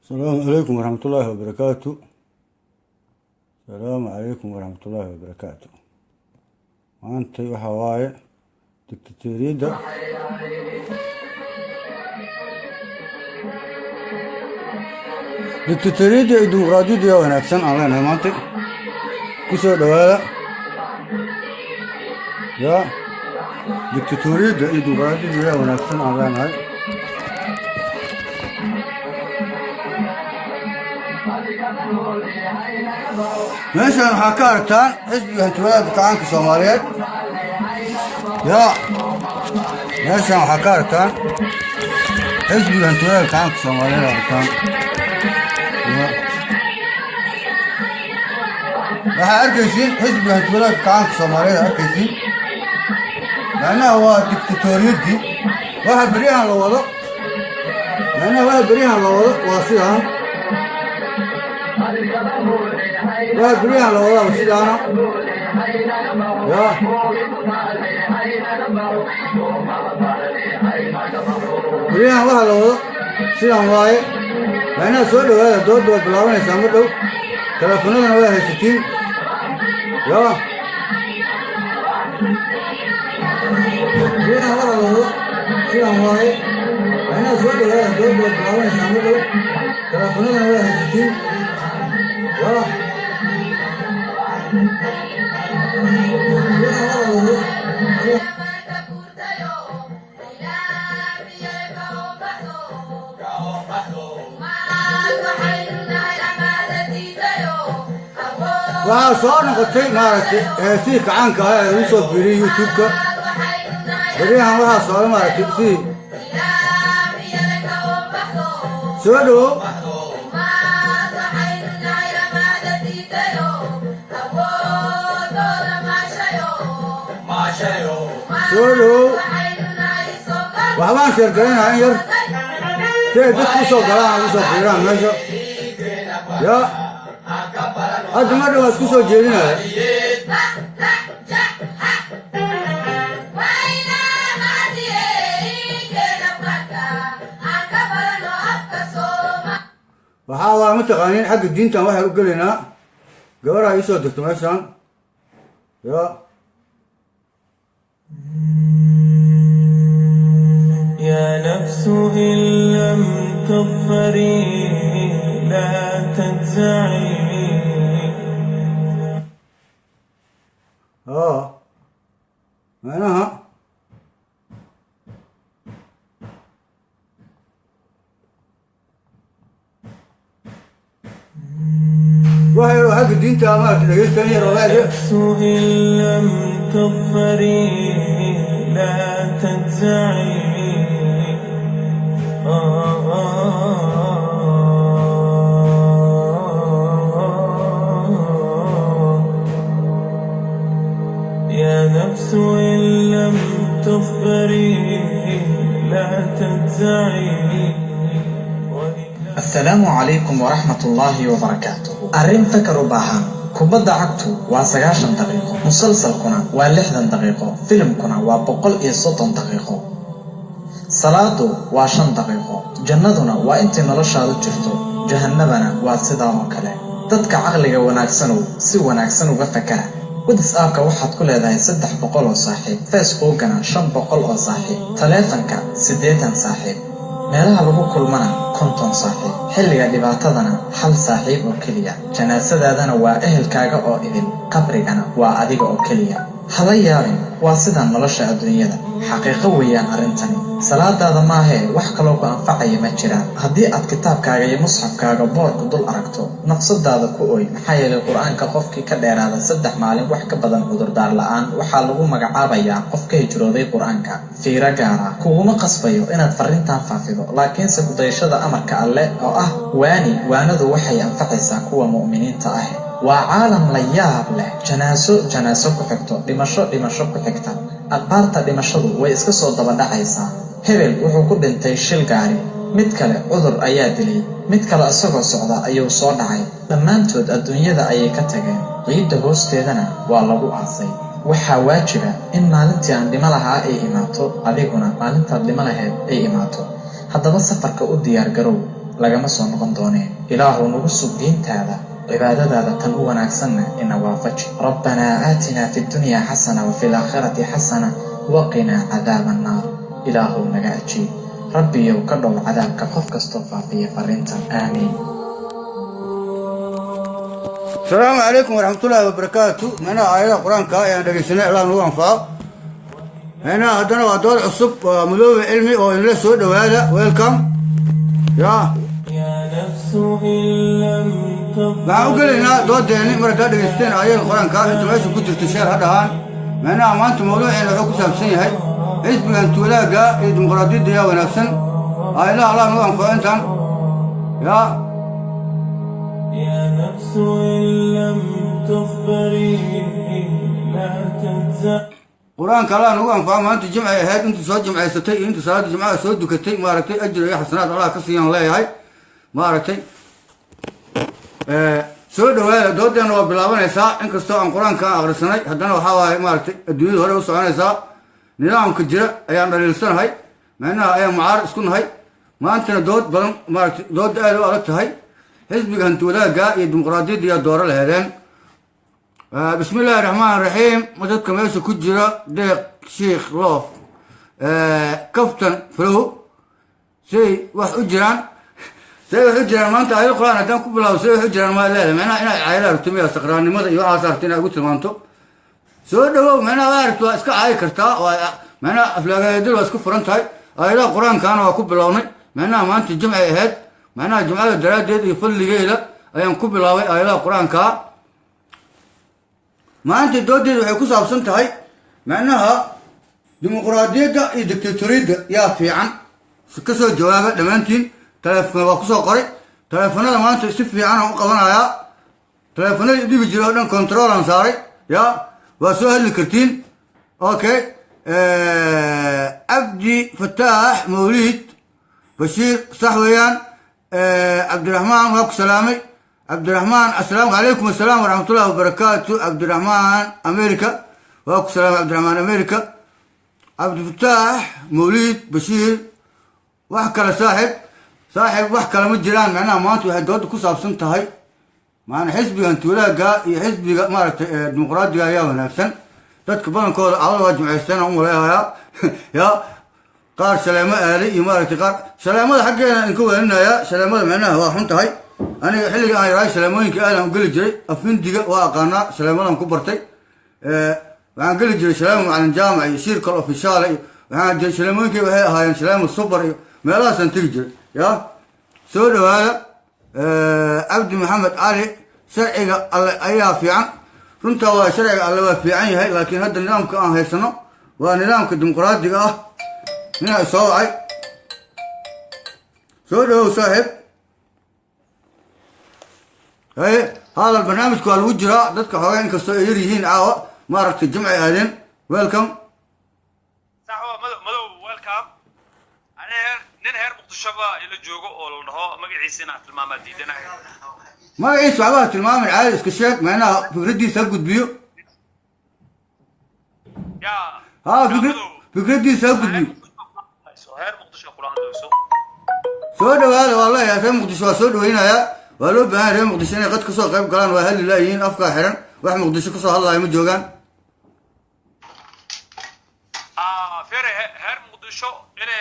السلام عليكم ورحمة الله وبركاته. السلام عليكم ورحمة الله وبركاته. وأنت وحواي دكتاتورية دكتاتورية ديمقراطية ونكسن على نمطي كسر دولة يا دكتاتورية ديمقراطية ونكسن على نهاي مثلا حكارتان حزب انتماء كعانك الصوماليات يا مثلا حكارتان حزب انتماء كعانك الصوماليات كان راح اركزين حزب انتماء كعانك الصوماليات اركزين لانه هو دكتاتورية دي واحد بريها لوضع لانه واحد بريها لوضع واصلها بريها لوضع وسيدانا يا بريها واحد لوضع سيدان واي لأنها سؤال هذا دود بلاوين يسامدوا تلفوننا واحد 60 يا بريها واحد لوضع سيدان واي لأنها سؤال هذا دود بلاوين يسامدوا تلفوننا واحد 60 يا وصار نقطتين مارتي في كعنك هاي وصل بري يوتيوب كا بريها وصار مارتي في سودو سودو وحبان شركين هاي ير تدك وصل كلام وصل بريها ماشى يا هذا ما ده واسكو سو جيرنا وحاول متقانين حق الدين تان واحد يقول لنا قبرها يسوى دكتور مثلا يا نفس إن لم تظفري لا تنزعي معناها وهي حق الدين تامات لقيتني رواية نفس إن لم تظفري لا تنزعي يا نفس إن لم تظفري لا تنزعي. السلام عليكم ورحمة الله وبركاته. أرين فكروا باها كوبادا عقتو واسقاشن دقيقة، مسلسل كنا ولحدن دقيقة، فيلم كنا وبقول إيصوتن دقيقة، صلاة واشن دقيقة، جندنا وإنت نرشاد جرتو، جهنمنا واسدام كله. تدك عقلك وناكسنو سي وناكسنو بفكره. ودس آبك waxaad ku leedahay 300 oo saaxiib Facebook-kana 500 oo saaxiib taleefanka 80 saaxiib meelaha lagu kulmana 50 saaxiib xilliga dhibaatadana hal saaxiib oo kaliya janaasadaadana waa ehelkaaga oo idin qabrigana waa adiga oo kaliya hada yaabin waa sida nolosha adduunyada xaqiiqo weeyaan arintani salaadaada ma aha wax kale oo anfacaya ma jiraan haddii aad kitaabkaaga iyo musxafkaaga boorka dul aragto nafsadaada ku ooy maxaa yeelay quraanka qofkii ka dheeraada 3 maalin wax ka badan cudurdaar la'aan waxaa lagu magacaabayaa qofka hijrooday quraanka fiira gaara kuuma qasbayo inaad fariintan faafido laakiin se ku dayashada amarka alle oo ah waanadu waxay anfacaysaa kuwa mu'miniinta ah waa caalam la yaab leh janaaso ku xigto dhimasho ku xigta aqbaarta dhimashadu way iska soo daba dhacaysaa hebel wuxuu ku dhintay shil gaari mid kale cudur ayaa dilay mid kale asagoo socda ayuu soo dhacay dhammaantood adduunyada ayay ka tageen ciidda hoosteedana waa lagu aasay waxaa waajiba in maalintii aan dhimo lahaa ay imaato adiguna maalintaad dhimo lahayd ay imaato haddaba safarka u diyaar garow lagama soo noqon dooneen. ilaahu nagu sug diintaada cibaadadaada tan u wanaagsanna ina waafaji. rabbanaa aatinaa fi dunya xasana wa fi laakhirati xasana waqinaa cadaaba annaar. ilaahu naga ajiib rabbiyow ka dhow cadaabka qof kastoo faafiya fariintan. aamiin. السلام عليكم ورحمة الله وبركاته. هنا آية القرآن كائن دقيسنا الله نور أنفاق. هنا هدنا ودول عصب ملوء علمي وإن له سود وهذا ويلكم يا نفس إن لم ما أقول هنا دول ديني مرة دقيستين آية القرآن كائن أنتم عايشوا كنتوا تشير هذا هان هنا ما أنتم موضوع إن حكوا سامسين هاي حزب أن تلاقى الديمقراطية دي ونفسن آية لا الله نور أنفاق أنتم يا نفس إن لم تخبري لا تنسى. قرآن كلام هو أنفع ما أنت جمعة هاد أنت صاد جمعة ستي أنت صاد جمعة سود دكتي ما ركتي أجر يا حسنات الله كسيان الله هاي ما ركتي سود ولا دود أنا وبلاون إساء إنك استوى القرآن كان أغرسنا هدنا وحوا ما ركتي الدنيا هذا وصعنا إساء نظام كجرا أيام الإنسان هاي معنا أيام معار سكون هاي ما أنت دود بلم ما ركتي دود أهل أردت هاي حزب أنت ولا جاء الديمقراطية دي الدور الهذين. بسم الله الرحمن الرحيم. مدتكم يسو كجرا ديق شيخ لوف كفتن فلو سي وح أجران سي وح أجران ما أنت عيل القرآن هدام كبلا وسي وح أجران ما لا معنا أنا عيلة رتمي استقراني ماذا يوعى صارتين قلت المانتو سو دو معنا وارت واسكا عاي كرتا معنا أفلاقا يدل واسكو فرنت هاي عيلة القرآن كانوا كبلاوني معنا ما أنت جمع هاد معنا جمعة الدراد دي يفل ليلة أيام كبلاوي عيلة القرآن كا ما أنت دودي وحكوس أبسنت هاي معناها ديمقراطية دكتاتورية يا في عن سكسو جوابه لما أنتين تلفون وكسو قري تلفونات ما أنت سفي عنه قلنا يا تلفونات دي بيجيلون كنترول أنصاري يا وسؤال الكرتين أوكي عبدي فتاح موليد بشير صحويان عبد الرحمن وابك سلامي عبد الرحمن السلام عليكم السلام ورحمة الله وبركاته. عبد الرحمن أمريكا وابك سلام عبد الرحمن أمريكا. عبد الفتاح موليد بشير وحكى صاحب وحكى لمجران معناها ما أنتوا حد ودكوا صابسنت هاي معنا حزبي أنتوا لا حزبي مارك ديمقراطية يا ونفسن تتكبرون كل على وجه عيستان عمر يا قار سلامة آلي إمارة قار سلامة حقنا نكون هنا يا سلامة معناها هو حنت هاي أنا حلي أنا راي سلامونك أنا أقول جري أفين دقة واقعنا سلامة كبرتي وأنا أقول جري سلام عن الجامعة يصير كله في الشارع وأنا جري سلامونك هاي سلام الصبر ما لازم تجري يا سوري هذا عبد محمد علي شرعي الله أيها في عن كنت هو شرعي الله في عن هاي لكن هذا النظام كان هاي سنة ونظام الديمقراطي هنا صاعي سوري هو صاحب هاي هذا البرنامج قال وجرا دتك حوين كستو يريهين عاوة ما ركت الجمعة هذين ويلكم صح هو مدو ويلكم أنا ننهر مقتشبة إلى جوجو أو لونه ما قيسنا في المامة دي دنا ما يعيش عبارة المام العالي كشيك معنا فكرتي سقط بيو يا فكرتي سقط بيو هر مقتشبة قرآن دوسو سود هذا والله يا فهم مقدشوا سود هنا يا ولو بهاي مقدشين قد كسو قيب قلان وهل لايين أفكار حرن واحد مقدش كسو الله يمجوجان فيري هر مقدشو إلى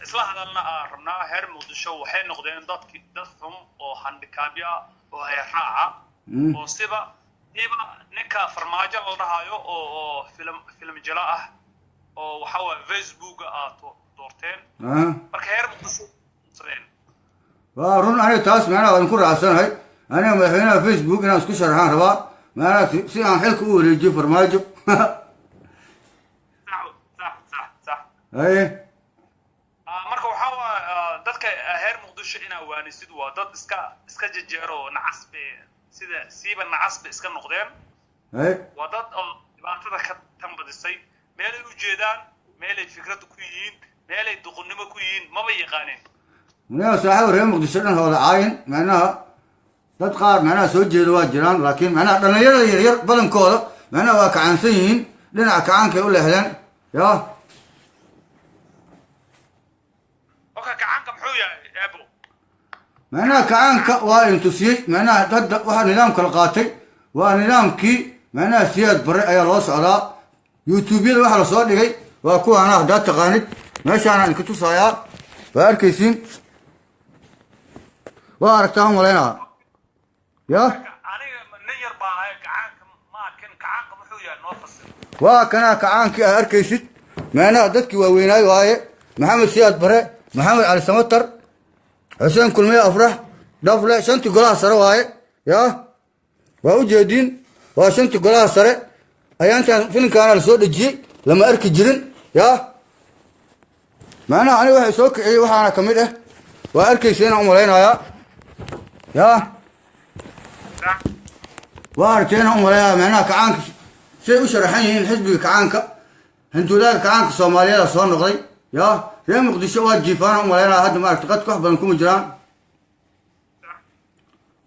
إصلاح لنا رمنا هر مقدشو وحين نقدين دتهم أو هندكابيا أو هي راعة أو سبا نكا فرماجة لنا هايو أو فيلم جلاء أو حوا فيسبوك دورتين مركا هر مقدشو صرين رون أنا تاس معنا ونكون رأسنا هاي أنا هنا فيسبوك أنا أسكت شرحان ربا معنا سيان حلك أولي يجي فرماجة صح أيه marka waxa waa dadka heer muqdisho ina waanisid waa dad iska jeero nacasbe sida siiba nacasbe iska noqdeen أيه waa dad oo dhibaatada ka tambadisay meel ay u jeedaan meel ay fikrad ku yihiin meel ay duqnimo ku yihiin maba yaqaaneen منها ساحة وريم مقدشنا هذا عاين معناها تتقار معناها سوجي لوا جيران لكن معناها لأن ير بدن كولا معناها واقعانسيين لنا كعانك يقول له هلان يا اوكي كعانك محو يا ابو معناها كعانك وانتسي معناها ضد واحد نظام كالقاتي ونظام كي معناها سياد بري أي راس على يوتيوبي واحد صار لي وأكو أنا أحداث تقانيد ماشي أنا كنت صايا فأركيسين وأركتهم ولا يا نير باهي كعانك ما كان كعانك محويا نوفصل وكنا كعانك أركيسيت معناها ضدك وويناي واي محمد سياد بري محمد علي سمتر حسين كل مية أفرح دفلة شنتي قلها سرة واي يا وأوجدين وشنتي قلها سرة أيان فين كان الصوت الجي لما أركي جرين يا معنا أنا واحد سوق أي واحد أنا كمله وأركي سين عمرين يا وأركين عمرين معنا كعانك شيء وشرحين حزب كعانك هنتو لا كعانك الصومالية صار نغري يا يا مقدسة واجفان عمرين هذا ما أعتقد كحب بنكم جيران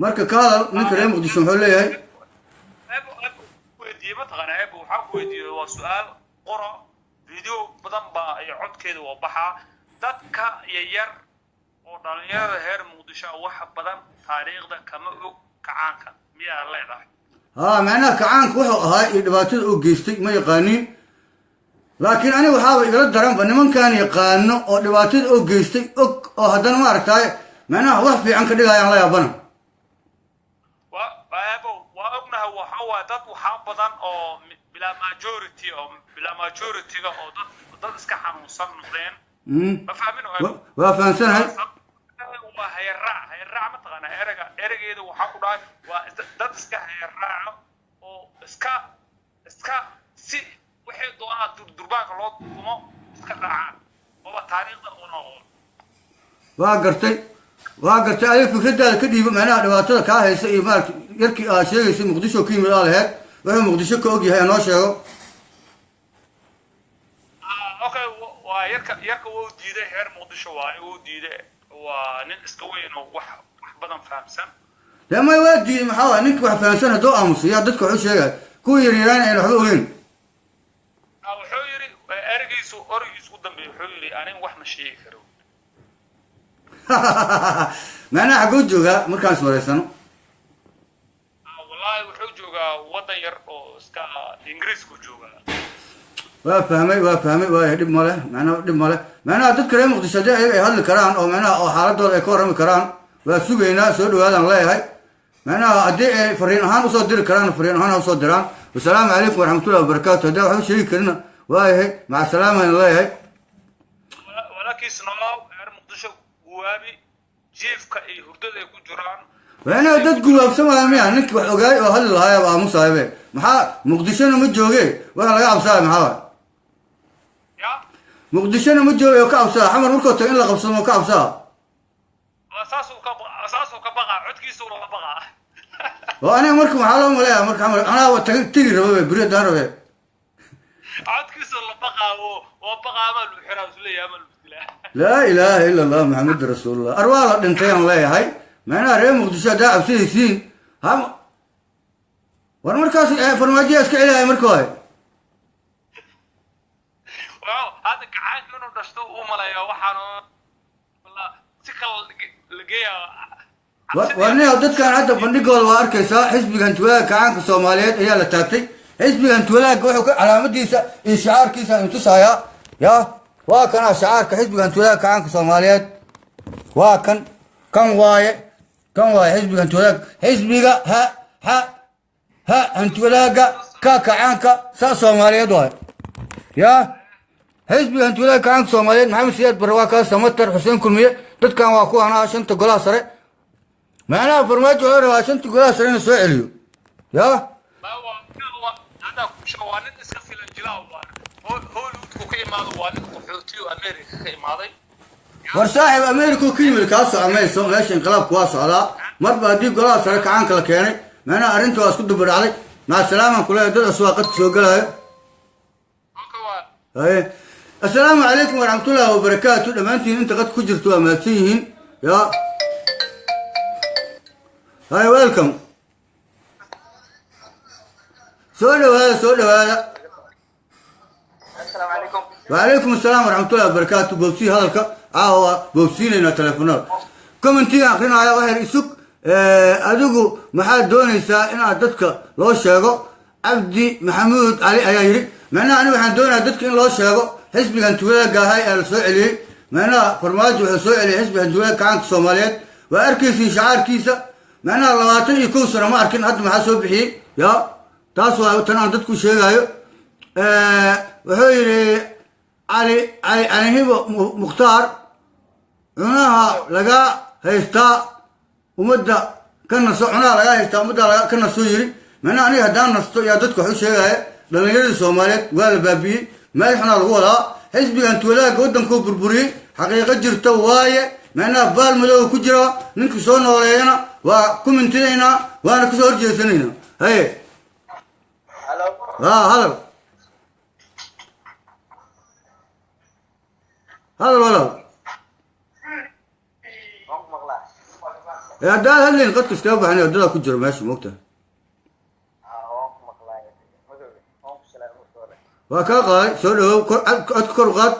marka kaadal ninka reer muqdisho wuxuu leeyahay weydiiyey mataqaana eebo waxaa ku weydiiyey waa su-aal qoro video badan baa ay codkeeda oo baxaa dadka yaryar oo dhalinyarada reer muqdisho wax badan taariikhda kama og kacaanka miyaa leedahay macnaha kacaanka wuxuu ahaa iyo dhibaatada uu geystay ma yaqaaniin laakiin aniga waxaaba igala daranba nimankaan yaqaano oo dhibaatada uu geystay og oo haddana ma aragtaay macnaha wax fiican ka dhigayaan la yaabana وأبنها وحوا ضد وحابضان أو بلا ماجوريتي أو بلا ماجوريتي أو ضد إسكحان مصنفين ما فاهمينه وفاهم سنة وهي الرع متغنى إرجع إذا وحقول وضد إسكح هي الرع أو إسكا سي واحد وانا دربان كلود كم إسكا رع هو تاريخ ده وقرتي أي فكرة كذي معناها dhibaatada ka haysa iyo markii yarkii sheegaysa muqdisho ka yimid lahayd wuxuu muqdisho ka og yahay noo sheego okay waa yarka wuu diiday heer muqdisho waa uu diiday waa nin iska weyn oo wax badan fahamsan lama waadi maxaa ninka wax fahamsan hadoo aamusiya dadka wuxuu sheegay ku yaryaraan ay waxba ogeyn wuxuu yiri ergiisu u dambeeyay wuxuu yiri aniga wax ma sheegi karo معناها حقود جوجا مركان سوريسانو والله وحو جوجا وطن ير او اسكا انجليز كو جوجا وافهمي دب ماله معناها دب ماله معناها دد كريم مقدسه اي هل كران او معناها او حالدود اي كورم كران waa sugeynaa soo dhawaadaan leeyahay macnaha haddii ay fariin ahaan usoo diri karaan fariin ahaan usoo diraan wasalaamu calaykum waraxmatullahi wabarakaatu haddii waxu sheegi karina waayahay maca salaamaan leeyahay walaakiis nolow reer muqdisho guwaabi jiifka iyo hurdada ay ku jiraan waana dad guwaabsamaya miya ninkii wax ogaay oo hadli lahaayaba aamusaabe maxaa muqdishona ma jooge waxa laga cabsaaya maxaa ya muqdishona ma jooge oo ka cabsaa xamar markoo tago in la qabsamo ka cabsaa أساسه كبقى عدكيسه ولا بقى وأنا مركم حاله ملاها مركم أنا وتجري ربع بريد دار ربع عدكيسه ولا بقى وبقى عمل وحراس لي عمل لا إله إلا الله محمد رسول الله أروى الدنتين الله هاي ما أنا ريم مقدسة دا أبسي سين هم والمركز فرماجي أسكع إلى مركوي واو هذا كعاد منو دشتو وملايا وحنا والله سكال وأنا ضد كان عندنا بندقول وأركيسا حزب كنتولا كعانك الصوماليات هي اللي تابتي حزب كنتولا وحوك على مديسة إشعار كيسا انتسايا يا وكان شعار كحزب كنتولا كعانك الصوماليات وكان كان واي حزب كنتولا حزب ها انتولا كعانك صوماليات واي يا حزب كنتولا كعانك الصوماليات محمد سياد برواكا سمتر حسين كلمية dad kan waa ku anaa shanta golaha sare macnaha farmaajo hore waa shanta golaha sare soo celiyo ya hada ku shawaanin iska filan jilaa Hollywood ku ka imaado waa nin qaxootiyo America ka imaaday war saaxiib America ku yimid ka soo amayso meesha inqilaabku waa socdaa marba hadii golaha sare kacaanka la keenay macnaha arrintu waa isku dubadhacday ma salaama kula dad aswaaqad soo galaayo السلام عليكم ورحمة الله وبركاته دمانتين انت قد كجرتوا اماتيهن يا هاي ويلكم سولوا هذا السلام عليكم وعليكم السلام ورحمة الله وبركاته بوبسي هذا هو بوبسي لنا تلفونات commentiga akrinaya waxay isug adigu maxaa doonaysaa inaad dadka loo sheego cabdi maxamuud cali ayaa yidhi macnaha anigu waxaan doonayaa dadka in loo sheego xisbigan tuulada gaahay ee la soo celiyey macnaha farmaajo wuxuu soo celiyey xisbigan tuulada kacaanka soomaaliyeed waa arkaysiin shacaarkiisa macnaha 21 sano ma arkin hadda maxaa soo bixiyey ya taas waa tan aan dadku sheegayo wuxuu yidhi cali hibo mukhtaar cunaha laga haystaa ummadda ka naso cunaha laga haystaa ummadda ka naso yidhi macnaha aniga haddaan nasto yaa dadka wax u sheegaya dhallinyaradii soomaaliyeed waa la baabi'iyey meel xunaa lagu wadaa xisbigan tuulaaga waddankuu burburiyey xaqiiqo jirta waaye macnaha baal madooba ku jira ninkii soo nooleeyana waa ku mintinaynaa waana kasoo horjeesanaynaa haye hadal walaal haddaad hadlayn qadka iskaga baxnay waddadaa ku jiro meesha moogtahay waa kaa qaaday soo dhawow codka kor u qaad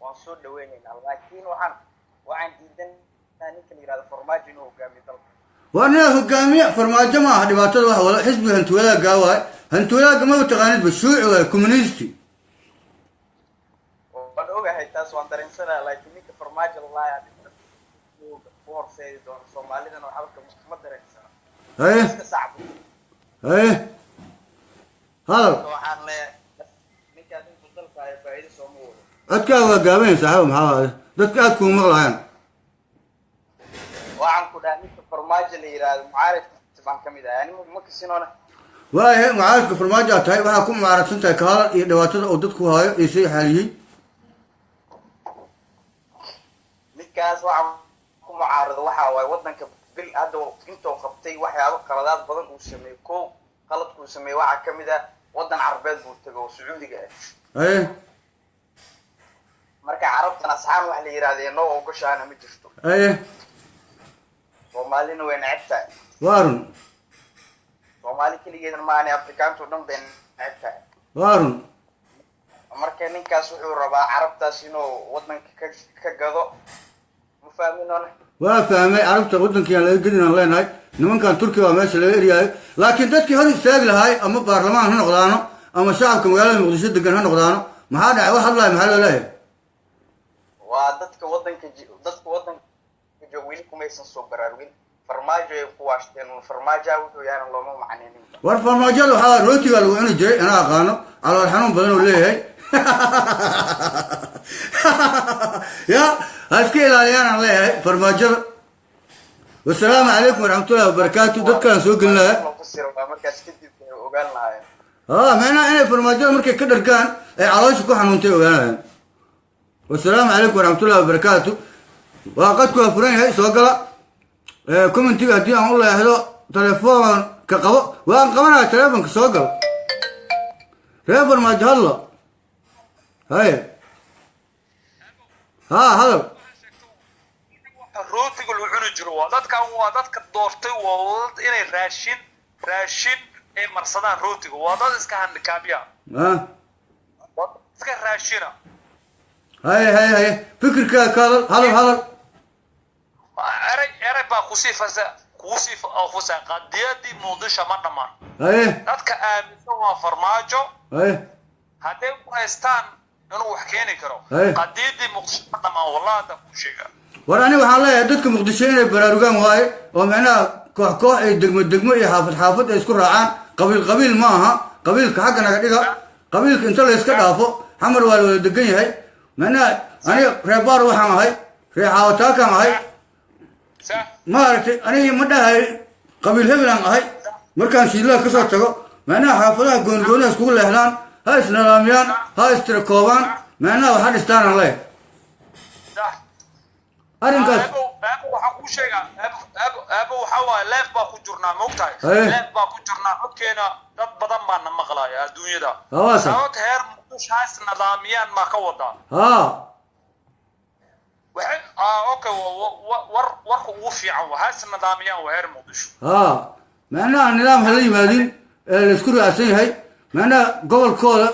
waan soo dhaweynaynaa laakiin waxaan diidanaynaa ninka la yidhahdo farmaajo inuu hogaamiyo dalka waa nin hogaamiye farmaajo ma aha dhibaatada waxa wada xisbiga hantuulaaga waaye hantuulaaga ma taqaanidba shuuci waaye communisti waan ogahay taas waan dareensanaa laakiin ninka farmaajo lalaaya u horseedi doono soomaalidana waxba ma dareensana iska sacbo hadal waxaan leeyahay ninkaas intuu dalka ay faa'iido sooma wado codkaaga waa gaabanaya saaxiibo maxaa waaye dadka aad kuuma maqlayaan waxaan ku dhahay ninka farmaajo la yidhaahdo mucaaradkiisa baan ka mid ahay ani ma kasinoona waayahe mucaaradka farmaajo aad tahay waxaa ku mucaaradsan tahay ka hadal iyo dhibaatada uu dadku haayo iyo say xaaliyey ninkaas waxaan ku mucaarado waxaa waaye waddanka bil hadda intuu qabtay waxyaabo qaladaad badan uu sameeyey kow qaladkuu sameeyey waxaa ka mid ah waddan carbeed buu tego oo sacuudiga ah marka carabtan asxaan wax la yidhahda noo ogoshaana ma jirto soomaalina way neceb tahay waarun soomaali keligeedna maani afrikaantu dhan bay neceb tahay waarun marka ninkaas wuxuu rabaa carabtaas inuu waddanka ka gado ma fahminona waa fahmay carabta waddankiiaan laga gedinaan leenahay nimankan turkiga waa meesha laga eryaayo laakiin dadkii hor istaagi lahaay ama baarlamaan ha noqdaano ama shacabka magaalada muqdisho degan ha noqdaano maxaa dhacay wax hadlaaya maxaa loo leeyahay waa dadka waddanka joog weli kumaysan soo baraarugin farmaajo ay ku waashteen farmaajoa wuxuu yaana looma macnaynin war farmaajada waxaa rootigaa lagu cuni jiray anaa aqaano calool xanuun badan oo leeyahay ya ha iska ilaaliyaanaan leeyahay farmaajada wasalaamu calaykum waraxmatullahi wabarakaatu dadkaan soo gelinaya markaas kadib ogaan lahaayeen macnaha inay farmaajada markay ka dhargaan ay caloosha ku xanuuntay ogaanayaan wasalaamu calaykum waraxmatullahi wabarakaatu waa qadku waa furan yahay soo gala commentiga haddii aan u leexdo telefoonka qabo waan qabanaya telefonka soo gal reer farmaajo hadlo haye hadal rootiga lagu cuni jiro waa dadka doortay waa dad inay raashin ay marsadaan rootiga waa dad iska handikaabya iska raashina haye fikirkaa ka hadal eray baa kusii fusa qadiyadii muqdisho ma dhammaan dadka aaminsan waa farmaajo hadday ku haystaan inuu wax keeni karo qadiyadii muqdisho ma dhammaan wallahi hadda ku sheega war ani waxaan leeyahay dadka muqdisho inay baraarugaan waaye oo macnaha koox ay degmo iyo xaafad ay isku raacaan qabiil ma aha qabiilka xagga naga dhiga qabiilka inta layska dhaafo xamar waa la wada degan yahay macnaha aniga reer baar waxaan ahay reer xaawataakaan ahay ma aragtay anigi ma dhahay qabiil hebelaan ahay markaan shiilaha kasoo tago macnaha xaafadaha goonigooniha iskugu leexdaan ha isnidaamiyaan ha istirakoobaan macnaha waxa dhistaanaan leeyahay arrinkaas waxaan kuu sheegaa aabo waxaa waaye leef baa ku jirnaa maogtahay leef baa ku jirnaa codkeena dad badan baana maqlaaya adduunyada sababta heer muqdisho ha isnidaamiyaan maa ka wadaa okay warka ugu fiican waa ha isnidaamiyaan waa heer muqdisho macnaha nidaam hala yimaadin laisku raacsan yahay macnaha gobolkooda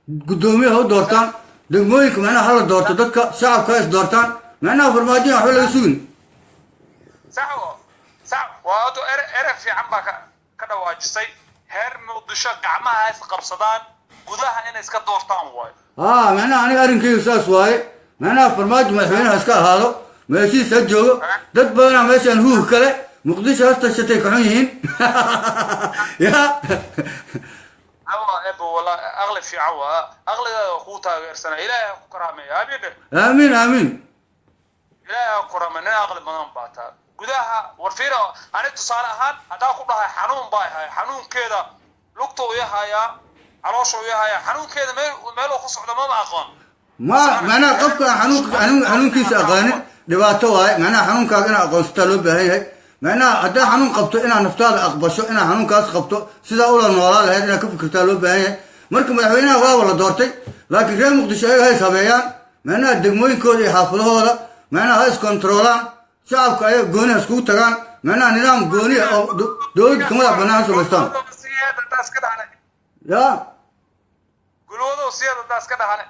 guddoomiyaha u doortaan degmooyinka macnaha hala doorto dadka shacabka is doortaan macnaha farmaajoyin waxba laga sugin صح وهذا إرف في عمك كذا واجسي هير مقدشة جمعها قبصدان gudaha inay iska doortaan waay macnaha aniga arrinkaygu saas waaye macnaha farmaajo madaxweynaha iska ahaado meeshiisa joogo dad badanaa meeshaan huug kale muqdisho hasta shatay ka xun yihiin ya ebo wala aqli fiican waa aqliga ku taageersana ilaahay ku karaamay amiin amiin ilaahay ku karaamay aqli badan baataa gudaha warfiiro ani tusaale ahaan hadaa ku dhahay xanuun baa yahay xanuunkeeda lugta u yahayaa caloosha u yahayaa xanuunkeeda meel uu ku socdo ma aqoon macnaha qofka xanuunkiisa aqaanin dhibaato waaye macnaha xanuunkaaga inaad aqoonsataa loo baahan yahay macnaha haddaa xanuun qabto inaad naftaada aqbasho inaad xanuunkaas qabto sidaa ula noolaa lahayd inaad ka fikirtaa loo baahan yahay marka madaxweynaha waaba la doortay laakiin reer muqdisho ayaga ha is habeeyaan macnaha degmooyinkooda iyo xaafadahooda macnaha ha iskontaroolaan shacabka ayaga gooniha iskugu tagaan macnaha nidaam gooniya oo dowladda ka madax bannaan ha samaystaan ya gulwado siyada daas ka dhaxane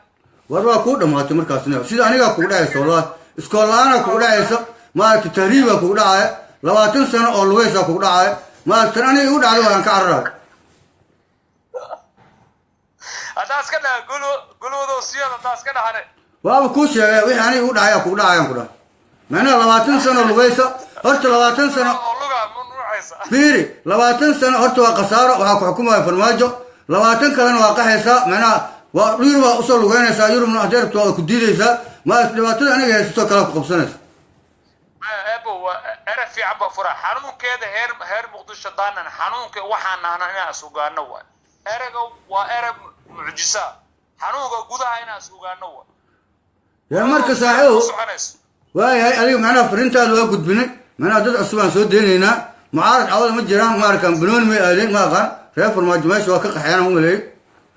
war waa kuu dhamaatay markaasna sida anigaa kugu dhacaysa wallahi iskool la-aanaa kugu dhacaysa maaragtay tahriibaa kugu dhacaya 20 sano oo lugaysaa kugu dhacaya maaragtay aniga igu dhacday waan ka cararayo daas ka dhaha gulwado siyada daas ka dhaxane waaba kuu sheegay wixii aniga igu dhacaya kugu dhacayaan ku dhahay macnaha 20 sano lugaysa horta 20 sano fiiri 20 sano horta waa khasaaro waxaa ku xukumaya farmaajo 20 kalena waa qaxaysaa macnaha waa yurub waa usoo lugeynaysaa yurubna adeertu waa ku diidaysaa ma dhibaatada aniga haysato kala ku qabsanaysa ebo eraf fiican baa fura xanuunkeeda heer muqdisho daanan xanuunka waxaan nahna inaan sugaano waay erega waa ereg mucjisa xanuunka gudaha inaan sugaano waay yaa marka saaxiibo waayahay adiga macnaha fariintaada waa gudbinay macnaha dad cusub aan soo deynaynaa mucaarad cawada ma jiraan ma arkaan banooni may aadeen ma aqaan reer farmaajo meesha waa ka qaxeeyaan u maleeyay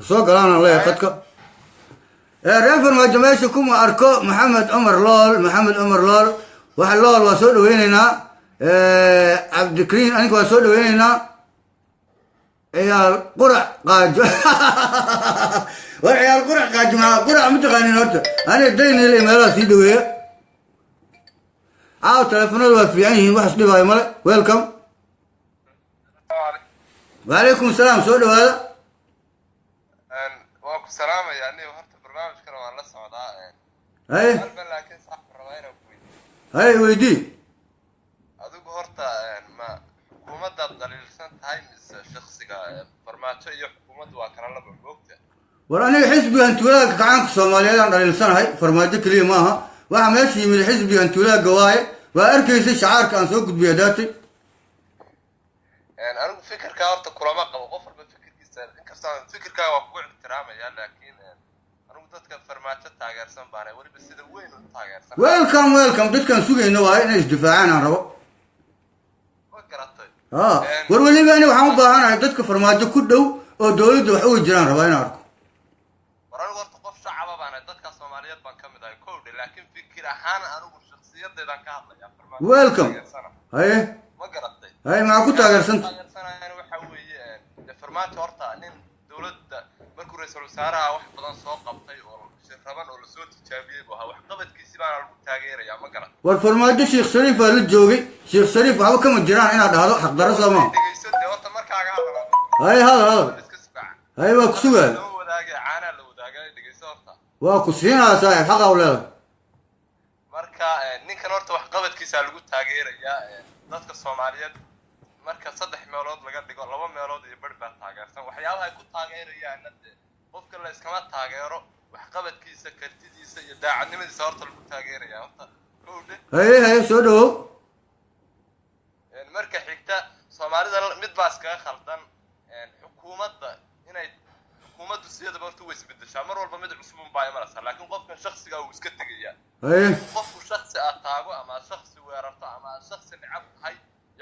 soo galaan leeyahay qadka reer farmaajo meesha kuma arko maxamed cumar lool waxa lool waa soo dhaweynaynaa cabdikariin aniga waa soo dhaweynaynaa ciyaal qurac qaajo war ciyaal qurac qaajo maxaa qurac ma taqaanin horta aniga daynayla meelaha sii dhaweeya caaw teleefonada waa fiican yihiin wax isdhibaayo male welcome وعليكم السلام سؤال هذا واكو سلام يعني هرت برنامج كانوا على الصعداء اي لكن صح الروينه اي ويدي ادوق هرت ما حكومه دليلسان هاي شخصيا فرماتو iyo حكومه waa kala laba boogta warani xisbi antulaga gacanka Soomaaliyeed dhalilsan hay farmaajo kaliya maaha waxa meeshii yimid xisbi antulaga waaye waa arkaysa shacaarka aan soo gudbiyo daatay أنا فكر كارت كلامه قبل غفر بفكر كيسان كرسان فكر كا وقوع الترامة يعني لكن أنا قلت لك فرمات التاجر سان بانه ولي بس إذا وين التاجر سان ويلكم دت كان سوق إنه واي ناس دفاعنا عن ربع وكرت ورولي بأني وحنا باهنا دت كفرمات كله أو دولة وحوي جيران ربعنا عاركو وراني قلت قف شعب بانه دت كصوماليات بان كم ده كود لكن فكر أنا والشخصيات ده كهذا يا فرمات ويلكم هاي ما قرأت هاي معكو تاجر سنت فرمات horta nin dawladda markuu ra'iisul wasaaraha wax badan soo qabtay oo shirraban oo la soo tijaabiyay waxa wax qabadkiisa baan lagu taageerayaa ma garan war farmaajo Sheikh Sharif la joogay Sheikh Sharif waxa kama jiraan inaad dhahdo xaq daro sama dhageysadee horta markaaga hadal هاي هذا هاي waa ku sugaa loo wadaagay caana la wadaagay dhageyso horta waa ku siinaa saaxiib xaq awleed marka ninkan horta wax qabadkiisa lagu taageerayaa dadka Soomaaliyeed marka saddex meelood laga dhigo laba meelood iyo badh taageersan waxyaabaha ay ku taageerayaan qofka la iskama taageero wax qabadkiisa kartidiisa iyo daacadnimadiisa horta lagu taageerayaa horta kowde هاي soo dhaw marka xigta Soomaalida mid baa iskaga khaldan xukuumadda inay xukuumaddu siyada horta way isbedeshaa mar walba mid cusub baa imanaysa laakiin qofka shakhsiga uu iska tagayaa qofku shakhsi ataago ama shakhsi weerarto ama shakhsi nicab hay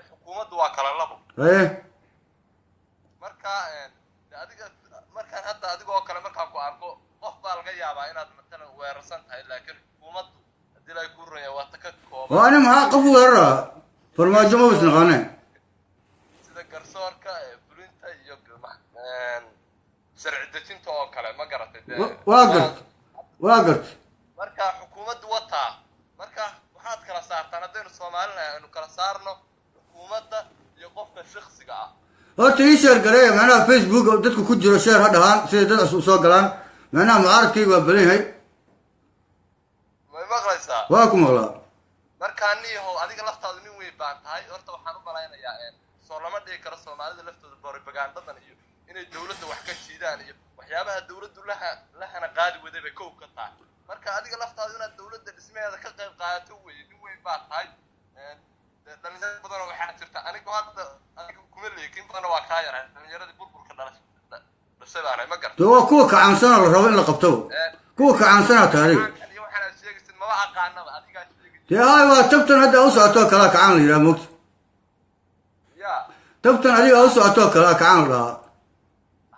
xukuumaddu waa kala labo marka adiga markaan hadda adigoo kale markaan ku arko qof baa laga yaabaa inaad matalan weerarsan tahay laakiin xukuumaddu hadii ay ku rayaan waa ta ka kooban وانا maxaa qof weerara farmaajo ma bisna qane sida garsoorka fulinta iyo sharci dejinta oo kale ma garatay waa gartay marka xukuumaddu wataa marka waxaad kala saartaan haddaynu soomaalina aynu kala saarno xukuumadda iyo qofka shaksiga ah horta ii sheer gareeya macnaha facebook oo dadku ku jiro sheer ha dhahaan siday dad cusub soo galaan macnaha mucaaradkayga waa badan yahay may maqlaysaa waa ku maqlaa markaa niyahow adiga laftaadu nin weyn baan tahay horta waxaan u malaynayaa soo lama dhigi karo soomaalida laftooda propagandadan iyo inay dawladda wax ka jiidaan iyo waxyaabaha dawladdu lahana qaadi waday bay kow ka tahay marka adiga laftaadu inaad dawladda dhismaheeda ka qayb qaadato weye nin weyn baa tahay dhalinyaro badanoo waxaa jirta anigu hadda aniga kuma leekin badanna waa kaa yaray dhalinyaradii burburka dhashay baanay ma garta waa kuwa kacaansanoo la rabo in la qabto kuwa kacaansanaa taariikh iyo waxaad sheegaysid maba aqaanaba adigaa sheegaysid dee hay waa tabtan hadda u socotoo kalaa kacaan la yidhaha moogta ya tabtan adiga u socotoo kalaa kacaan la dhahaa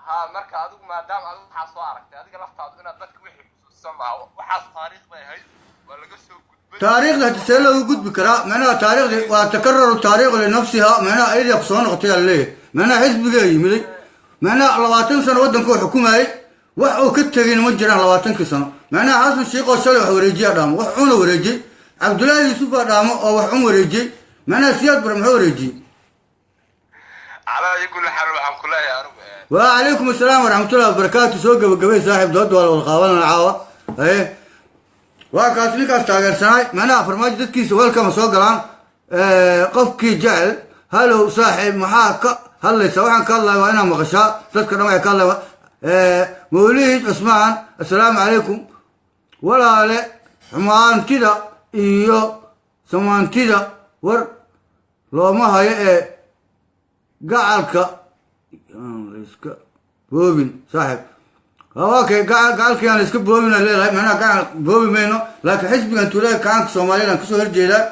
ha marka adigu maadaama adigu waxaa soo aragtay adiga laftaadu inaad dadka wixii xusuusan maaha waxaas taariikh bay ahayd waa laga soo gudbay taariikhda hadi see loogu gudbi karaa macnaha taariikhdii waa takararu taariikhu linafsiha macnaha ayadaa ku soo noqotay aa laleeyahay macnaha xisbigaa yimiday macnaha 20 sano waddankuu xukumayay wax uu ka tegayna ma jiraan 20kii sano macnaha xasan shiiqoo shalay wax wareejiyaa dhaamo wax cuna wareejiyey cabdullaahi yuusuf baa dhaamo oo wax cun wareejiyey macnaha siyaad bare muxuu wareejiyey calaa iyo kulli xaal waxaan ku leeyahay anigu وعليكم السلام ورحمة الله وبركاته سوق قبل صاحب دود والقابلنا العاوة ايه وكاسني كاس تاجر سناي منا فرماج دتكي سوال كما سوق الان قفكي جعل هلو صاحب محاك هل سواء كان الله وانا مغشى تذكر ما كان الله موليد عثمان السلام عليكم ولا لا حمان كذا ايو سمان كذا ور لو ما هي قعلك iska boobin saaxib okay gaalka aan iska boobina leedahay macnaha gacal boobi mayno laakiin xisbigan tuulada kacanka soomaaliyeed kasoo horjeedaa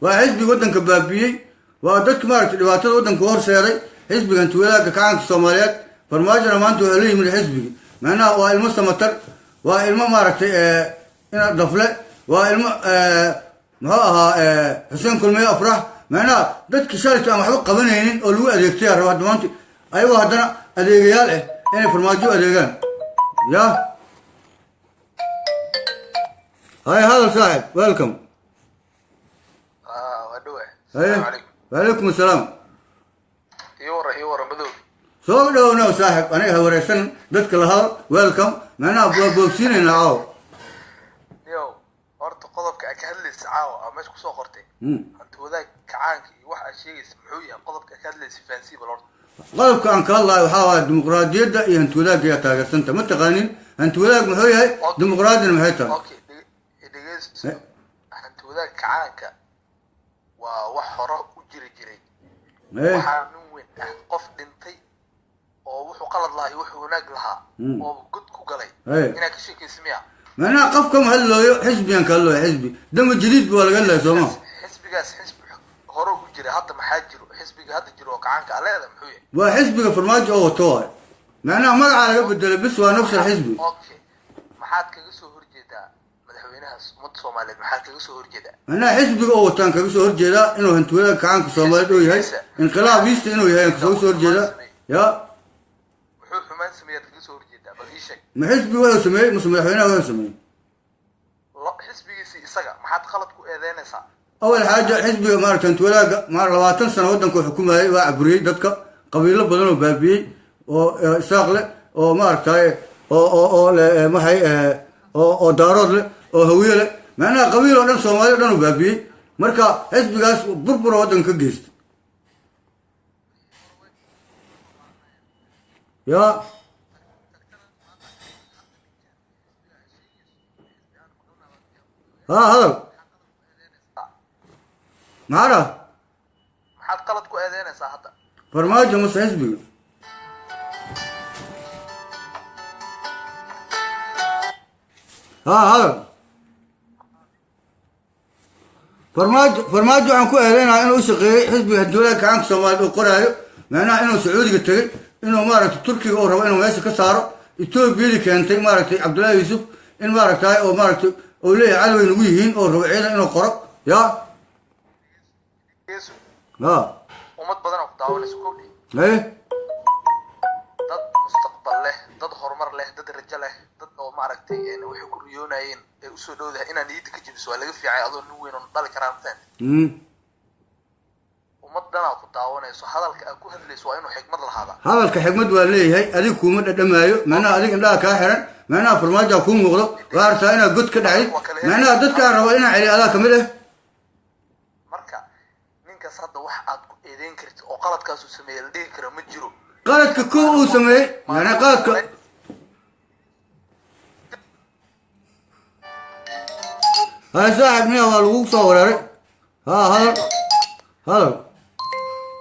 waa xisbi waddanka baabiyey waa dadka maaragtay dhibaatada waddanka horseeday xisbigan tuulada kacanka soomaaliyeed farmaajona maanta wuxuu la yimid xisbigi macnaha waa ilmo samatar waa ilmo maaragtay ina dafle waa ilmo muxuu ahaa xuseen kulmiye afrax macnaha dadki shalayta aan waxba qabanaynin oo lagu adeegtay raba maanta ayagoo haddana adeegayaal ah inay farmaajo adeegaan ya hay hadal saaxib welcome وعليكم السلام يورا بدو soo dhowna saaxib aniga ha wareersan dadka la hadal welcome macnaha boobsiinayna caaw yo horta qodobka ka hadlaysa caaw ama meesha kusoo qortay hanti wadaag kacaanka iyo wax aad sheegaysa muxuu yahay qodobka ka hadlaysa fahansiiba horta qodobka aan ka hadlayo waxaa waaye dimuqraadiyadda iyo hanti wadaagga ayaa taageersanta ma taqaanin hanti wadaag muxuu yahay dimuqraadina maxay tahay okay dhegeyso hanti wadaag kacaanka waa wax hore u jiri jiray waxaa nin weyn ah qof dhintay oo wuxuu qalad lahaa iyo wuxuu wanaag lahaa oo god ku galay inaad ka sheekaysa miya macnaha qofka ma hadlooyo xisbigan ka hadlooyo xisbi dama jadiid baa laga hadlaya sooma xisbigaas xisbi hore u jiray hadda maxaa jiro xisbiga hadda jiro oo kacaanka aleeda muxuu yahay waa xisbiga farmaajo oo wato waay macnaha magacaa laga bedelay bis waa nafs alxisbi okay maxaad kaga soo horjeedaa madaxweynahaas ummadda soomaaliyeed maxaad kaga soo horjeedaa macnaha xisbiga oo wataan kaga soo horjeedaa inuu hanti wadaag kacaanka soomaaliyeed oo yahay inqilaabiista inuu yahay kaga soo horjeedaa ya wuxuu xumaan sameeyaad kaga soo horjeedaa bal ii sheeg ma xisbi wuxuu sameeyey mase madaxweynaha wuxuu sameeyey xisbigiisi isaga maxaad qalad ku eedeynaysaa أول حاجة حزب مارك أنت ولا مار 20 سنة ودن كو حكومة وعبري دتك قبيلة بدنو بابي أو شغلة أو مارك هاي أو ما هي أو دارود أو هوية معنا قبيلة ودن سومالي ودن بابي مركا حزب جاس بربر ودن كجيست يا هذا معنا maxaad qalad ku eedeynaysaa hadda farmaajo mase xisbiga هذا farmaajo waxaan ku eedeynaa inuu u shaqeeyey xisbiga dowladda kacaanka soomaaliyeed uu qoraayo macnaha inuu sacuudiga tegey inuu maaragtay turkiga uu rabo inuu meesha ka saaro etoobiyadii keentay maaragtay cabdullaahi yuusuf in maaragtay oo maaragtay oo leeyahay cadoway nagu yihiin oo rabo ciidan inuu qoro ya ummad badan oo ku daawanaysa kowdhi ايه dad dad horumar leh dad rajo leh dad oo maaragtay waxay ku riyoonayeen ee usoo dhowdahay inaan niyadda ka jebiso waa laga fiicay adoo nin weyn oo dhali karaa mataan ummadana ku daawanayso hadalka aad ku hadlayso waa inuu xikmad lahaada hadalka xikmad waa leeyahay adiga kuma dhadhamaayo macnaha adiga indhaha kaa xiran macnaha farmaajo kuu muuqdo waa artaa inaad god ka dhacid macnaha dadkaan rabo inaan celiyo adaa kamid ah marka ninkaas hadda wax aad ku eedeyn kartid oo qaladkaasuu sameeyey la dhihi kara ma jiro qaladka kow uu sameeyey yani qaladka hay saaxib miya waa lagu soo weeraray ha hadal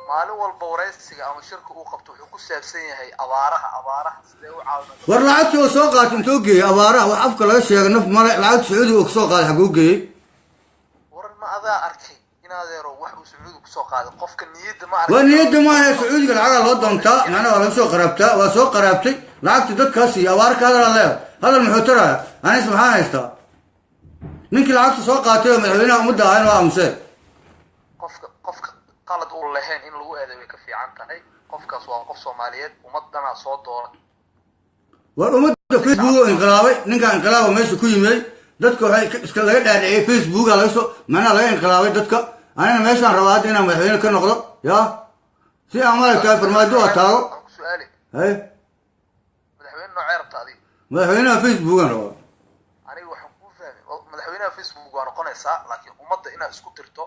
maalin walba waraysiga ama shirka uu qabto wuxuu ku saabsan yahay abaaraha sidee u caawinayso war lacagtii oo soo qaatay intuu geeyey abaaraha wax afka laga sheegay naf male lacagta sacuudiga oo kasoo qaaday xaguu geeyey waran ma adaa arkay in adeero wax uu sacuudiga kusoo qaaday qofka niyadda ma arkay waa niyadda maaha sacuudiga lacagaa loo doontaa macnaha waa laga soo qaraabtaa waa soo qaraabtay lacagta dadkaas iyo abaar ka hadalaa leedahay hadal muxuu taraya anis maxaan haystaa ninkii lacagta soo qaatay oo madaxweynaha ummadda ahayn waa aamuseen qofka qalad uu lahayn in lagu eeday way ka fiican tahay qofkaas waa qof Soomaaliyeed ummadana soo dooran war ummadda Facebook oo inqilaabay ninka inqilaaba meesha ku yimid dadka waxay iska laga dhaadhiciyay Facebook laga soo macnaha laga inqilaabay dadka anina meeshaan rabaa inaan madaxweyne ka noqdo ya si amal ka farmaajo oo taago su'aali hay madaxweyne noocay rabta adiga madaxweynaha Facebook aan rabaa aniga waxaan ku fahmay madaxweynaha Facebook waa noqonaysaa laakiin ummadda inaad isku tirto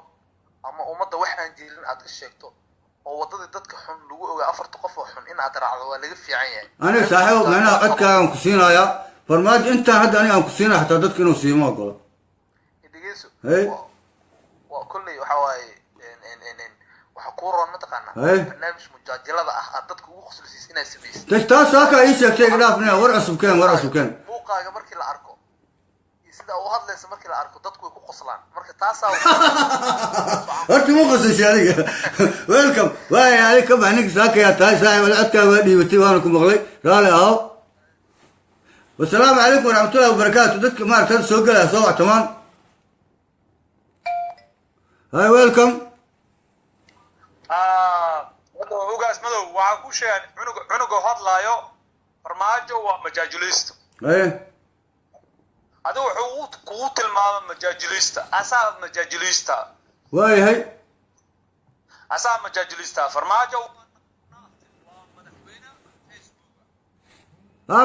ama ummadda wax aan jirin aad ka sheegto oo wadadii dadka xun lagu ogaa afarta qof oo xun in aad raacdo waa laga fiican yahay aniga saaxiib macnaha codkaagan ku siinayaa farmaajo intaan hadda aniga aan ku siinayaa xataa dadka inuu siimo ogolo dhegeyso hay waa kulley waxa waaye waxa ku roon mataqaanaa hay barnaamij mujaajilada ah aad dadka ugu khuslaysiis inaad samaysid taas saaka ii sheegtay dhaafnaa war cusubkeen buuqaaga markii la arko iyo sida uu hadlaysa markii la arko dadku way ku qoslaan marka taasaa horta ma qosashay adiga welcome waay adiga ka bax ninka saaka yaa tahay saaxiib codkaa waa dhiibatay waana ku maqlay raali aho wasalaamu calaykum waraxmatullahi wabarakaatu dadka maaragta soo gelaya soo wactamaan hay welcome ogaas madow waxaa ku sheegan cunuga hadlaayo farmaajo waa majaajulisto adigu wuxuu kugu tilmaama majaajilista asaa majaajilista waayahay asaa majaajilista farmaajo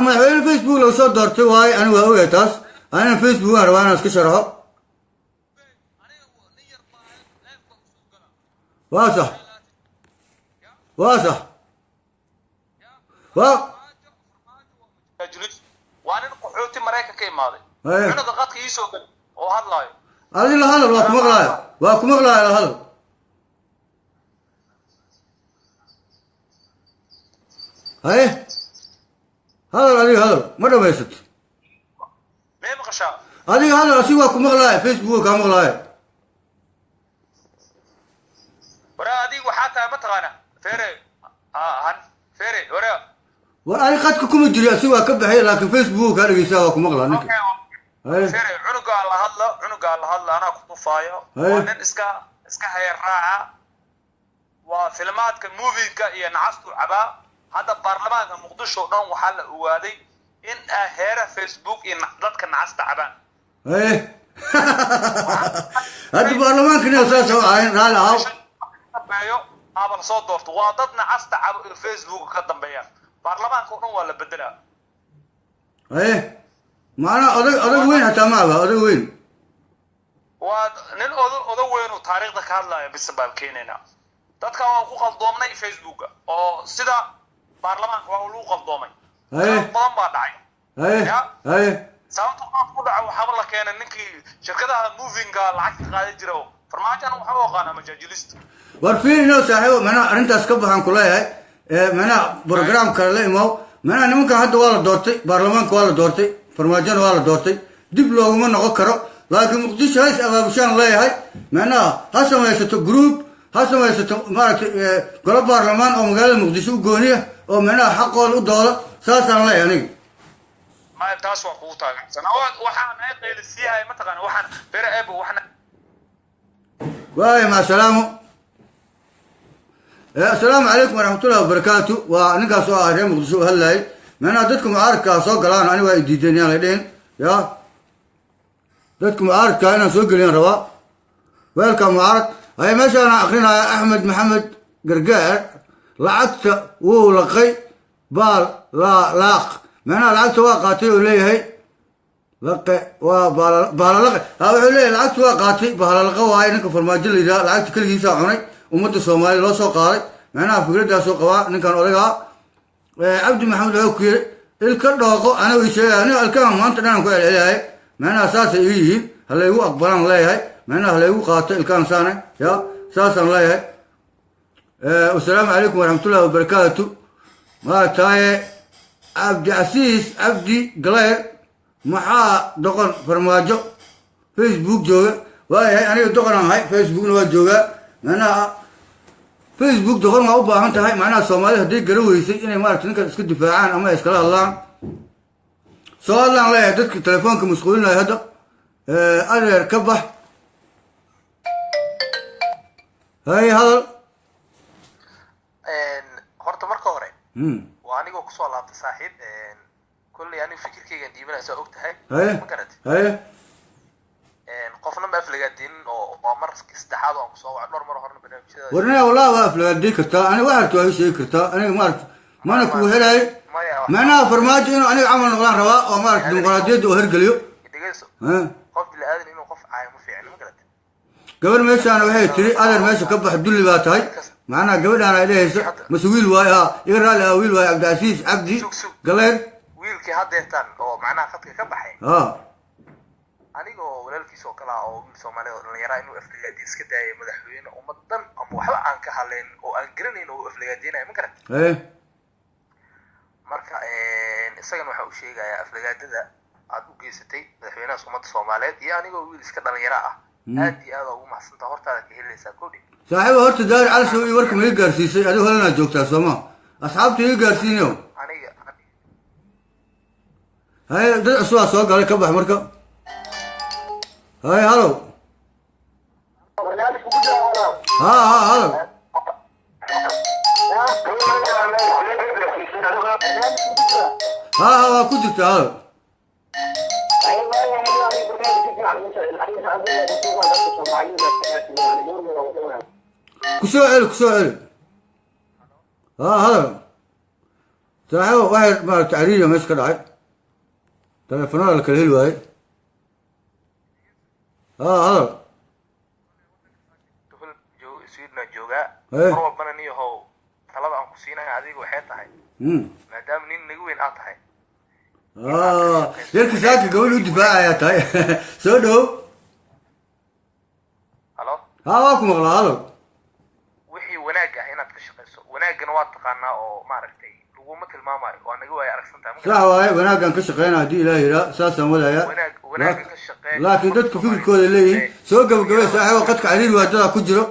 madaxweyne Facebook lagu soo doortay waaye anigu waa ogahay taas anina Facebook aan rabaa inaan iska sharaxo waa sax waa nin qaxooti Mareykanka ka imaaday cunuga qadka ii soo gal oo hadlaayo adiga la hadal waa ku maqlaaya la hadal hay hadal adiga hadal ma dhamaysat mee maqashaa adiga hadal asiga waa ku maqlaaya Facebook kaa maqlaaya waraa adiga waxaa tahay mataqaana fere waraa war ani qadka kuma jiri asiga waa ka baxay laakiin Facebook kaa dhegeysaa waa ku maqlaa ninka fere cunugaa la hadla anaa ku tufaayo waa nin iska heer raaca waa filmaadka moviga iyo nacastu cabaa hadda baarlamaanka muqdisho dhan waxaa la ogaaday in heera Facebook iyo dadka nacasta cabaan hadda baarlamaanka nin saas oo ahayn raali ahaw abal soo doorto waa dad nacasta cabo ee Facebook ka dambeeya baarlamaanka dhan waa la bedelaa macnaha odag weyn hataa ma aba odag weyn waa nin odag weyn oo taariikhda ka hadlaya bis baan keenayna dadka waa ku qaldoomnay Facebook oo sida baarlamaanka waa lagu qaldoomay badan baa dhacay sababta ku dhaco waxaa la keenay ninkii shirkadaha movinga lacag qaaday jiro farmaajana waxa uu qana majaajilist war fiirino saaxiibo macnaha arrintaas ka baxan ku leeyahay macnaha program kale la imo macnaha nimankan hadda waa la doortay baarlamaanka waa la doortay farmaajona waa la doortay dib looguma noqon karo laakiin muqdisho hays abaabushaan leeyahay macnaha ha samaysato group ha samaysato maaragtay golo baarlamaan oo magaalada muqdisho u gooniya oo macnaha xaqooda u dooda saasaan leeyahay aniga ma taas waa kugu taageersan waxaan ay qeylisiyahay mataqaana waxaan bere eebo waxna واي مع السلامة السلام عليكم ورحمة الله وبركاته ونقص أهرين مقدسو هلاي macnaha dadka mucaaradkaa soo galaan ani waa diideen yaan la dhihin ya dadka mucaaradkaa inaan soo geliyaan rabaa weelka mucaarad haya meeshaana akrinaya axmed maxamed gargaar lacagta wuu laqay baal laaq macnaha lacagta waa qaatay oo leeyahay laqe waa baalalaqe ha wuxuu leeyahay lacagta waa qaatay baalalaqa waaye ninka farmaajo la yidhaha lacagta keligiisaa cunay ummadda soomaaliya loo soo qaaday macnaha fikraddaasoo qabaa ninkan odagaa cabdi maxamed wuxuu ku yiri ilka dhooqo anigu sheegay aniga alkaan maanta dhanaan ku celceliyahay macnaha saasay iga yihiin halaygu aqbalaan leeyahay macnaha halaygu qaato ilkaan saane ya saasaan leeyahay wasalaamu calaykum waraxmatullahi wabarakaatu maaragtaaye cabdicasiis cabdi galeer maxaa doqon farmaajo facebook jooga waayahay aniga doqonaan ahay facebookna waa joogaa macnaha facebook doqon waa u baahan tahay macnaha soomaalida hadday gara weysay inay maaragta ninkan iska difaacaan ama ay iskala hadlaan soo hadlaan leeyahay dadka telefoonka mashquulinaya hadda adeer ka bax hay hadal horta marka hore waa anigoo kusoo laabtay saaxiib kolley anigu fikirkaygan dhiibanaysa og tahay ma garati haye qofna ma aflagaadinin oo waa markii saddexaad oo aan kusoo waca dhowr mar horena barnaamijyada warnaa wallahi waa aflagaadii kartaa aniga waxarta waa ii sheegi kartaa aniga maaragta mana kugu helaayo macnaha farmaajo inuu aniga camal noqdaan rabaa oo maaragta dimuqraadiyadda oo hergeliyo dhegeyso qof bili-aadan inuu qof caayo ma fiicna ma garati gabar meeshaana waxay tiri adeer meesha ka bax dulli baa tahay macnaha gabadhaan ay dhehaysa mase wiil waaye haa iga raalli ah wiil waaye cabdicasiis cabdi galeer wiilkii haddeertaan oo macnaha khadka ka baxay anigoo walaalkiis oo kale ah oo wiil soomaaliyed oo dhallinyaraa inuu aflagaadiya iska daayay madaxweyne ummadan ama waxba aan ka hadlayn oo aan garanayn oo aflagaadiyanayo ma garan marka isagana waxa uu sheegayaa aflagaadada aad u geysatay madaxweynahaas ummadda soomaaliyeed iyo anigoo wiil iska dhallinyaro ah aad iyo aad ugu maxsantaa hortaada ka helaysaa kodhi saaxiiba horta daari calisow iyo warka ma iga gaarsiisay adigo holanaa joogtaa sooma asxaabta iga gaarsiinayo aniga haye dad cusubaa soo galay ka bax marka haye halow ha halow ha waa ku jirta halow kusoo celi ha halow saaxiibo waxay maaragta cariiriya meesha ka dhacay teleefanada la kala heli waaye halow swidna joogaa mar walbana niyahow talada aan ku siinaya adiga waxay tahay maadaama nin naga weyn aad tahay yarka saaka gabadh u difaacayaa tahay soo dhow halo ha waa ku maqlaa halow wixii wanaag ah inaad ka shaqayso wanaaggana waa taqaanaa oo maaragtay laguma tilmaamayo waa naga waaya aragsantahay sax waaye wanaaggaan ka shaqeyna haddii ilaah yiraa saasaan wadayaa wanaagga ka shaqeey laakiin dadka fikirkooda leeyihiin soo gabagabay saaxiibo qadka cariiri waa dadaa ku jiro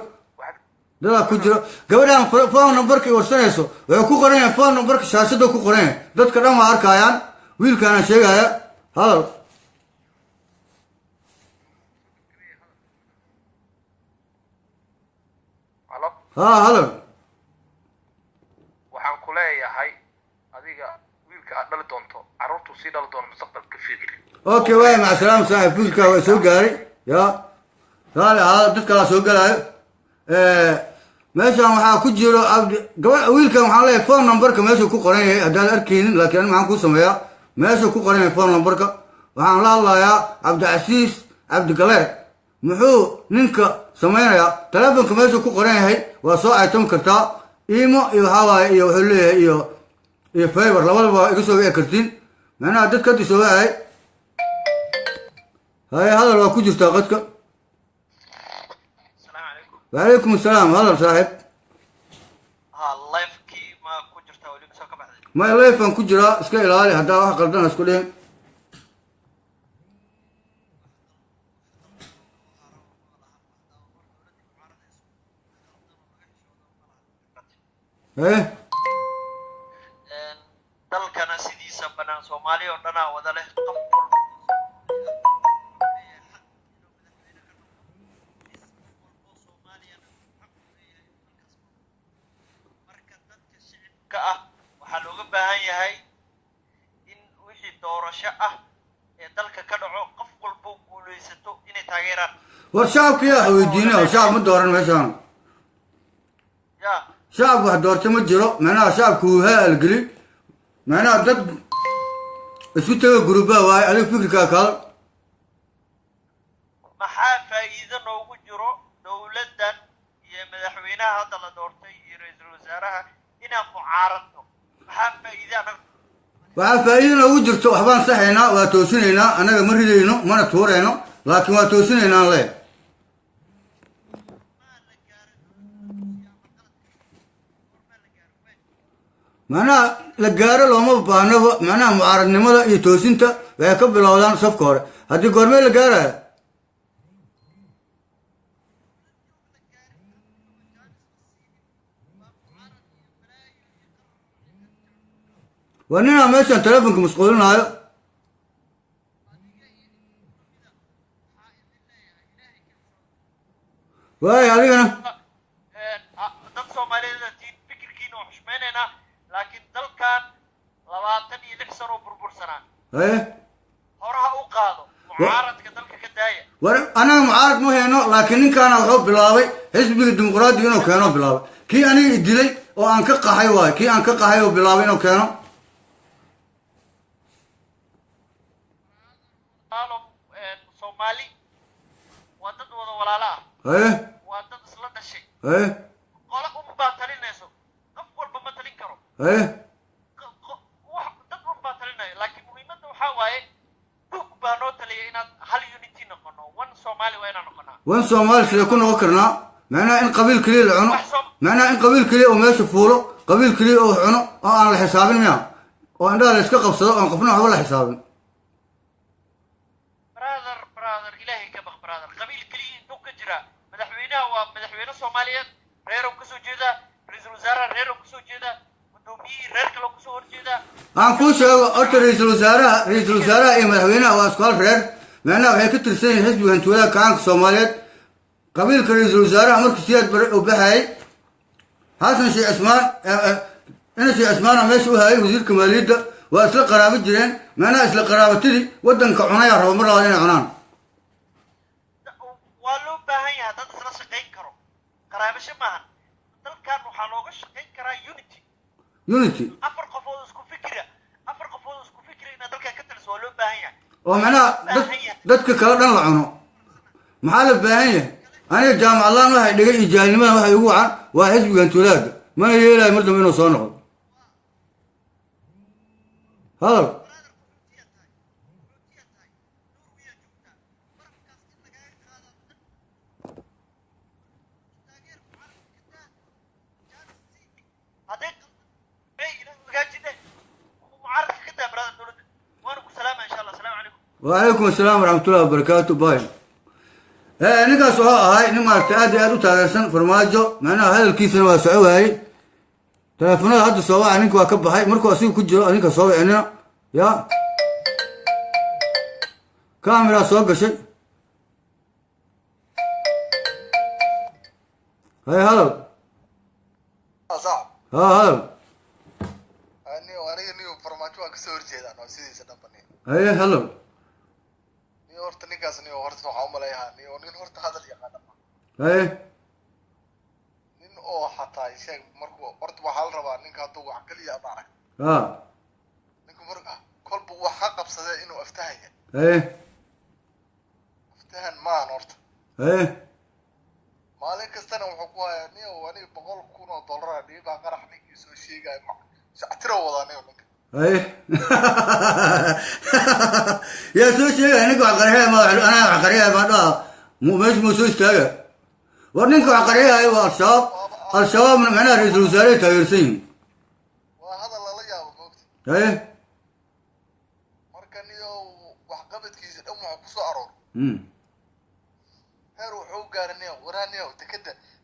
gabadhaan phone numberka warsanayso waxay ku qoran yahay phone numberka shaashada ku qoran yahay dadka dhan waa arkayaan wiilkaana sheegaya hadal hadal waxaan ku leeyahay adiga wiilka aad dhali doonto carruurtuu sii dhali doono mustaqbalka fikri okay waaya maca salaam saaxib wiilkaa waa soo gaaray ya raali ahaada dad kalaa soo galaayo meeshaan waxaa ku jiro wiilkan waxaan leeyahay phone numberka meeshuu ku qoran yahay haddaad arkaynin laakiin ani maxaan kuu sameeyaa meeshuu ku qoran yahay phone numberka waxaan la hadlayaa cabdicasiis cabdigaleer muxuu ninka samaynayaa telefonka meeshuu ku qoran yahay waa soo aytami kartaa imo iyo waxaa waaye iyo wuxuu leeyahay iyo fiber labadaba iga soo wici kartiin macnaha dadka haddi soo wacay haye hadal waa ku jirtaa qadka وعليكم السلام هذا صاحب لايف كي ما كجرتا ولي سو كبخدي ما لايف ان كجرا اسكا ilaali hadaa wax qaldan isku dheen dalkana sidiisa banaan Soomaaliya oo dhan wada leh waxaa looga baahan yahay ee dalka ka dhaco qof walba guulaysato inay taageeraan war shacabka yaa weydiinay oo shacab ma dooran meeshaan ya shacab wax doorta ma jiro macnaha shacabku wuu haalgeli macnaha dad isku taga guruba waaye adiga fikirkaa kala maxaa faa'iido noogu jiro dowladdan iyo madaxweynaha hadda la doortay iyo ra-iisul wasaaraha inaan mucaaradno maxaa faa'iidana waxaa faa'iido noogu jirto waxbaan saxaynaa waa toosinaynaa annaga ma ridayno mana tuurayno laakiin waa toosinaynaan le macnaha la gaaro looma baahnaba macnaha mucaaradnimada iyo toosinta waxay ka bilowdaan safka hore haddii goormee la gaaraya waa ninaa meeshaan telefonka masquulinaayo waay adigana dad soomaaliyeed tiin fikirkiina oo xushmaynaynaa laakiin dalkan 26 sano burbursanaa haye horaha u qaado mucaaradka dalka ka daaya war anaga mucaarad ma hayno laakiin ninkaana wuxuu bilaabay xisbiga dimuqraadiga inuu keeno bilaabay kii aniga idilay oo aan ka qaxay waayo kii aan ka qaxay oo bilaabay inuu keeno soomaali waa dad wada walaala ah haye waa dad isla dhashay haye qole unbaa talinayso qof walba ma talin karo haye dad unbaa talinaya laakiin muhiimadda waxaa waaye bug baa noo taliya inaad hal unity noqono one soomaali waa inaan noqonaa wan soomaali sidee ku noqon karnaa macnaha in qabiil keliya la cuno macnaha in qabiil keliya oo meesha fuulo qabiil keliya oo cuno oo aan la xisaabin miya oo indhaha la iska qabsado oon qofna waxba la xisaabin brother ilaahay ka baq brother qabiil keliya intuu ka jira madaxweynaha waa madaxweyne soomaaliyeed reer oo kasoo jeeda ra-iisul wasaaraha reer oo kasoo jeeda gudoomiyihii reer kale oo kasoo horjeeda aan kuu sheego horta ra-iisul wasaaraha iyo madaxweynaha waa isku hal reer macnaha waxay ka tirsan yihiin xisbiga hantuulaha kacaanka soomaaliyeed qabiilka ra-iisul wasaaraha markii siyaad bare u baxayay xasan sheekh cismaan ina sheekh cismaana meesha u hayay wasiirka maaliyadda waa isla qaraabo jireen macnaha isla qaraabatidii waddanka cunayaa rabo mar labaad inay cunaan waa loo baahan yahay dad isla shaqayn karo qaraabasho maahan dalkan waxaa looga shaqayn karaa unity afar qofood isku fikira inaad dalkan ka taliso waa loo baahan yahay oo macnaha dadka kale dhan la cuno maxaa la baahan yahay aniga jaamacadlaan waxay dhigay iyo jaahilnimadan waxay ugu wacan waa xisbiga hantuulaada mana yeelayo mar dambe inuu soo noqdo hadal وعليكم السلام ورحمة الله وبركاته باي ninkaas wuxuu ahay nin maaragtay aad iyo aad u taageersan farmaajo macnaha hadalkiisana waa soco waayey teleefonada hadda soo waca ninka waa ka baxay markuu asiga ku jiro ninka soo wicinina ya kaamiraa soo gashay hay hadal ha hadal haye hadal horta ninkaas nin horta waxaa umaleeyahaa nin horta hadal yaqaana haye nin oo xataa sheeg markuu horta waxaa la rabaa ninka hadduu wax keliya ma arag ha ninku mar kolba waxa qabsadee inuu aftahaya haye aftahan maan horta haye maalin kastana wuxuu ku hayaa nin aniga $100,000 dhiibaa qarax ninkii soo sheegaya shactiro wadaa nin ninka haye yaa soo sheegaya ninka wax qarxaya ma anaa wax qarxaya ma dhaa meesha muu soo istaaga war ninka wax qarxiyaya waa al-shabaabna macnaha ra-iisul wasaarahay taageersan yihin waa hadal lala yaabo moogta haye marka niyo waxqabadkiisa dhan waxa kusoo aroor heer wuxuu gaaray niyo waraa niyo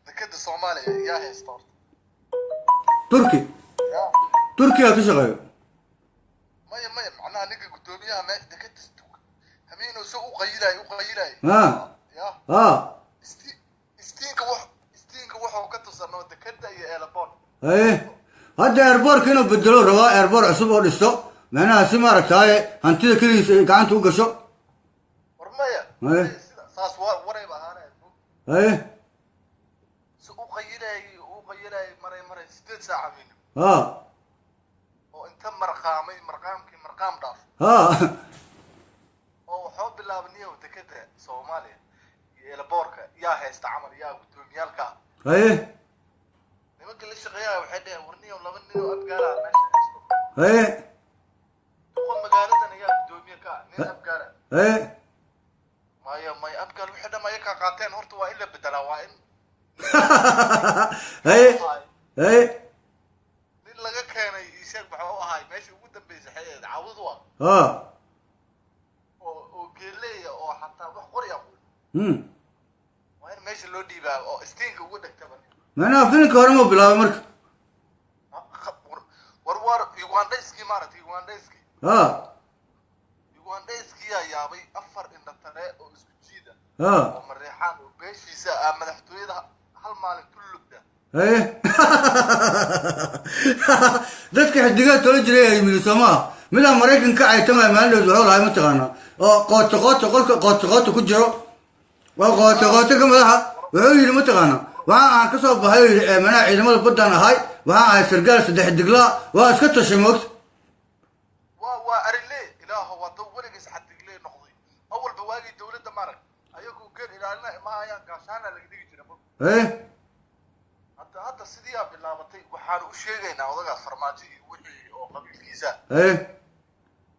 dekeda soomaaliya yaa haysta horta turkiga ka shaqeeyo maya macnaha ninka gudoomiyaha dekeda hamiinuu soo u qayilaay ha ha istiinka wuxuu ka tusanoo dekeda iyo eelabon haye hadda airboorka inuu bedelo rabaa airboor cusub oo dhisto macnaha si maaragtaaye hantida keligiisa ay gacanta u gasho war maya Haye. saas waa warayba ahaanaya haye si u qayilayay maray 8 saaca habeenimo ha oo inta marqaam dhaaf ha oo wuxuu bilaabay niyow dekada Soomaaliya iyo elboorka yaa haysta camal yaa gudoomiyalka haye nimanka la shaqeeyaa waxay dhaheen war niyow laba nin oo abgaala meesha haysto haye duqa magaaladan ayaa gudoomiyalka nin abgaala haye may abgaal wixii dhamay ka qaateen horta waa in la bedelaa waa in haye haye nin laga keenay isag waxa uu ahay meesha ugu dambeysay xeeed caawadu ah ha oo geeleeya oo xataa wax qori ah waa in meesha loo dhiibaa oo istiinka ugu dhagtaba macnaha filimka hore ma bilaabay marka war ugandayskii maaragtay ha ugandayskii yaa yaabay 4 indhatare oo isku jiida ha oo mareexaan oo beeshiisa ah madaxtooyada hal maalin ku lugda haye dadka xidigaa tolo jiray ay yimid soomaa midaan maraykan ka caytamaya maalin wuxuu lahay mataqaanaa oo qolka qooto ku jiro waa qooto ka madaxa wuxuu yidhi mataqaanaa waxaa aan ka soo baxay oo yidhi manaha ciidamada baddaan ahay waxaan ahay sargaal 3 diglaa waa iska tashay moogta waa arinle ilaahu waa dad weligiis xadigle noqday awalba waagii dawladda marag ayagu geed ilaalina ma ayaan gaashaana laga dhigi jiray haye hadda sidii aa bilaabatay waxaan u sheegaynaa odagaas farmaajo iyo wixii oo qabiilkiisa haye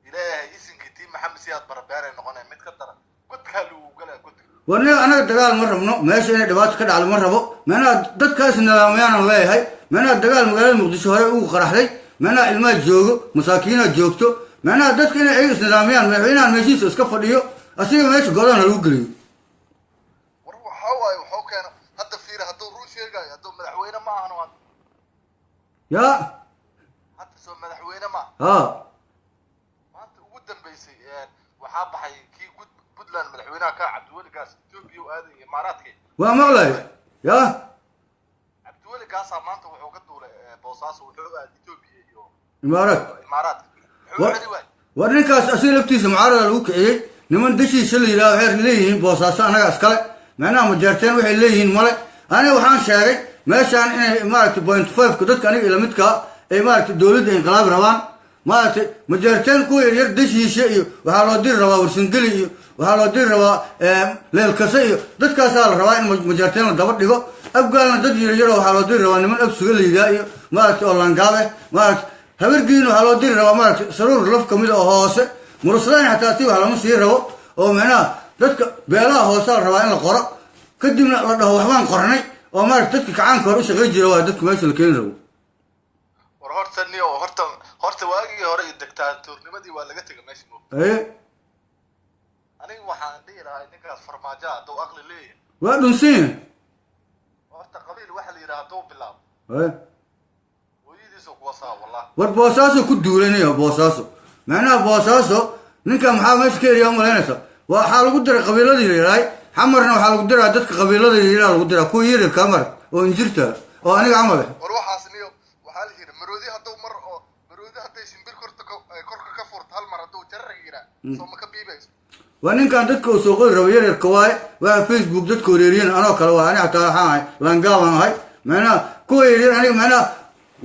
ilaahay isinkii tii maxamed siyaad barbaaray noqonay mid ka daran godkaa lagu galaa godka warniga anaga dagaal ma rabno meesha inay dhibaato ka dhacdo ma rabo macnaha dadkaas nidaamyaanan leeyahay macnaha dagaal magaalada muqdisho hore ugu qaraxday macnaha ilmaha joogo masaakiina joogto macnaha dadka inay ayaga isnidaamyaan madaxweynahan meeshiisa iska fadhiyo asiga meesha godana lagu geliyo war waxaa waaye wuxuu keena hadda fiira hadduu ruu sheegayo hadduu madaxweyne ma ahan waa yaa hadda soo madaxweyne ma ha maanta ugu dambeysay waxaa baxay kii puntland madaxweynaha ka cabdiweli gaas etoobiya u aaday imaaraadka waa maqlay yaa cabdiweli gaasaa maanta wuxuu ka duulay boosaaso wuxuu aaday etoobiya iyo imaaraadka wuxuu celi waay war ninkaas asiga laftiisa mucaarada lagu kiciyey niman dashiisa la yidhaha waxay leeyihiin boosaaso annaga iskale macnaha majeerteen waxay leeyihiin male aniga waxaan sheegay meeshaan inay maaragtay 0.5ka dadka aniga ila midkaa ay maaragtay dowladda inqilaabi rabaan maaragtay majeerteen kuwa yaryar dashiisha iyo waxaa loo diri rabaa warsangeli iyo waxaa loo diri rabaa leelkase iyo dadkaasaa la rabaa in majeerteen la daba dhigo abgaalna dad yaryaro waxaa loo diri rabaa niman absuga la yidhaha iyo maaragtay oo langaabe maaragtay habargiina waxaa loo diri rabaa maaragtay saruur laf ka mid oo hoose murasadayn xataa si wax lama sii rabo oo macnaha dadka beelaha hoose la rabaa in la qoro kadibna la dhaho waxbaan qornay oo maaragtay dadka kacaanka hore u shaqayn jira waa dadka meesha la keeni rabo war horta niyo horta waagii hore iyo dictatornimadii waa laga tegay meesha moog haye aniga waxaan dhihi lahaa ninkaas farmaajo hadduu aqli leeyahay waa dhunsan yahay horta qabiil waxa la yidhaha hadduu bilaabo haye hooyadiisu kuwa saa wallah war boosaaso ku duulanaya boosaaso macnaha boosaaso ninka maxaa meesha ka eriyaa umalaynaysa waxaa lagu diray qabiiladii yaryaraay xamarna waxaa lagu diraa dadka qabiilada yaryara lagu diraa kuwa yaryarka mar oo injirta oo aniga camal ah war waxaas niyo waxaa la yidhi maroodi hadduu mar oo maroodi hadday shimbir korka ka furto hal mar hadduu jararga yiraa soo ma ka biibayso waa ninkan dadka uu soo qori rabo yaryarka waaye waa facebook dadka wareeriyan anoo kale waa ani xataa waxaan ahay langaaban ahay macnaha kuwa yaryar aniga macnaha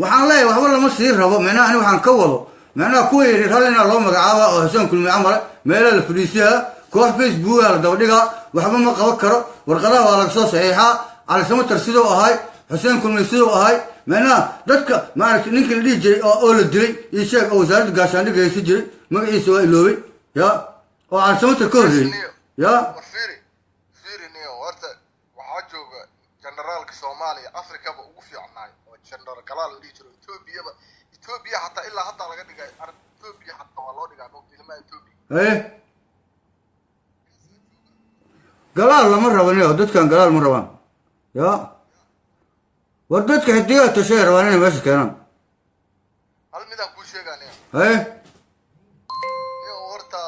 waxaan leeyahay waxba lama sii rabo macnaha ani waxaan ka wado macnaha kuwa yaryar hal inaa loo magacaaba oo xuseen kulmi camale meelaha la fadhiisiyaa koox facebook la daba dhigaa waxba ma qaban karo warqadaha waa laga soo saxiixaa cali samatar siduu ahay xuseen kulmi siduu ahay macnaha dadka maaragtay ninkii la dhihi jiray oo la dilay iyo sheeg oo wasaaradda gaashaandhigga haysan jiray magaciisa waa iloobay ya oo cali samatar ka horreeyey ya war fiiri niyo horta waxaa jooga generaalka soomaaliya afrikaba ugu fiicnaay oo general galaal la dhihi jiro etoobiya xataa ilaa hadda laga dhigay etoobiya xataa waa loo dhigaa noogta ilmaha etoobiya haye galaal lama rabaniyo dadkan galaal ma rabaan ya war dadka xidigaa tashay rabaan inay meesha keenaan hal midaan kuu sheegaa niyo haye niyo horta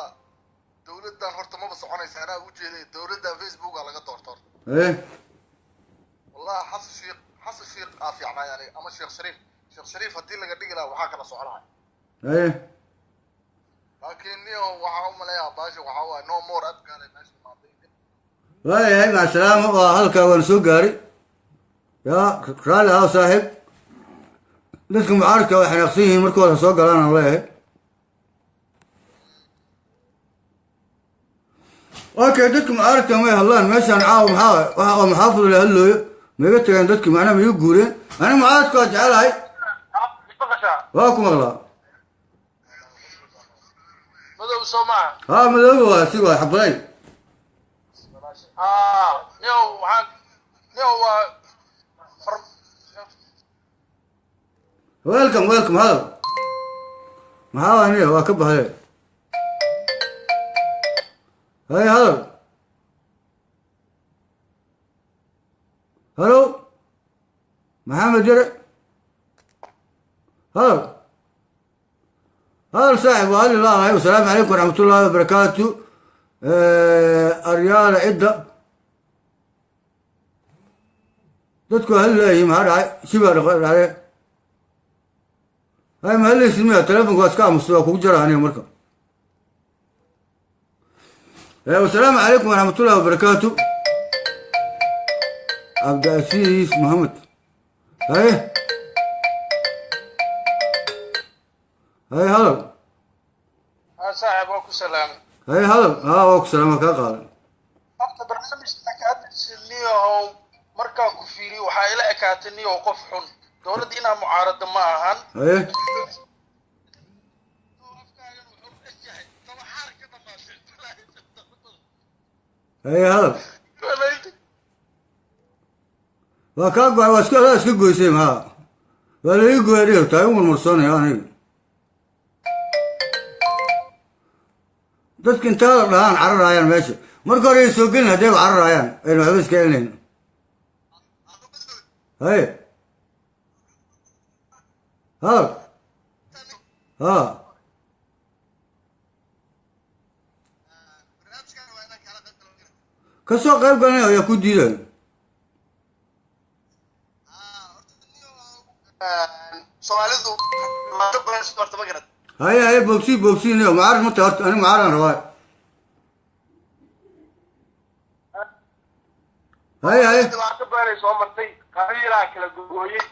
dawladdan horta maba soconaysa anaa ujeeday dawladdan facebooka laga doorto horta haye wallahi xasan sheekh aa fiicnaa yani ama sheekh shariif haddii laga dhigi lahaa waxaa kala soconahay haye laakiin niyo waxaa u maleeyaa baasha waxaa waaye no more adkaale meesha maadayda waayahay maca salaama waa halkaa waan soo gaaray yaa raalli ahaa saaxiib dadka mucaaradka way xanaaqsan yihiin markooda soo galaan aan leeyahay okay dadka mucaaradka may hadlaan meeshaan caawa maxaa waa maxaafid la hadlooyo maiga tageen dadki macnaha maiga guureen aniga mucaaradka waa jecelahay waa ku maqlaa madow soo maaha haa madooba waa si waa xabalay niyo waxaan niyo waa welcome hadal maxaa waa niya waa ka baxday hay hadal halo maxamed jare hadal saaxib waa hadli laalahay wasalaamu calaykum waraxmatullaahi wabarakaatu aryaala cidda dadku waa hadli laayihiin maxaa dhacay shibaa dhacday hay mahadlaysid miya telefonka waa iska aamusta waa kugu jara aniga marka wasalaamu calaykum waraxmatullahi wabarakaatu cabdiasiis maxamed haye hadal saaxiib waa ku salaamay haye hadal haa waa ku salaama kaa qaaday horta barnaamijka ka hadlaysid niyahow markaan ku fiiriyo waxaa ila ekaatay niyahow qof xun dowladda inaa mucaarada ma ahan haye hadal waa kaa go-ay waa iska goysay maxaa waa laii gooya dhigabtaa in marmarsoonaya aniga dadka intaada dhahaan cararaayaan meesha marka hore ay soo gelin haddayba cararaayaan ayna waxba iska elinayn haye hadal haa ka soo qayb galnay ayaa ku diiday soomaalidu maanta badan horta ma garad haye boogsi niyo mucaarad ma tahay horta aniga mucaaradaan rabaa haye dhibaato badanay soo martay qabiilaa kala gogooyey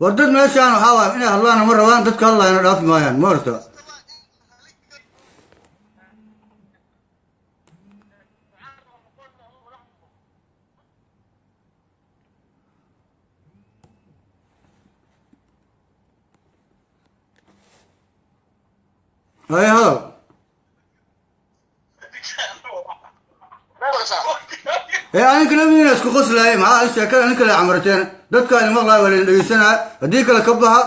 war dad meeshaan waxaa waay inay hadlaana ma rabaan dadka hadlaayana dhaafi maayaan ma horta haye hadal aninka nabina isku qoslaayay maxaa sheekada ninka la camrateen dadkaani maqlaay waa laydin dhegeysanaa haddii kale ka baxa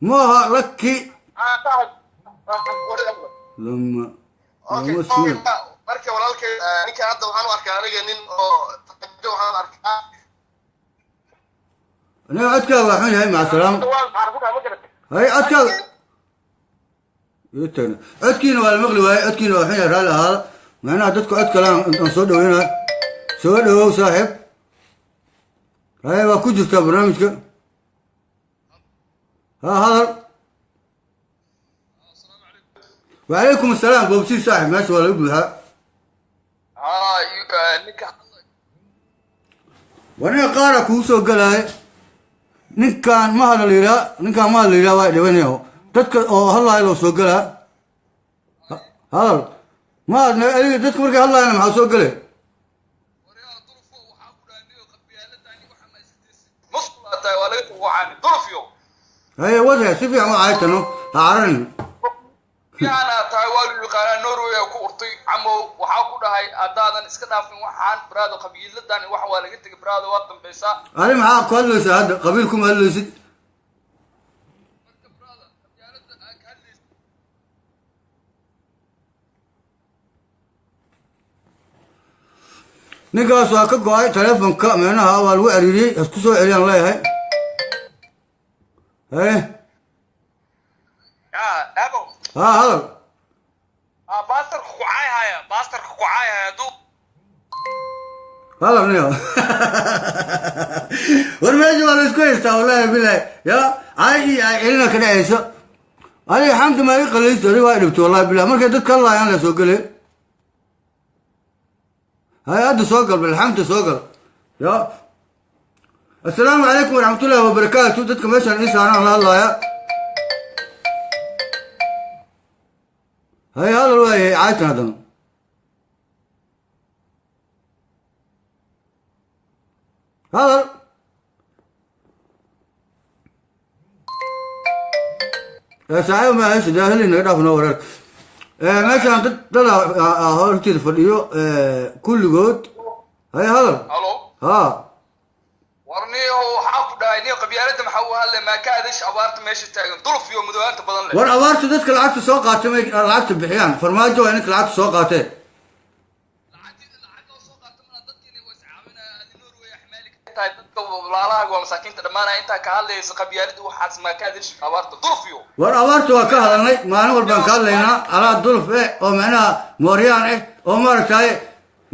ma aha laki lama sina marka walaalkay ninka hadda waxaan u arkaa aniga nin oo waxaan arkaa aniga codkaaga waa xun yahay maca salaam haye codkaaga codkiina waa la maqli waaye codkiina waa xun yahay raalli ahaada macnaha dadka cod kale aan soo dhaweynayo soo dhawow saaxiib haye waa ku jirtaa barnaamijka ها هذا وعليكم السلام بوبسي صاحب ماشي ولا يبلها وانا قارا كوسو قلاي نكان ما هذا ليلا نكان ما ليلا وايد وينه تذكر او هلا لو سو قلا هذا ما تذكر مركي هلا انا مع سو قلا هي وجه سيفي ما عايتنو تعرن يعني تايوان يقال نوروي ku urtay amo waxa ku dhahay adaadan iska dhaafin waxaan baraado qabiiladan wax waa laga tagay baraado waa dambaysa ani maxaa ku hadlaysaa hadda qabiilku ma hadlaysid ninkaas waa ka go-ay telefonka meenaha waa lagu ceriiriyey isku soo celiyaan leeyahay ها هذا باستر كوعاي هيا دو هلا منيو ورميجي ولا سكويستا والله بالله يا عاي إلنا كده عيسى علي الحمد ما يقل يستري وايد والله بالله ما كنت الله يعني سوق لي هاي هذا سوق بالحمد سوق يا السلام عليكم ورحمة الله وبركاته تدكم ايش الانسان الله يا هاي هذا الواي عايتنا هذا هذا ساعة ما ايش داخلين نقدر نورك مثلا طلع هورتي الفيديو كل جود هاي هذا الو ها warniyo waxaa ku dhahay nin qabyaalada maxaa u hadlay ma ka adish abaarta meesha taagan duluf iyo mudawaanta badan leh war abaarta dadka lacagta soo qaatay may lacagta bixiyaan farmaajo waa inay lacagta soo qaateen dadka walaalaha waa masaakiinta dhamaanaya inta ka hadlaysa qabyaalada waxaas ma ka adish abaarta duluf iyo war abaarta waa ka hadalnay maalin walbaan ka hadlaynaa alaa duluf oo macnaha mooryaan oo maaragtay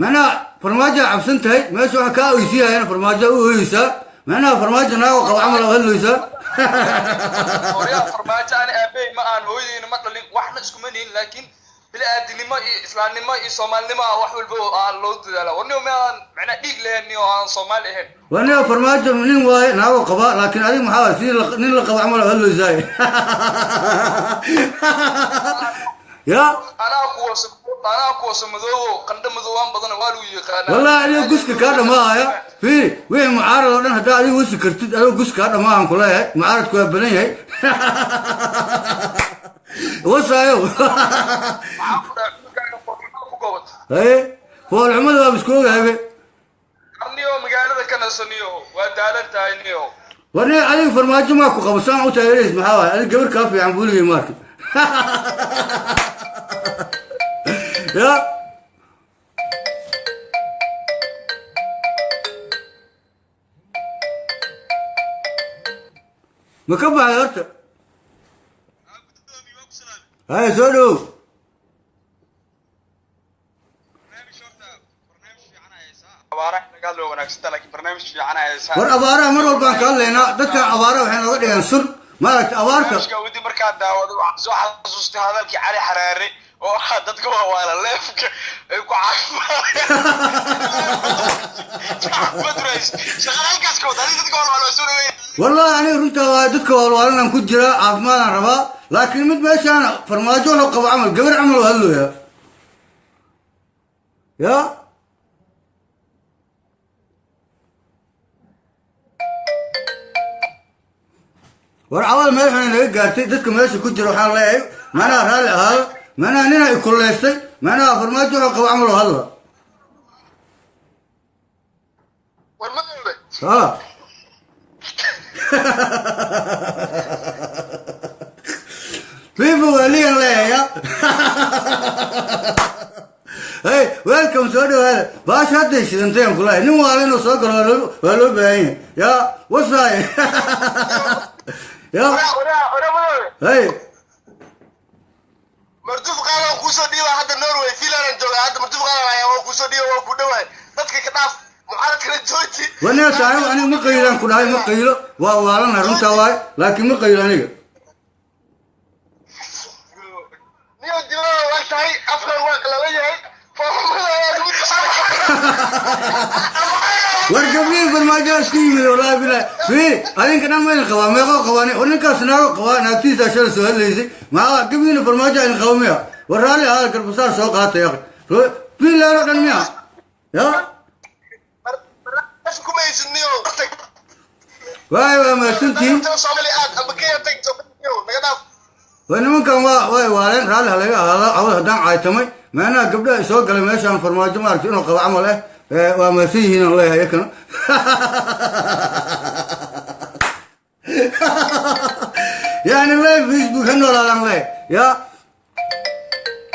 macnaha farmaajo cabsan tahay meesha waxa ka oysiiyayna farmaajo u oysa macnaha farmaajo naago qab camal oo hadlaysa farmaajo aan aabay ma aan hooyadeyna ma dhalin waxna isku maniin laakiin bini'aadanimo iyo islaamnimo iyo soomaalinimo wax walba oo loo dadaala warniyo ma aan macna dhiig leeyahay oo aan Soomaali ahayn warniyo farmaajo nin waaye naago qaba laakiin adiga maxaa si nin la qab camal oo hadlaysa ya أنا كوس مذوب قند مذوبان بدن والو يقانا والله أنا قصك كذا ما هي في وين معارض أنا هذا أنا وسكرت أنا قصك كذا ما عم كلها معارض كوي بني هي وصايو إيه هو العمل ما بسكوت هاي أنيو مقالة كنا سنيو ودالة تاينيو وانا علي فرماجة ماكو خمسان أو تايريز محاول أنا قبل كافي عم بقول لي مارك يا مكبع يا أرتا هاي سولو war abaaraha mar walbaan ka hadlaynaa dadka abaaraha waxay nooga dhigeen sun maaragta abaarta wadi markaa daawado waxaan soo xasuustay hadalkii cali xaraare oo dadka waa waala leefka ay ku والله أنا رنت دتك والوالنا كجرا عفمان ربا لكن مد ماشي أنا فرماجو له قبل عمل قبل عمل وهلو يا ورعوال ما يحنا نلاقي قارتي دتك ماشي كجرا وحال لا ما أنا رالي هذا ما أنا هنا يكون ليستي ما أنا فرماجو له قبل عمل وهلو ها فيفو وليا لا يا هاي ويلكم سودو هذا باش هذا شنتين كلها نو علينا سوق ولا باين يا وصاي يا هاي مرتوف قالوا كوسو ديوا هذا نروي فيلان جوغا هذا مرتوف قالوا كوسو ديوا وكدوا dadka ka dhaaf وانا صاحب انا ما قيلان كل هاي ما قيله والله رنتا واي لكن ما قيل انيق نيو ديو واشاي افكار واكلا وياي ورقبني بالمجال سكيمي والله بالله في هذين كنا ما نقوا ما يقوا قوانين ونكا سناو قوانين اكتيز عشان سؤال ليزي ما قبلنا بالمجال نقوميها ورالي هذا كربصار سوقات يا اخي في لا لا كنيا يا واي ما سنتي وانا ممكن واي وارن رالي هلا هذا هدان عايتمي ما انا قبل سوق قال ماشي انا فرماجه ما عرفت انه قبع عمله وما فيه هنا الله يكن يعني الله فيسبوك هنو لا الله يا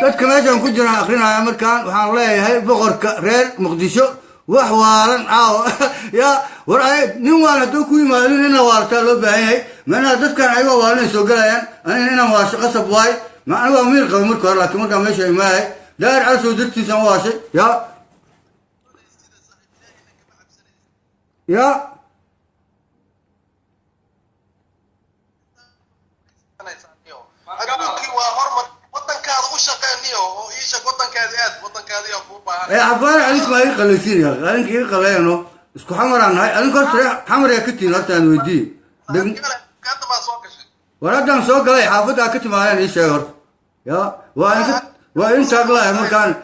dadka meeshan ku jiraan akhrinaaya markaan waxaan leeyahay boqorka reer muqdisho wax waalan caawa ya war ay nin waan hadduu ku yimaadin ina waartaa loo baahan yahay macnaha dadkan ayagoo waalanay soo galayaan aniga inaan waasho qasab waay macna waa miir qaba marka hore laakiin markaan meesha imaahay daahir calsow dartiisaan waashay ya يا adduunkii waa hormar wadankaada u shaqeeniyo oo ii sheeg wadankaadi aad wadankaadi yaa kuu baahan إيه عفوا عليك ما يقلسين يا أخي عليك يقلينه اسكو حمر عن هاي أنا كنت حمر يا كتير هرت أنا ودي kaada maa soo gashay ورد سوق لي حافظ أكتب معايا إيش يا يا وأنت أقلا مكان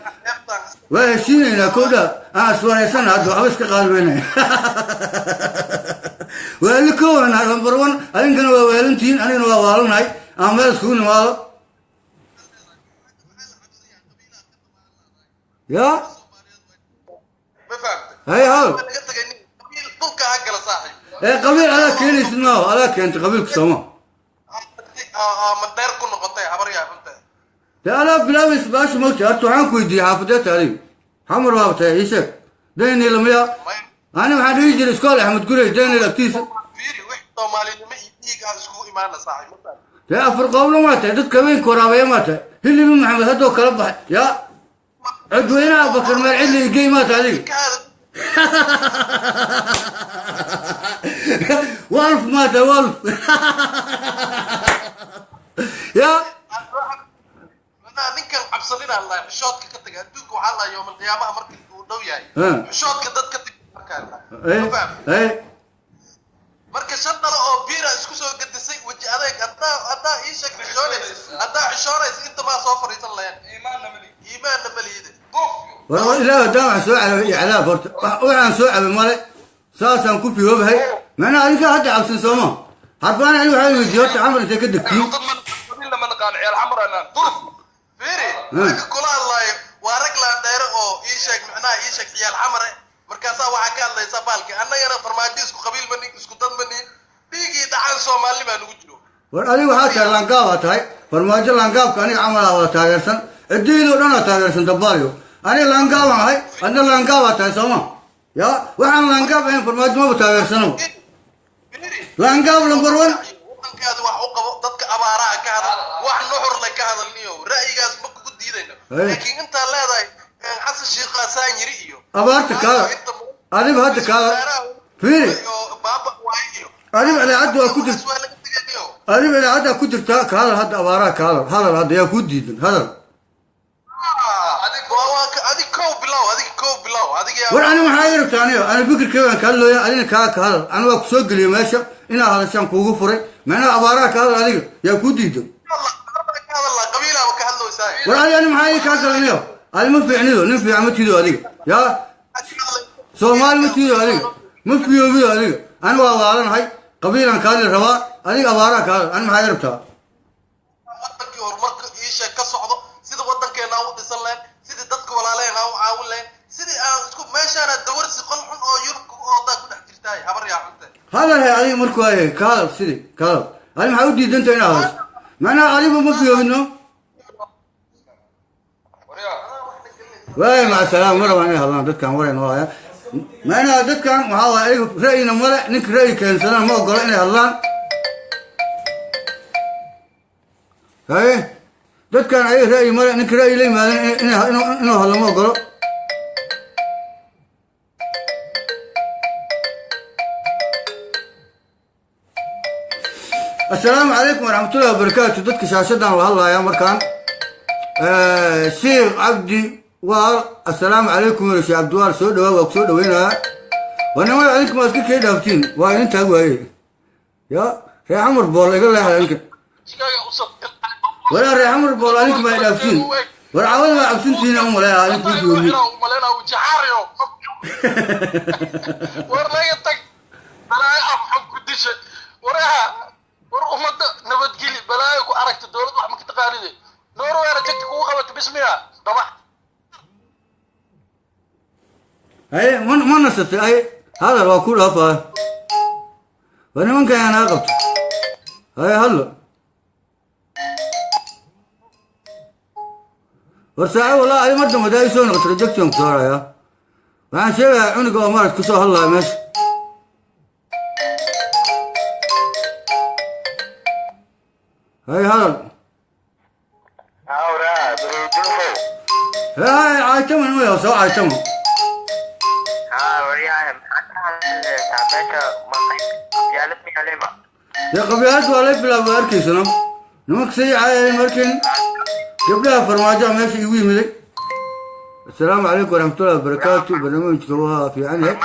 وشيني أنا كودا أسوأ سنة هذا عبس كقال مني وألكو أنا نمبر 1 أنا كنا ويلنتين أنا نوالون هاي أعمل سكون مال يا ma fahamtay هاي هاو laga tagay nin qabiil dhulka ha gala saaxiib إيه قبيل على كين اسمه على كين أنت قبيل كسمه ma dheer ku noqotay habar yaa runta لا بلا بس باش موت أرتو عنكو يدي حافظات علي حمر وابته يشك ديني لميا أنا ما حد يجي الإسكول أحمد قولي ديني لكتيس fiiri wix Soomaalida iiga isku imaana saaxiib ma لا أفرق قبل ما تعدد كمين كراوية ماته اللي من محمد هدو كلبح يا عدوينا بكر مرعي اللي يجي مات علي والف مات والف يا ninkan cabsanina Allah xishoodka ka taga adduunka waxa la yoomal qiyaamaha markii uu dhow yahay xishoodka dadka markaan ايه marka shan dhalo oo biira isku soo gadisay waji adeeg haddaa ii sheeg xishoonaysa inta maa soo fariisan lahayn iimaanna maliide والله لا دام سوء على فرت وعن سوء بمالي ساسا كوفي وبهي معنى هذيك حتى عبس سوما حرفان عليه هاي فيديوهات عمر انت كدكتي لما نقال عيال حمر انا ضرب fiiri marka kula hadlaayo waa rag la dheer oo ii sheeg macnaha ii sheeg ciyaal xamar markaasaa waxaa ka hadlaysa baalki annagana farmaajo isku qabiil ma nin isku dad ma nin dhiigii dhacan Soomaali baa nagu jiro وأنا واحد لانقاب هاي فرماجة لانقاب كاني عمل على تاجرسن الدين ودنا تاجرسن تباريو أنا لانقاب هاي أنا لانقاب هاي سوما يا وعن لانقاب هاي فرماجة ما بتاجرسنو لانقاب نمبر 1 wadankaada wax u qabo dadka abaaraha ka hadal wax nuxur la ka hadalniyo ra'yigaas ma ku diidayno laakiin inta leedahay xasan sheekh qasaan yiri iyo أبارتك هذا أنا بهدك هذا فيري baaba waayo أنا على عد وكدر أنا على عد وكدر تاك هذا أباراك هذا يا كودي هذا adig koob bilow وأنا ما حاير تاني أنا فكر كيف كان له يا أنا كاك هذا أنا وقت سوق لي ماشى إن هذا شان كوجو فري معنا أباراك هذا عليك يا كودي الله قبيله وكهلو ساي وأنا ما حاير كاك اليوم أنا ما في عنده نفي عمتي له عليك يا سومال متي له عليك ما في يومي عليك أنا والله هاي قبيلة كان الرواء عليك أباراك هذا أنا ما حاير بتاع wadankii horumarka ii sheeg ka socdo sida wadankeena u dhisan lahayn sidii dadka walaaleena u caawin lahayn sidii aan isku meeshaana dawarsi qol xun oo yurub oo dad ku dhex jirtay habar yaa xunta هذا هي علي مركو هاي كذا سيدي كذا أنا محاودي دنت هنا هذا معناه علي ما فيه منه وين مع السلامة مرة وانا هلا دت كان ورين ورايا معناه دت كان محاولة أي رأينا مرة نك رأي كان سلام ما قرأنا هلا هاي دت كان أي رأي مرة نك رأي لي ما إنه هلا ما قرأ السلام عليكم ورحمة الله وبركاته دتك شاشدنا والله يا مركان شيخ عبدي والسلام عليكم يا شيخ عبد الوهاب سود وسود وينها وانا ما عليكم اسكت كده دافتين وين انت هو يا عمر بول يقول لي يمكن ولا يا عمر بول عليك ما دافتين ولا عاول ما عبسنتين ام ولا عليك يومي وملنا وجحاريو ورنا يتك بلا افحم كدشه وراها war umada nabadgeli balaayo ku aragta dawlad wax ma ka taqaanide noor weera jagti kugu qabato bismiya dabax اي ما نسيت اي هذا لو كل هفا وانا ممكن انا اقبط اي هلا ورساعي والله اي مدة مدى يسون غترجكت يوم كسورة يا وعن شيء عنق ومارت كسو هلا ماشي هاي هلا هاورا بروجوفو هاي عايتمن ويا سو عايتمن ها وريان يا قبيلات ولا بلا باركي سنم نمك سيعة مركن قبلها فرماجة ماشي يوي ملي السلام عليكم ورحمة الله وبركاته برنامج كوا في عنه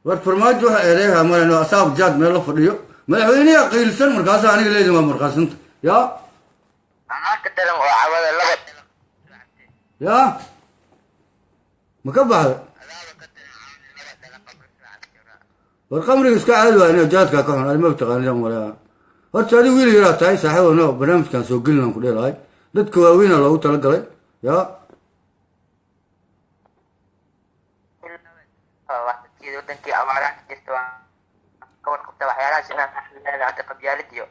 والفرماج waxa eedeeha marano asaab jaad meel la fadhiyo madaxweynaha qiilsan markaas aniga leeyahay ma markaasanta ya ya ma ka baxay war qamriga iska caadi waa inay jaadka ka xun ma taqaanaan wala horta adigu wiil yar tahay saaxiibano barnaamijkan soo gelin ku dheelahay dadka waaweyn loogu tala galay ya wadankii abaaraha jirta ka warqabta waxyaalahaas inaan xasilinaada qabyaaladiyo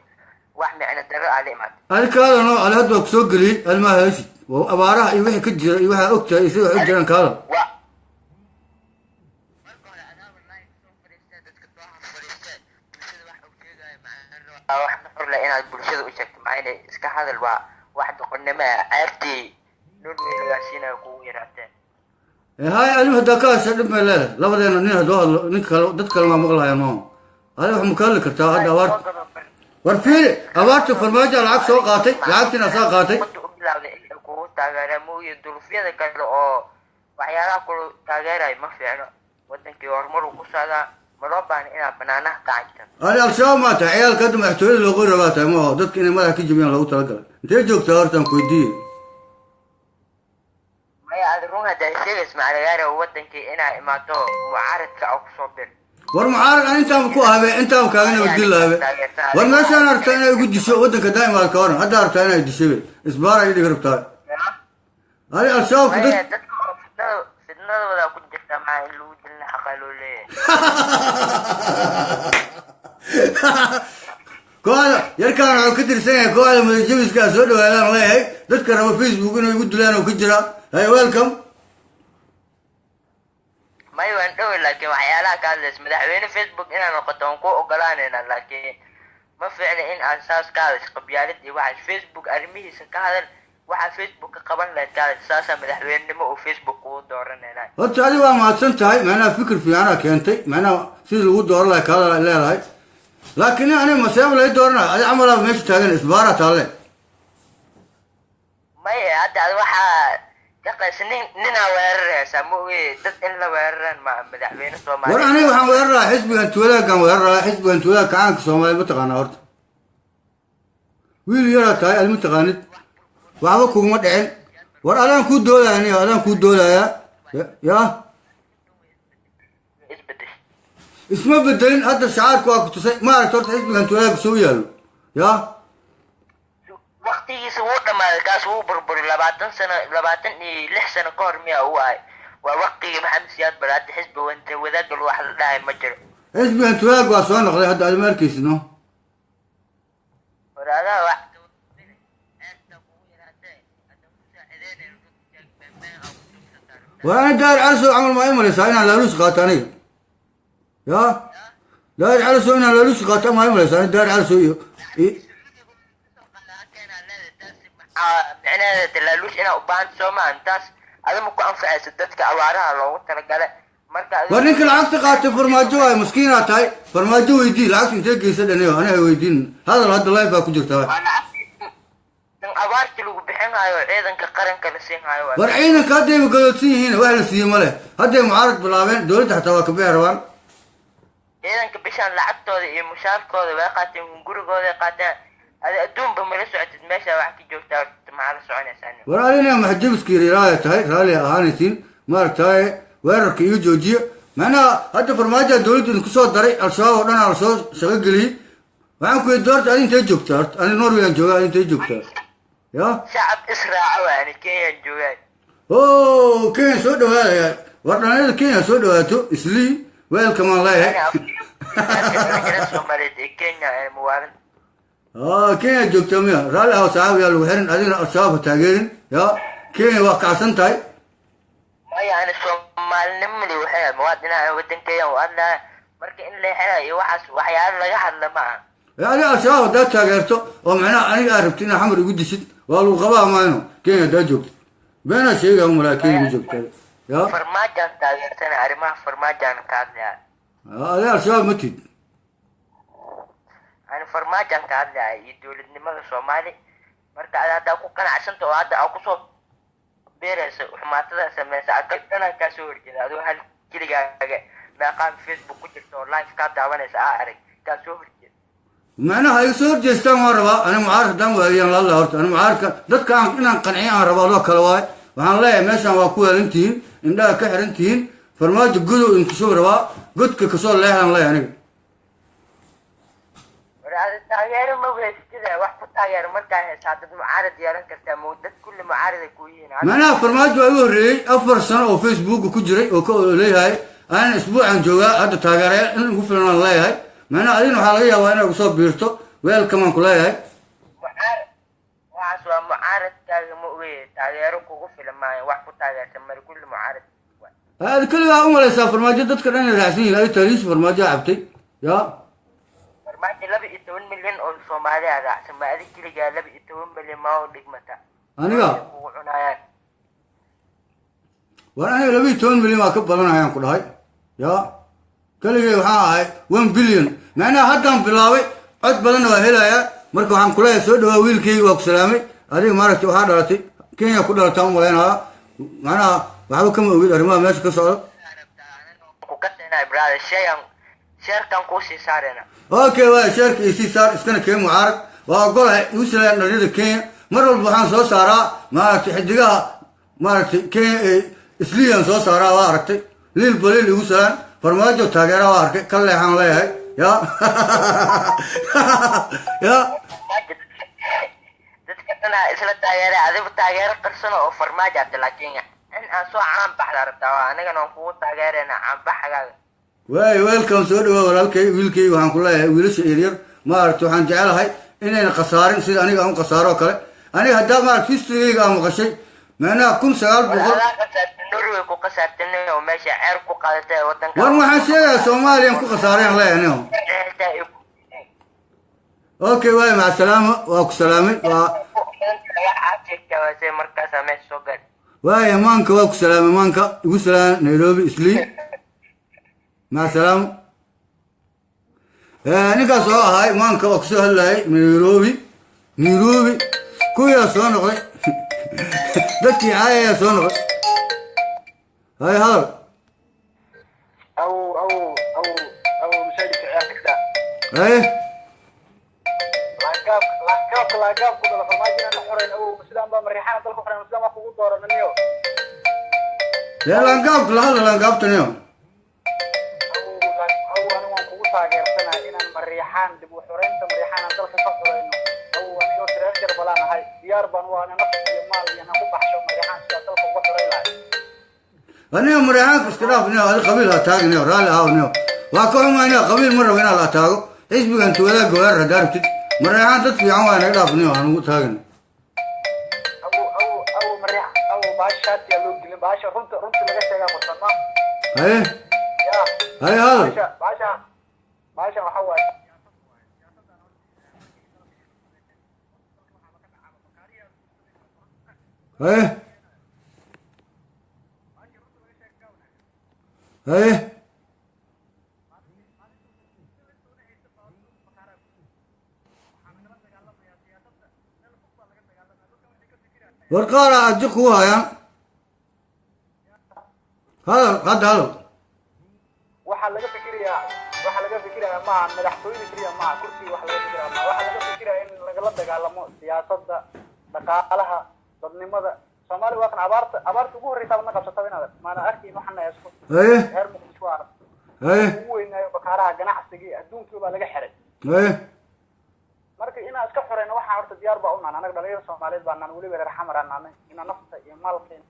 wax micna darro ah limaad alkaada no ala hadda ku soo gali alma haysid oo abaaraha iyo wixii ka jira iyo waxa ogtahay isoo wax jiraan kaala wax xurla inaad bulshada u sheegto macayna iska hadal waa wax doqonnimo ah aaftii nur meelgaasina kugu yaraatee هاي أنا هدا كاش أدب ملا لا بدينا نين هدول نكال دتكلم مع مغلا يا مام هذا واحد مكلك كرتا هذا ورفيري أبارت فرماجة العكس هو قاتي لعبتي نسا قاتي أنا الشام ما تعيال كده محتوي لو غير رباته ما هو دتك إني ما راح يجي بيان لو تلاقى أنت جوك تهرتم كويدي والمعارض أنت مكوها به أنت مكانه بديله به والناس أنا أرتانا يقول دشوا ودك دائما الكورن هذا أرتانا يدشوا إسبارة يدي غربتها هذه الشوق كده فدنا ولا كنت جمع اللود اللي حقلوا لي قال يركان على كتر سنة قال ما يجيبش كاسود ولا الله هي تذكر على فيسبوك إنه يقول لنا وكجرا هاي ويلكم ما يوانتو لكن وحيالا كالس مدحوين فيسبوك إنا نقطعون كو أقلانينا لكن ما فعلا إن أساس كالس قبيالتي واحد فيسبوك أرميه سكالن واحد فيسبوك قبل لا كالس أساسا مدحوين نمو فيسبوك ودورنا هنا هرت هذه ما تسنتهاي معنا فكر في أنا كنتي معنا سيد ودور لا كلا لا هاي لكن أنا مسافة لا دورنا هذا عمله ماشي تاجن إسبارة تالي ما هذا واحد يقص ننا وير سموه دد إلا ويرن مع مدحوين الصومالي وراني وحن وير حزب أنت ولا كان وير حزب أنت ولا كان الصومالي بتقانا هرت ويل يرى تاي المتقاند وعوكو مدعين ورأنا كود دولا يعني أنا كود دولا يا اسمه بدين هذا الشعار كواك تسي ما رتورت حزب أنت ولا بسويه يا وقتي يسوون لما كاسو بربر لبعتن سنة لبعتن لحسن كورميا هواي ووقتي محمد سياد براد حزب وانت وذاك الواحد لا مجر حزب أنت ولا قاسون غير هذا المركز إنه وهذا واحد وأنا داير عرسو عمل ما يملي ساينا لا لوس قاتاني يا داير عرسو هنا لا لوس قاتا ما يملي ساينا داير عرسو معناه تلالوش أنا وبان سوما أنتاس هذا مو كأنفع سدتك أوارها لو ترى ورنيك العكس قاتل فرماجو هاي مسكينة تاي فرماجو يدي العكس انت يسد أنا ويدين هذا الله يبقى كجرت هاي أبارك لو بحنا عيدا كقرن كلسين هاي ورعينا كده مقدسين هنا واحد سيمله هذا معارض بلاوين دولة تحت واقبيها روان عيدا كبشان لعبتوا ذي مشاركوا ذي وقاتين ونقولوا ذي قاتين هذا أدوم بمرسو عتدمشى وحكي جوتا مع رسوعنا ثاني ورالينا محجب سكيري راية تاي رالي أهانتين مارك تاي ويرك يوجوجي معنا هذا فرماجة دولة نكسر دري الشاو ودنا الشاو شغل لي وعنكو يدورت أنا أنت جوكتارت أنا نورويان جوجا أنت جوكتارت يا شعب إسراع يعني كين جوجا أوه كين سودو هذا ورنا كين سودو هذا إسلي ويلكم الله هاي كين جوكتام يا رالي هو صعب يا الوهرن أدينا الشاو تاجرين يا كين واقع سنتاي ما يعني Soomaali nimali waxay muwaadinaha wadankeeya oo ana marka in la xirayo waxaas waxyaalo laga hadla ma يعني الشباب ده تاجرته ومعناه أنا عرفتنا حمر يقول دشت والله غباء ما إنه كين ده جوك بين الشيء هم لكن جوك يا farmaajan taageertana arrimaha farmaajan ka hadlaya هذا الشباب متى ani farmaajan ka hadlaya iyo dowladnimada soomaali marka aad hadda ku qanacsanta oo hadda aad kusoo beeraysa xumaatada sameysa akadana ka soo horjeeda adoo hal keligaaga meeqaan facebook ku jirta oo live ka daawanaysa arag ka soo horjeeda معناها يصير جستان مرة أنا معارف دم ويان الله هرت أنا معارف ضد كان إن قنعي أنا ربا الله كلواي وعن الله مثلا وأقول أنتين إن لا كحر أنتين فرماج جلو إن كسور ربا قد كسور الله الله يعني هذا التغيير ما بيش كذا واحد تغيير مركز ساعة معارض يارن كرتا مودة كل معارض كويين معناها فرماج ويوري أفر سنة أو فيسبوك وكجري وكلي هاي أنا أسبوع عن جوا هذا تغيير إنه قفلنا الله هاي معناها أدين حاليا وأنا قصاب بيرتو ويل كمان كلها هاي معارض وعسوا معارض تغيير تغيير كوفي لما واحد تغيير سمر كل معارض هذا كلها أول إسا فرماج جدت كراني راسين لا يتريس فرماج عبتي يا فرماج لبي 2 مليون أو سومالي هذا سما أدي كل جا لبي 2 مليون ما هو دقمتا أنا وأنا لبي 2 مليون أكبر أنا هاي كل هاي يا كلها هاي 1 بليون معناها هدام بلاوي عد بدنا وهلا يا مركو عن كلها سود وويل كي وكسلامي هذه مرة توحد راتي كين يأكل راتهم ولا أنا معناها بعض كم ويل أرمى ماشي كسر وكتنا إبراهيم شركة كوسي صارنا أوكي واي شركة يصير صار إسكان كين معارض وأقول يوصل نريد كين مرة البحان صو صارا ما تحدقها ما كين إسليا صو صارا وارتي ليل بليل يوصل فرماجو تاجرا وارك كله حان له يا يا dadkana isla taageeray adigu taageero qarsoon oo farmaajo ah laakiin aan soo caan baxda rabtaa anigana aan kugu taageerayna caan baxagaaga way welcome soo dhawaad walaalkay wiilkay waxaan ku leeyahay wiilasha yaryar ma aragto waxaan jecelahay inayna khasaarin sida aniga aan khasaaro kale aniga hadda ma aragto history-ga aan maqashay maana 1900 Norway ku qasartay oo meesha ceer ku qaadatay wadanka war waxaan sheegay Soomaaliya ku khasaareen leeyahay اوكي واي مع السلامة واكو سلامي واي مانكا واكو سلامي مانكا يقول سلام نيروبي اسلي مع السلامة نيكا سوا هاي مانكا واكو سهل هاي نيروبي كويا سونغي دكي عايا سونغي هاي هذا او مشاهدك عيالك ايه laagaab ku dhala farmaajo inaan xoreyn oo muslim baa marixaan dalka xoreyn muslim ku doorananiyo ya laagaabtaniyo aan waan kugu taageersanaa inaan marixaan dib u xoreynta marixaan dalka ka xoreyno anigo tiraajir balaanahay diyaar baan waa naf iyo maal iyo ku baxsho marixaan sida dalka uga xoreyn lahay aniga marixaan iskadaafniyo hada qabiilha taagniyo raali ahawniyo waa ka xumaaniyo qabiil mar rabo inaa la taago xisbigan tuwada gowaar radaartid مريحان تدفي عوان يدافني وانا متاغن او باشات يا لوج باشا رنت لغا شيغا قصنا هاي هذا باشا وحوا هاي ورقارة أجيكوا يا هذا waxa laga fikirayaa ma madaxtooyada kaliya ma kursi waxa laga fikirayaa in laga dagaalamo siyaasadda dhaqaalaha dadnimada Soomaaliya waa kan abaarta ugu horreysay ma qabsatay inaad maana arkiin waxana isku heer muqdisho ah ugu weynayo bakaaraha ganacsiga adduunka baa laga xiray marka inaan iska xoreyno waxa horta diyaar baa u naan anaga dhalinyarada Soomaaliyeed baan waliba reer xamar aan inaan nafta iyo maalkeen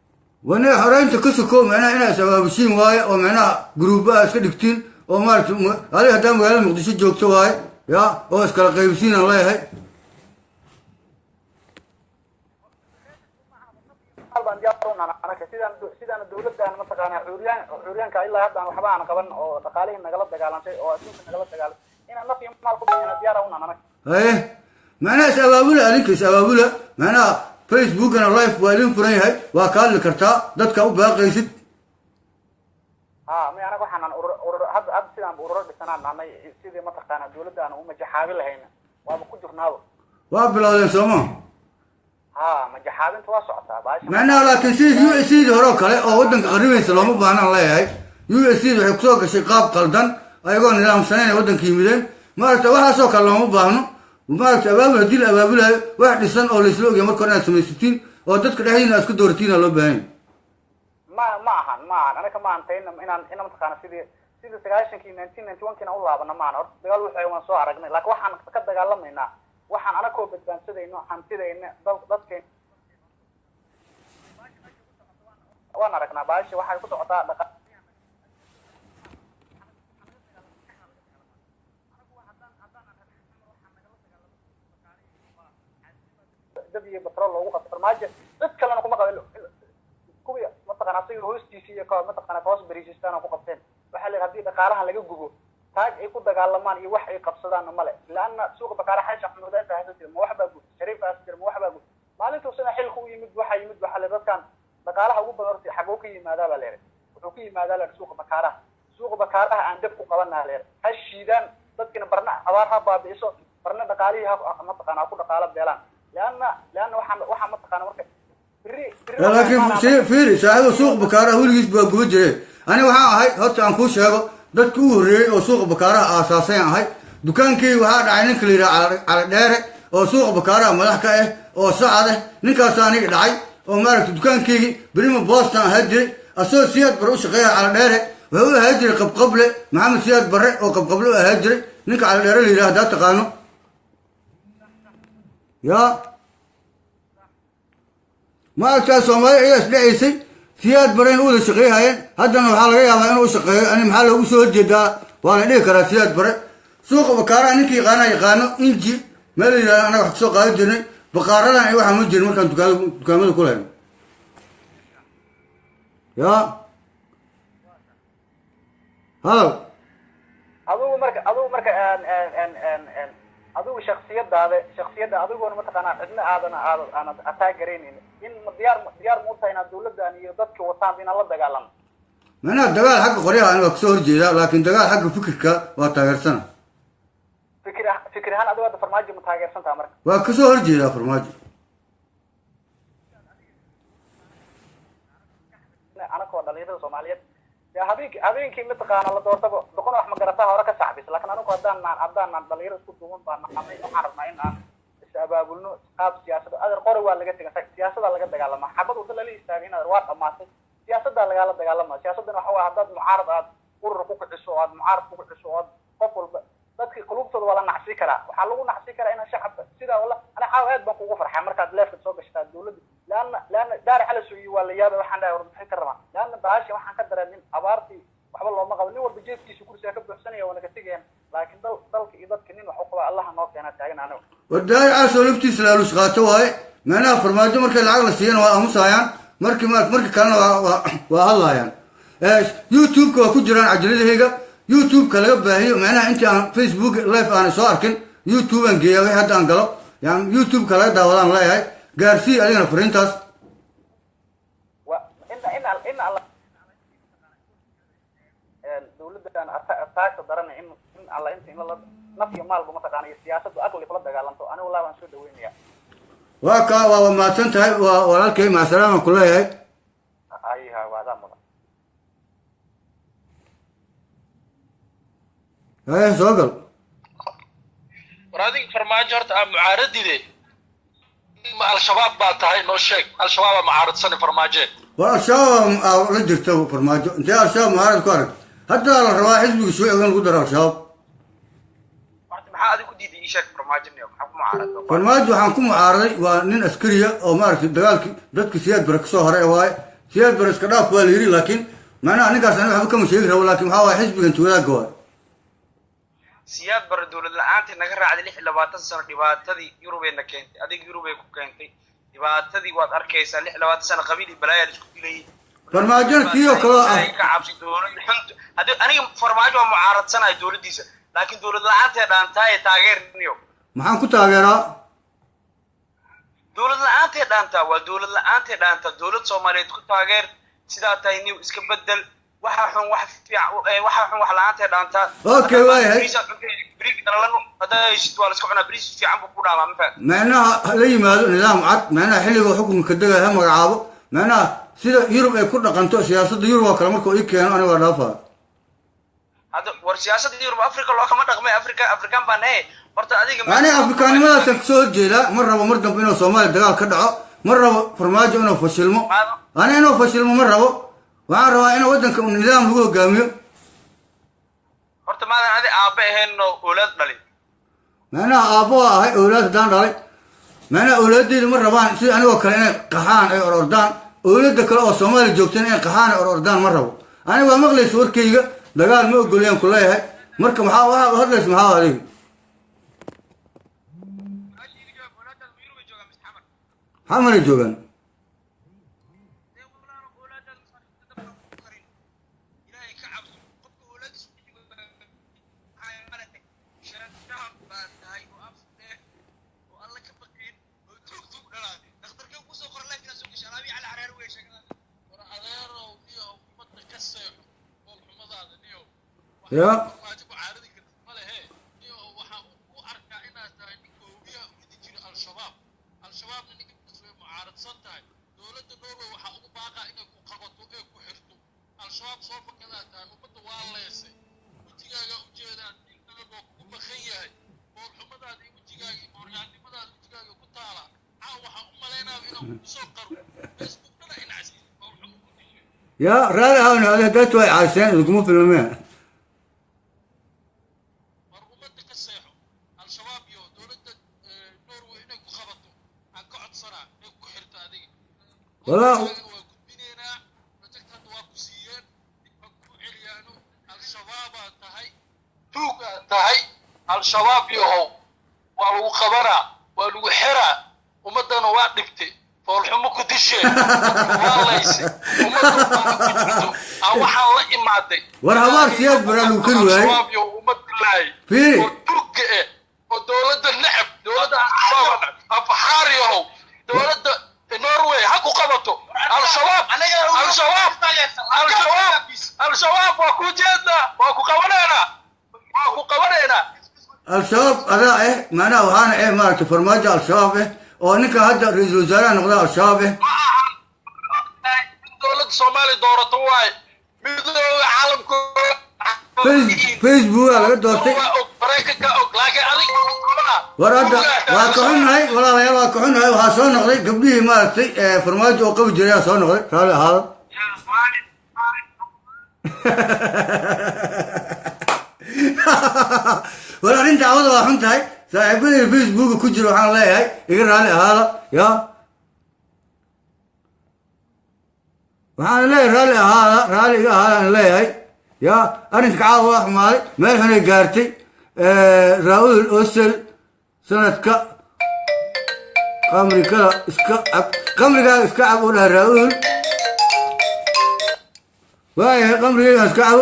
وانا حرينت كسكو معناها سبابشين واي ومعناها جروبات اسك دغتين او مارت هذه هدا مغالة مقدشو جوجتو واي يا او اسكلا قيبسين الله هي baan diyaar u nahay anaka sidaan dawladdan mataqaanaa cuuryaanka ilaa hadda aan waxba aan qaban oo dhaqaalihii nagala dagaalantay oo adduunka nagala dagaalantay inaan naf iyo maal ku bixina diyaar u nahay haye macnaha is abaabula adinka is abaabula macnaha facebookana live waa idin furan yahay waa ka hadli kartaa dadka u baaqaysid ha ma anaga waxaan urur hadda sidaan ururo dhisanaan nahnay sidii mataqaanaa dawladda aan u majaxaabi lahayna waaba ku jirnaaba waa bilowdeen sooma ha majaxaabinta waa socotaa baasha macnaha laakiin sidii USCD hore oo kale oo waddanka qaribaysa looma baahnaan leeyahay USCD waxay kusoo gashay qaab qaldan ayagoo nidaamsanayn ay waddanka yimideen maaragta waxaasoo kale looma baahno maaragta abaabul haddii la abaabulayo wax dhisan oo laisla ogyahay marka hore inaad samaysatiin oo dadka dhexdiina isku dooratiina loo baahan ma ahan anaga ma antayna inaan mataqaana sidii 1991kiina u laabana maahan horta dagaal wuxuu waan soo aragnay laakiin waxaan ka dagaalamaynaa waxaan anagoo badbaansadayno hantidayna dadkeen waan aragnaa baasha waxay ku socotaa dhaqa dab iyo batrool loogu qabto farmaajo dad kalena kuma qabo kuwii mataqaana asiga hoostiisa iyo ka mataqaana hoos bariisistaan ku qabteen waxa la haddii dhaqaalaha laga gubo taag ay ku dagaalamaan iyo wax ay qabsadaan male laana suuqa bakaara xaysha xamuud ay tahay ma wax baa gud shariif asir ma wax baa gud maalinta soo xilku u yimid waxa la dadkan dhaqaalaha ugu badan horta xagoo ka yimaada baa leeyahay wuxuu ka yimaada la suuqa bakaaraha aan dab ku qabanaa leeyahay hashiidaan dadkina barna abaar ha baabiiso barna dhaqaalihi ha mataqaana ku dhaqaala beelaan laana waxaan mataqaana marka laakiin fiiri saaxiibo suuq bakaaraha weligiis baa guba jire ani waxaan ahay horta aan kuu sheego dadka u horreeyey oo suuqa bakaaraha aasaasay aan ahay dukaankii waxaa dhacay ninka la yidhaha cali dheere oo suuqa bakaaraha madax ka ah oo sacad ah ninkaasa aniga dhacay oo maaragta dukaankeygii berima boston ahaa jiray asagoo siyaad bare u shaqeeya cali dheere wuxuu u ahaa jiray qabqable maxamed siyaad bare oo qabqable u ahaa jiray ninka cali dheere la yidhaha haddaad taqaano ya maaragtaa soomaali ayaa isdhacaysay siyaad bareen u wada shaqeeyhayeen haddana waxaa laga yaabaa inuu shaqeeyo ani maxaa loogu soo horjeedaa waa la dhihi karaa siyaad bare suuqa bakaaraha ninkii yaqaano inji meel la yidhahda annaga wax kasoo qaadan jirnay bakaaradan ay waxaa ma jirin markaan dukaamada ku lahayn ya hadal adigu marka adigu shaksiyadda adigoona mataqaanaa cidna aanad ataagaraynin in diyaar muuta inaad dawladdan iyo dadka wataan inaad la dagaalamo macnaha dagaal xagga qoryaha ani waa kasoo horjeedaa laakiin dagaal xagga fikirka waa taageersana fikir ahaan adigo hadda farmaajo ma taageersantaha marka waa kasoo horjeedaa farmaajo anakoo dhalinyarada soomaaliyeed habeenkii mataqaana la doortaba doqon wax magarataa hore ka saxbis laakiin anigu haddaan dhalinyaro isku duuban baan naxamay waxaan rabnaa in aan is abaabulno qaab siyaasada adeer qore waa laga tegay siyaasada laga dagaalamaa xabad wada lala istaagay in adeer waa dhamaatay siyaasadaa lagala dagaalamaa siyaasadana waxa waa haddaad mucaarad aad urur ku kiciso oo aad mucaarad ku kiciso oo aad qof walba dadkii qulubtooda waa la nacsi karaa waxaa lagu nacsi karaa inaan shacabka sidaa wala ana caawa aad baan kugu farxay markaad leefka soo gashtaa dawladda laana daari xala sooyi waa la yaabay waxaan dhahay warbixin ka rabaa laana baasha waxaan ka dareemin abaartii waxba looma qabo nin walba jeefkiisa kursiga ka buuxsanaya waana ka tegayaan laakiin dalka iyo dadka nin wax u qabaa allaha noo keenaa taagan aniga wadaari caasoo laftiisa laalus qaato waaye macnaha farmaajo markay lacag la siiyana waa aamusayaan markii kalena waa hadlaayaan youtube-ka waa ku jiraan cajaladahayga youtube-ka laga baahiyo macnaha intii aan facebook live aanay soo arkin youtube aan geeya wixii hadda aan galo yani youtube-ka laga daawadaan leeyahay gaarsii adigana fariintaas dawladdan taagta daran in alla inta in la naf iyo maalba mataqaana iyo siyaasadu aqli kula dagaalanto aniga wallahi waan soo dhaweynaya waa mahadsan tahay waa walaalkay macasalaam aan ku leeyahay ayha waadaa mudan soo gal war adiga farmaajo horta aa mucaaradide ma al-shabaab baa tahay noo sheeg al-shabaab aa mucaaradsan farmaaje war al-shabaab la jirta farmaajo intee al-shabaab mucaarad ku arag hadda la rabaa xisbiga shuuciga in lagu daro al-shabaab maxaa adiga ku diiday ii sheeg farmaajo maxaa ku mucaarado farmaajo waxaan ku mucaaraday waa nin askariya oo maaragtay dagaalkii dadka siyaad bare kasoo horay waaye siyaad bare iska dhaaf waa la yidhi laakiin macnaha ninkaas ani waxba kama sheegi rabo laakiin waxaa waaye xisbigan tuwadaagga waaye siyaad bare dawlad la-aantii naga raacday 26 sano dhibaatadii yurubeyna keentay adiga yurubey ku keentay dhibaatadii waad arkaysaa 26 sano qabiil iyo balaayaa la isku dilayay farmaajona kiyo kale ah ka cabsi doono hadii aniga farmaajo waa mucaaradsanay dowladdiisa laakiin dowlad la'aantee dhaantaay taageerniyo maxaan ku taageeraa dowlad la'aantee dhaantaa waa dowlad la'aantee dhaantaa dowlad Soomaaliyeed ku taageer sidaa tahay niw iska bedel waxa xun wax fiican waxa xun wax la'aantee dhaantaa okay waayahay بريك دلنا هذا يشتوى على سكونا بريس في عم بقول على مفعل معناها لي ماذا نظام عد معناها حلو حكم كدغه هم مغعابو معناها سيده يوروب اي كدقنتو سياسه يوروب كلا markoo ii keeno aniga dhaafa hada war siyaasadda Yurub Afrika loo kama dhaqmay Afrikaan baan hey horta adiga ani Afrikaanimada san soo jeeda mar rabo mar dambe inuu Soomaali dagaal ka dhaco mar rabo farmaajo inuu fashilmo ani inuu fashilmo mar rabo waxaan rabaa inuu wadanka nidaam lagu hogaamiyo horta maadan adi aabe ahaynno awlaad dhalin maana aabo ahay awlaad daan dhalay maana awlaaddeedu ma rabaan si anigoo kale inay qaxaan ay ordaan awlaadda kale oo Soomaali joogteen inay qaxaan ay ordaan ma rabo aniga waa maqlays warkayga dagaal ma ogoleen ku leeyahay marka maxaa hadlays maxaa adiga xamar joogan يا يا رالي هذا دات واي عايشين يقوموا في الماء والله الشباب يهو والو خبرا والو حرا ومدنا واقفته فالحمو كدشي والله يسي ومدنا كدشي او waxaan la imaaday war habar siyaad baraalu kan waay الشباب يهو ومدلاي في turk oo dawladda nacab dawladda afxaar yahow dawladda Norway haku qabato al-shabaab al-shabaab waa ku jeeda waa ku qabanayna al-shabaab adaa maana waxaan maartay farmaajo al-shabaab oo ninka hadda ra'iisul wasaaraha noqday al-shabaab dawladda Soomaali doorato waay midowga caalamka Facebook laga doortay warada waa ka xunahay walaalayaal waa ka xunahay waxa soo noqday gabdhihii maartay farmaajo oo qabi jiray soo noqday raali ahaado wala arinta awada waa xun tahay saaxiibada Facebook ku jiro waxaan leeyahay iga raali ahaado ya waxaan leeyahay raali iga ahaado leeyahay يا أرنك عاوة مالي ما هنا قارتي راؤول أوسل سنة قمري كلا قمري اسكعب ولا راؤول واي قمري اسكعب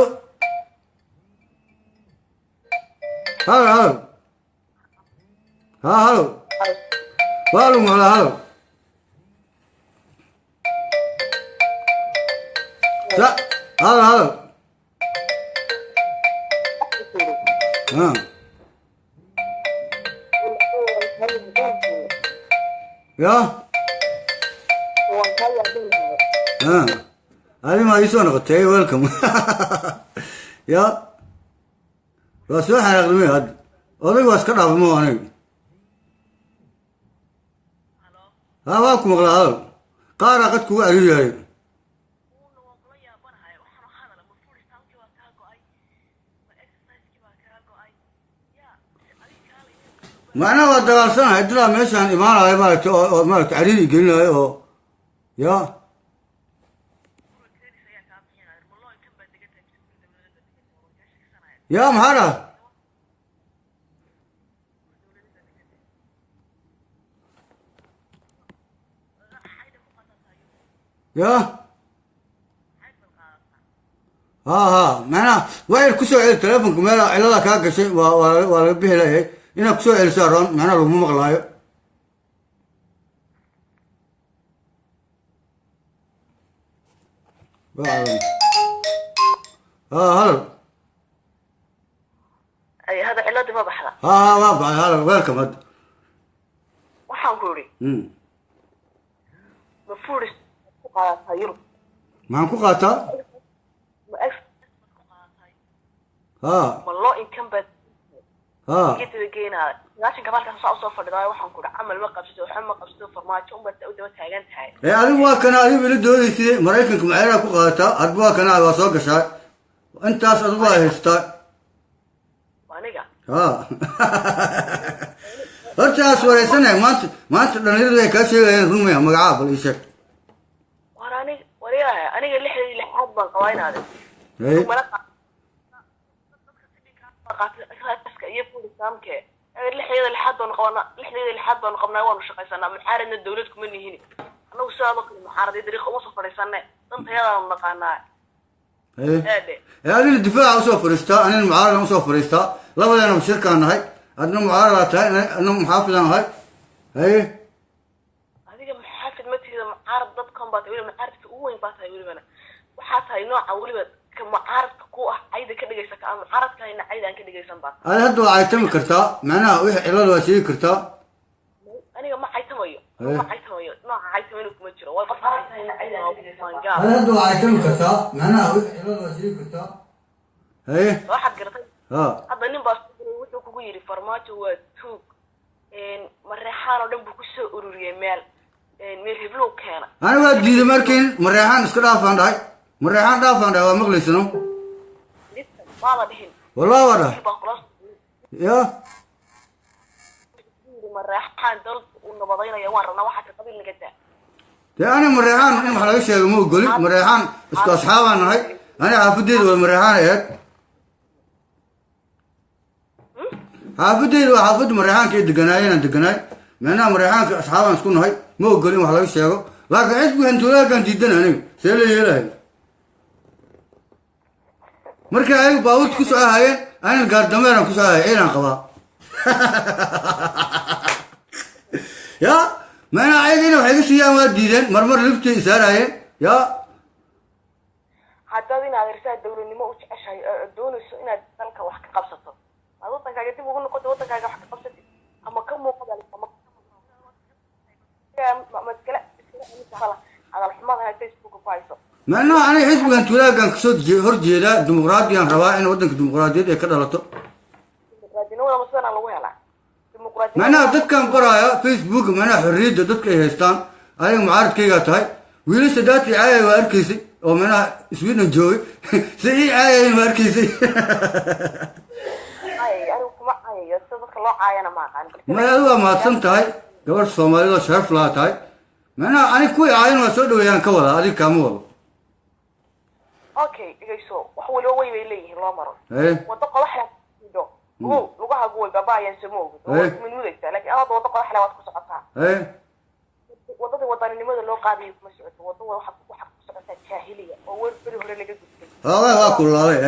هلو هلو والو مولا هلو هلو يا هذه ما يسوى نقطة ويلكم يا بس واحد أغلمي هاد أضيق واسكرها بمو أنا ها واكم أغلى هذا قارا قد كوا أريد هاي معنا ودغال سنة هدلا ميشان إيمان هاي مالك عريري قلنا هاي يا يا مهارة يا معناها وين كسو التليفون كمالا على كاك شيء ولا به لا هي هنا كسو السارون معناها لو مو مغلايو هلا أي هذا علاج ما بحلا ما بعد هلا ويلكم هذا waxaan ku yiri ma furis ku qaata yurub maxaan ku qaataa ma ex ma loo income bad gidida geena naashin kabalka soo soo fadhiday waxaan ku yiri amal ma qabsato waxa ma qabsato farmaajo un bad u daba taagan tahay adigu waa kana adigu ila doodaysay maraykanka macayna ku qaataa adigu waa kana waa soo gashay intaas adigu waa haystaa aniga hortaas wareysanay maanta dhalinyaradu ay ka sheegayeen rumaya magaca bal ii sheeg aniga lixdii lixaad baan qabaynaade iyo fulisaamke lixdeeda lixaad baan qabnaa waanu shaqaysanaa muxaaradna dawlad kuma nihin anagu sidaadoo kale muxaaradii dariiqa uma soo fadhiisane dantayadaanu naqaanaa adina difaaca usoo fadhiistaa anina mucaarada usoo fadhiistaa labadeena shirkaan nahay adna mucaarada tahay adna muxaafidaan ahay adiga muxaafid ma tihida mucaarad dadkan baa tahay weliba mucaaradka ugu weyn baa tahay welibana waxaa tahay nooca weliba ka mucaaradka ku ah cayda ka dhigaysa ka mucaaradka hayna cayda aan ka dhigaysan baa ada hadda waa caytami kartaa macnaha wixii cilada waa sheegi kartaa aniga ma caytamayo nooca caytamina kuma jiro waa qof hayna cayda aan ka dhigaysan gaar ada hadda waa caytami kartaa macnaha wixii cilada waa sheegi kartaa waxaad garatay hadda nin baa wuxuu kugu yiri farmaajo waa tuug mareexaan oo dhan buu ku soo ururiyay meel heblow keena ana waa diiday markiin mareexaan iska dhaafaan dhahay mareexaan dhaafaan dhahay waa maqlaysano maada dhihin wallahi waa dhahay ya mareexaan dalka uu nabadaynaya waan rabnaa waxaa ka qabiil naga daa dee ani mareexaan in wax laga sheego ma ogoli mareexaan isku asxaabaan nahay ani xaafadeeda waa mareexaan aheed xaafadeeda waa xaafadda mareexaanka ay deganaayeen aan deganaay macnaha mareexaanka asxaabaan isku nahay ma ogolin wax laga sheego laakiin xisbiga hantuulaakaan diidan aniga see la yeelahay markii ayagu baabuurta ku soo ahayeen anin gaardameeraan ku soo ahay ciidan qabaa ya macnaha ayagina waxay ga siiyaan waa diideen marmar liftay isaaraayeen ya haddaad inaad irsaa dawladnimo u jeceshahay oo doonayso inaad dalka wax ka qabsato aad wadankaaga dib ugu noqoto wadankaaga wax ka qabsatid ama ka muuqada ama maskala hadal xumada Facebook ku hayso macnaha aniga xisbigan tuulaagan kasoo horjeedaa dimuqraadiyaan rabaa in wadanka dimuqraadiyad ay ka dhalato macnaha dadkan qoraya Facebook macnaha xorriyadda dadka ay haystaan adiga mucaaradkaygaa tahay wiilasha daadkii caayay waa arkaysay oo macnaha Sweden joogay si ii caayay waa arkaysay ma adu waa mahadsan tahay gabar soomaalida sharaf laa tahay macnaha ani kuwii caayan waa soo dhaweeyaan ka wada adiga kaama wado okay igayso wax waliba way bay leeyihiin loo maro wado qodax la diido lugaha guway babaayaan samoog min mudaysa laakiin aad wado qodax la waad ku socotaa wadada wadaninimada loo qaadayo kuma socoto wado waxa ku socotaa jaahiliya oo weer bari hore laga gudbay waa kulaalay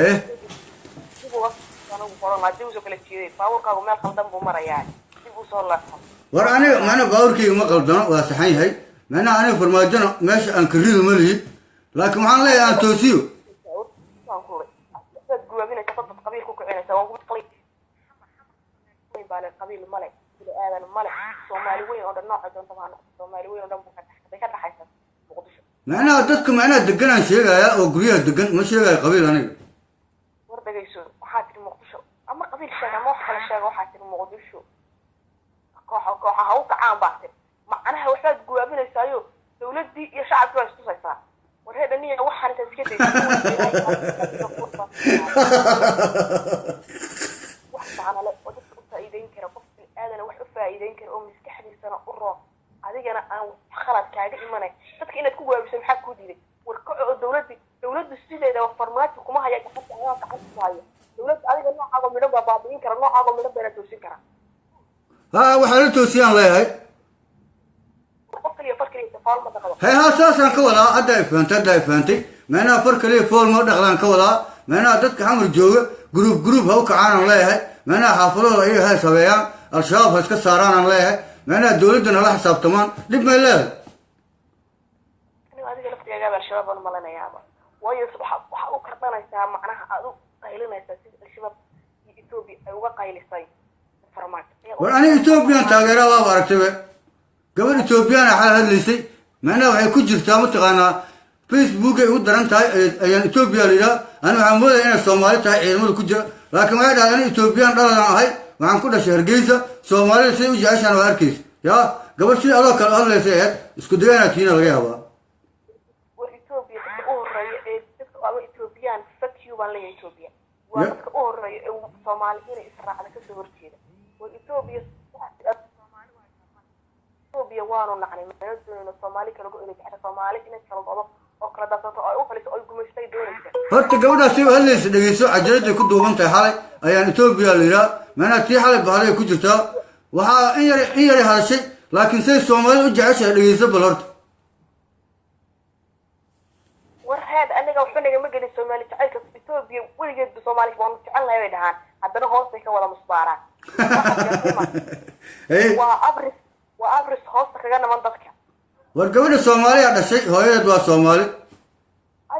war aniga macnaha baabuurkayga ma qaldano waa saxan yahay macnaha aniga farmaajona meesha aan karido ma lihi laakiin waxaan leeyahay aan toosiyo macnaha dadka macnaha deganaan sheegaya oo guryaha degan ma sheegayo qabiil aniga ama qabiil sheega ama wax kale sheega waxaa tiri muqdisho kooxaha u kacaan baa tiri macnaha waxbaad guwaabinaysaayo dawladdii iyo shacabkii waa istusaysaa war hee dhaniya waxaan intaad iska wax saanale oo dadka u faa'iideyn kara qof biniaadana wax u faa'iideyn kara oo maskaxdiisana u roon adigana aan khalad kaaga imanay dadka inaad ku guwaabiso maxaa kuu diiday war kaco oo dawladdu sideeda farmaajo kuma haya gacanta ayaa gacanta ku haya dawladda adiga noocaago midho baa baabi'in kara noocaago midho beena toosin kara waxaa la toosiyaan leeyahay qof kaliya far kaliya fool ma dhaqdo هي هاساسا كولا أدا فهمتي معناها فرق لي فول ما دخلان كولا معناها دتك حمر جوجا جروب هو كعان الله هاي معناها حافظوا هي هاي سبيان الشباب هسك ساران الله هاي معناها دولتنا الله حساب تمام لب ما لا aniga adiga laftiga al-shabaab aan malanayaa waayo waxa uu kardanaysaa macnaha aad u qaylinaysaa sida al-shabaab iyo Ethiopia ay uga qaylisay farmaajo وأنا إثيوبيان تاجرا وباركتبه قبل إثيوبيان حال هالليسي معناه وحي كجر تامو تقانا فيسبوك يقول دران تاي أيان إثيوبيا ليلا أنا عمودا أنا الصومالي تاي علمود كجر لكن ما يدعي أنا إثيوبيان دالا هاي وعن كل شهر جيزة صومالي سيو جاشان واركيس يا قبل شيء الله كان الله سيد اسكو ديانا تينا غيابا وإثيوبيا أوري أو إثيوبيان فكيو بان لي إثيوبيا وأنا أوري أو صوماليين إسرائيل على كسر ورتيدا وإثيوبيا إثيوبيا وانو نعني ما يدون إن الصومالي كانوا يقولوا إحنا صومالي إن كانوا ضبط أو كلا دكتور أو خليس أو جمشتي دونك horta gabadha si halleys dhageyso cajalada ku duuban tahay xalay ayaan Ethiopia leeyahay mana tii xalay baaray ku jirtaa waxa in yar hadashay laakiin say Soomaali u jeceshay dhageyso bal horta warheed aniga wuxuu naga magani Soomaali jacaylka Ethiopia weligeed Soomaali waan jecel lahay dhahan haddana hoostay ka wada musbaaraan waa abris hoosta kaga naman dadka war gabadha Soomaaliya dhashay hooyadeed waa Soomaali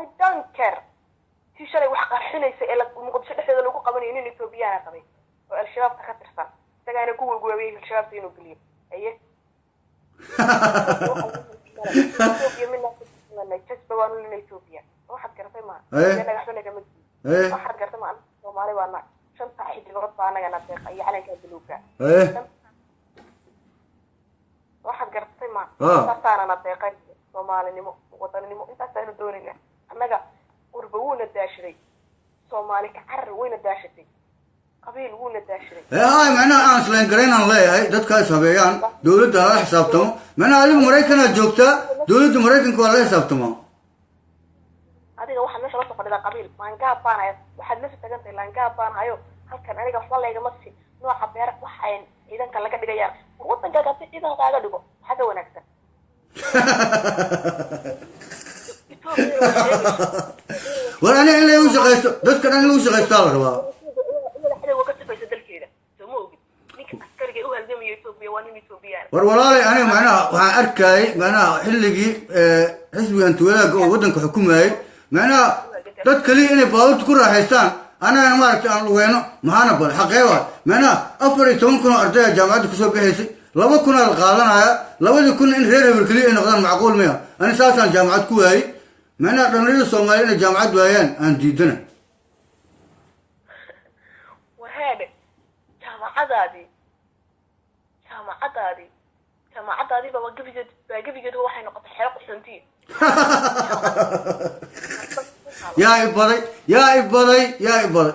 I don't care si shalay wax qarxinaysa ee muqdisho dhexdeeda lagu qabanayo nin Ethiopian qabay oo al-shabaab ka tirsan tagaana ku weegoobay al-shabaab inuu geliyo aye Ethiopia min la tasba waa nin Ethiopia waxaad gartay ma anaga xubna kama waxaad gartay ma Soomaali waa shanta xidigood baa anaga na deeq ay calanka buluuga waxaad gartay ma taasana na deeqay Soomaalinimo wadaninimo intaas aynu doonayna annaga qurba wuuna daashiray Soomaali ka carar wayna daashatay qabiil wuuna daashiray هاي معناها أنا سلين قرينا الله هاي دتك سبيان دولة هذا حسابتهم معناها علي مريكنا جوكتا دولة مريكن كوالله حسابتهم adiga waxa meesha la soo fadhida qabiil maangaab baan hayo waxaad meesha tagantay laangaab baan hayo halkan aniga waxba la iga masi nooca beer waxaan ciidanka laga dhigaya wadankaaga si ciidankaaga dhigo xaga wanaagsan وأنا اللي يوش غيست دتك أنا اللي يوش غيست على ربا والله أنا معناها وأركاي معناها حلقي حسب أنت ولا ودنك حكومي معناها دتك لي أنا باوت كل راحتان أنا ما أعرف أنا وينه معنا بالحقيقة معناها أفري تونكنا أرجع جامعة كسب بحسي لو كنا القالنا لو يكون إن غير بالكلي إن غير معقول ميا أنا أساسا جامعة كوي معناها رملي الصوماليين جامعة ويان أن جدنا وهذا جامعة هذه بوقف جد هو حين قطع حلق سنتين يا إبراي يا إبراي يا إبراي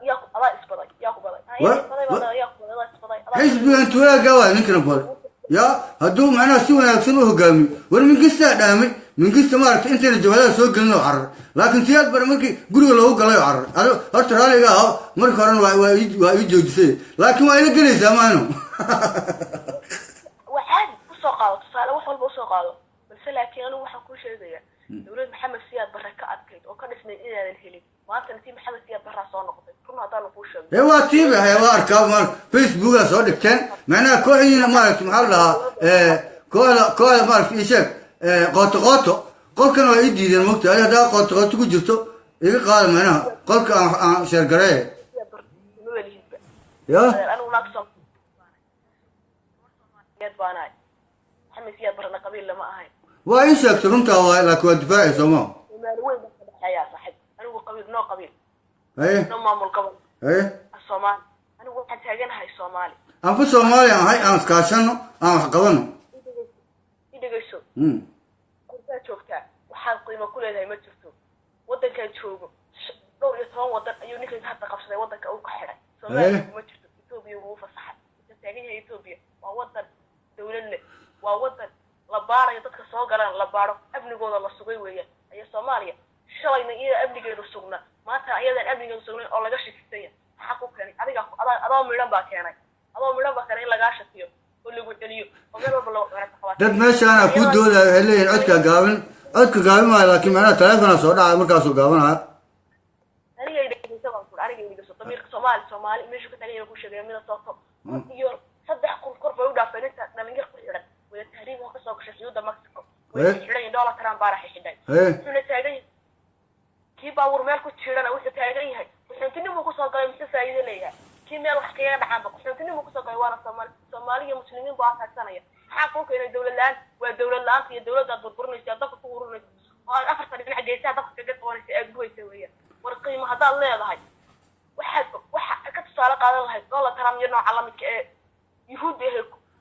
ياكو الله إسبراي ياكو براي حسب أنت ولا قوي نكنا بول يا هدو معنا سوى يكسنوه قامي ولا من قصة دامي من قصة مارك أنت الجوالات سوق لنا عرر لكن سياد برمك قولوا له قلا يعرر هذا ترى لي قاه مرك هرن ويجود سي لكن ما يلقى لي زمانه وعاد وسوقاله تصال وحول بوسوقاله بس لكن أنا وحنا كل شيء زيه دولة محمد سياد بركة أكيد وكان اسمه إيه الهلي وأنت نتي محمد سياد برا صار نقطة كنا هذا نقوش هو تيبه هو أركاب مال فيسبوك صار كان معناه كل مالك محلها كل مالك إيش قطو قل كانوا يدي المقطع هذا قطو كجرتو إيه قال معناه قل كان شرقري يا أنا وناقصم يد باناي محمد سياد برا قبيل لما هاي وإيش أكثرهم توا لك ودفاع سما وين يا صاحب أنا هو قبيل نو قبيل إيه نو مامل قبل إيه الصومال أنا هو حد هاجن هاي الصومالي أنا في الصومالي هاي أنا سكاشنو أنا حقبنا يدقيسو كنت شوفته وحال قيمة كل هذا ما شفته ودن كان شوفه دور يتوان ودن أيو نكلم حتى قفصة ودن كأو كحرة صومالي ما شفته إثيوبيا ووفا صحة تتاجيها إثيوبيا وودن دولة وودن لبارة يدك صاغران لبارة ابن جود الله سقي ويا أي صوماليا شلون إيه ابن جود السجنة ما تا أيضا ابن جود السجنة الله جالس يكتير حقه كان أنا ميلان باكيناي أنا ميلان باكيناي لا جالس فيه oo lagu celiyo oo meel walba loo qaban dad meeshaana ku dooda waxay leeyihiin codka gaabin maayo laakiin macnaha teleefona soo dhacay markaasuu gaabanaya aniga idhigaso damiirka soomaali meeshu ka tagay ku sheegay mida soo iyo 3 kun kor bay u dhaafeen inta dhalinyar ku xidhan wada tahriib oo ka soo gashay xuduudda Mexico way xidhan dollar Trump baa xidhay wuxuu taagan kii baawur meel ku jiran wuxuu taagan yahay wuxuu ku soo galay mise faa'iido leeyahay kii meel wax kaga dhacaan wuxuu ku soo galay waana Soomaali iyo muslimiin baa taagsanaya maxaa ku keenay dawladlaan waa dawladlaan iyo dawladda burburinaysa dadka ku ururinaysa oo afartan dhinac geesaha dadka kaga qabanaysa aad buwaysa weeyaan war qiimo hadaad leedahay waxa ka tusaale qaadan lahayd dollar Trump iyo nooca la midka ee yuhuudda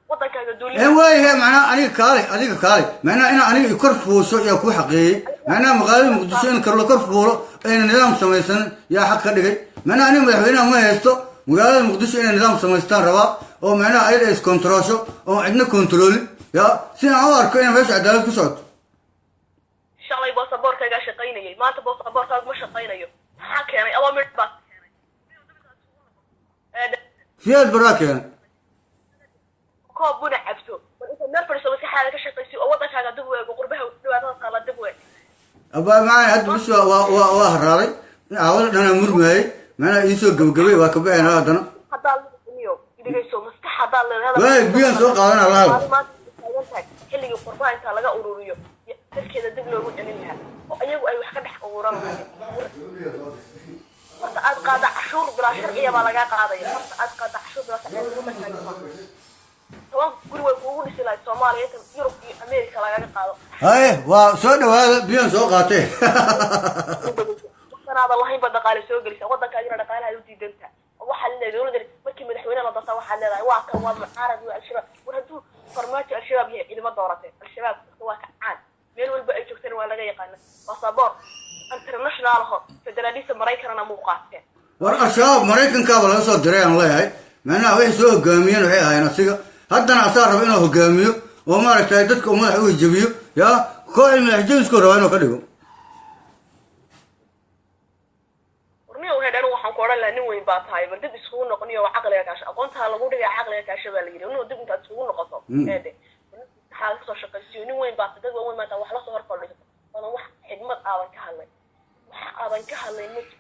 wadankaaga dawladda waayahay macnaha adiga kaale macnaha in aniga kor fuusho iyo ku xaqeeyay macnaha magaalada muqdisho in kor la kor fuulo ayna nidaam samaysan yaa xaq ka dhigay macnaha aniga madaxweynaha ma haysto magaalada muqdisho inay nidaam samaystaan rabaa oo macnaha ayada is controlsho oo cidna control ya si aan u arko in meesha cadaalad ku socoto shalay baasaboorkayga shaqaynayay maanta baasaboorkaaga ma shaqaynayo maxaa keenay adoo mid baa siyaad baraa keenay koob buna cabto war inta meel fadhiso maskaxaada ka shaqaysi oo wadankaaga dib u eego qurbaha dhibaatada taala dib u eeg abaa macaan hadda bis waa haraaday awal dhana murmaayay macnaha ii soo gabagabay waa ka baxeen haddana haddaa niyo idhigayso maskax haddaa leedahay way biyaan soo qaadanaa laal xilligii qurbaha inta laga ururiyo dadkeeda dib loogu celin lahaa oo ayagu ay wax ka dhex ururan horta aad qaada cashuur bilaa sharciya baa lagaa qaadaya horta aad qaada cashuur bilaa sharciya lagu markaa toban guri way kuugu dhisi lahayd Soomaaliya inta Yurub iyo Ameerika lagaga qaado haye waa soo dhawaada biyaan soo qaatay waxaana lahayn ba dhaqaale soo gelisa wadankaaga dhaqaalaha u diidanta waxa la leeyahay dawladda markii madaxweynaha la doortay waxa leedahay waa kan waa mucaarad iyo al-shabaab war haduu farmaajo al-shabaab yahay ilmo dooratay al-shabaab waa ka caan meel walba ay joogtaan waa laga yaqaan passport international ho federaalista Mareykanna ma qaatay war al-shabaab Mareykanka wala soo diray aan leeyahay macnaha way soo hogaamiyeen waxay ahaayeen asiga haddana asaar rabo inuu hogaamiyo oo maaragtay dadka uu madax u jabiyo ya koo ilmi xajisku rabo inuu ka dhigo warniyo waxaan waxaan ku oran lahaa nin weyn baa tahay bal dib isugu noqoniyo waa caqliga kaasha aqoonta lagu dhigay caqliga kaasha baa la yiri inuu dib inta isugu noqoto eede xal ka soo shaqaysiyo nin weyn baa dad weyn ma taa wax la soo horfadhiyo oo wax xigmad aadan ka hadlay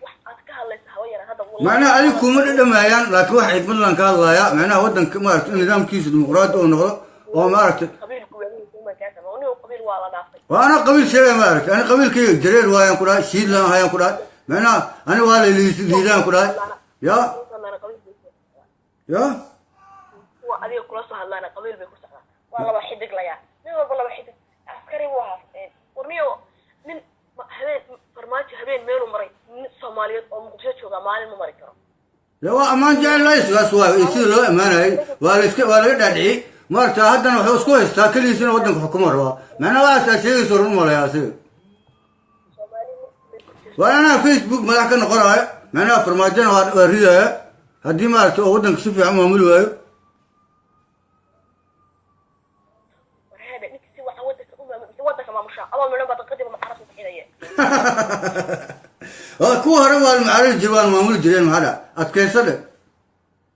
wax aad ka hadlaysa hawayana hadda macnaha adigu kuma dhadhamayaan laakiin wax xigmad lan ka hadlaya macnaha wadanka maaragtay nidaamkiisa dimuqraadi oo noqdo oo maaragtay qabiilku waa qabiil waa la dhaafay وانا قبيل شيء ما أعرف أنا قبيل كي جرير ويان كلها شيد لنا هيان كلها معناه أنا والي ليدان كلها يا هو أدي كل صح الله أنا قبيل بيكون صح والله واحد يقليا من والله واحد عسكري وها ورنيو من هبين فرماتي هبين ميلو مري من الصوماليات أو مقدسة شو جمال الممري كرام يا أمان جاي لا يسوى يصير له أمانة ولا دادي مرتا هذا نحوس كويس تاكل يصير ودنك حكومة روا ما واسع شيء يصيرون ولا يصير وأنا فيسبوك ما لكن قرأه ما أنا فرماجنا وريده هدي مرتا ودنك شوفي عم عملوا هذا نكسي ودك ما مشى الله من لما تقدم ما عرفت حينيه كو هرب المعارض جوان معمول جرين هذا أتكسر أنا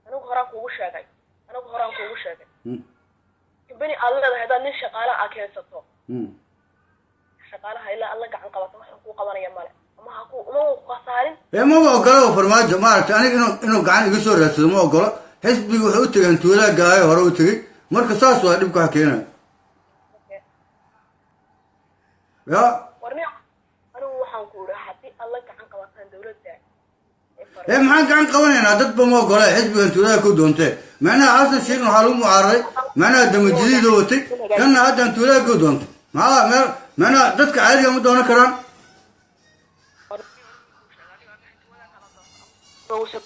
هرانك وشاقي أنا هرانك وشاقي بني الله هذا نش شغالة أكيد سطو شغالة هاي لا الله قاعد قبضة ما هو قبضة يا ماله ما هو قصارين يا ما بقوله فرماج جماعة أنا إنه قاعد يقصر هذا ما بقوله حسب بيوحوت عن تولا جاي هروتي مركز ساس واحد بقى حكينا يا ورني أنا وحنقول حتى الله قاعد قبضة دولة إيه ما كان قوانين عدد بما قوله حسب عن تولا كودونته معناه أصلا شيء نحلم معارض معناه دم جديد دوتي كان هذا عن تولا كودونته معناه دتك عادي يوم دونا كران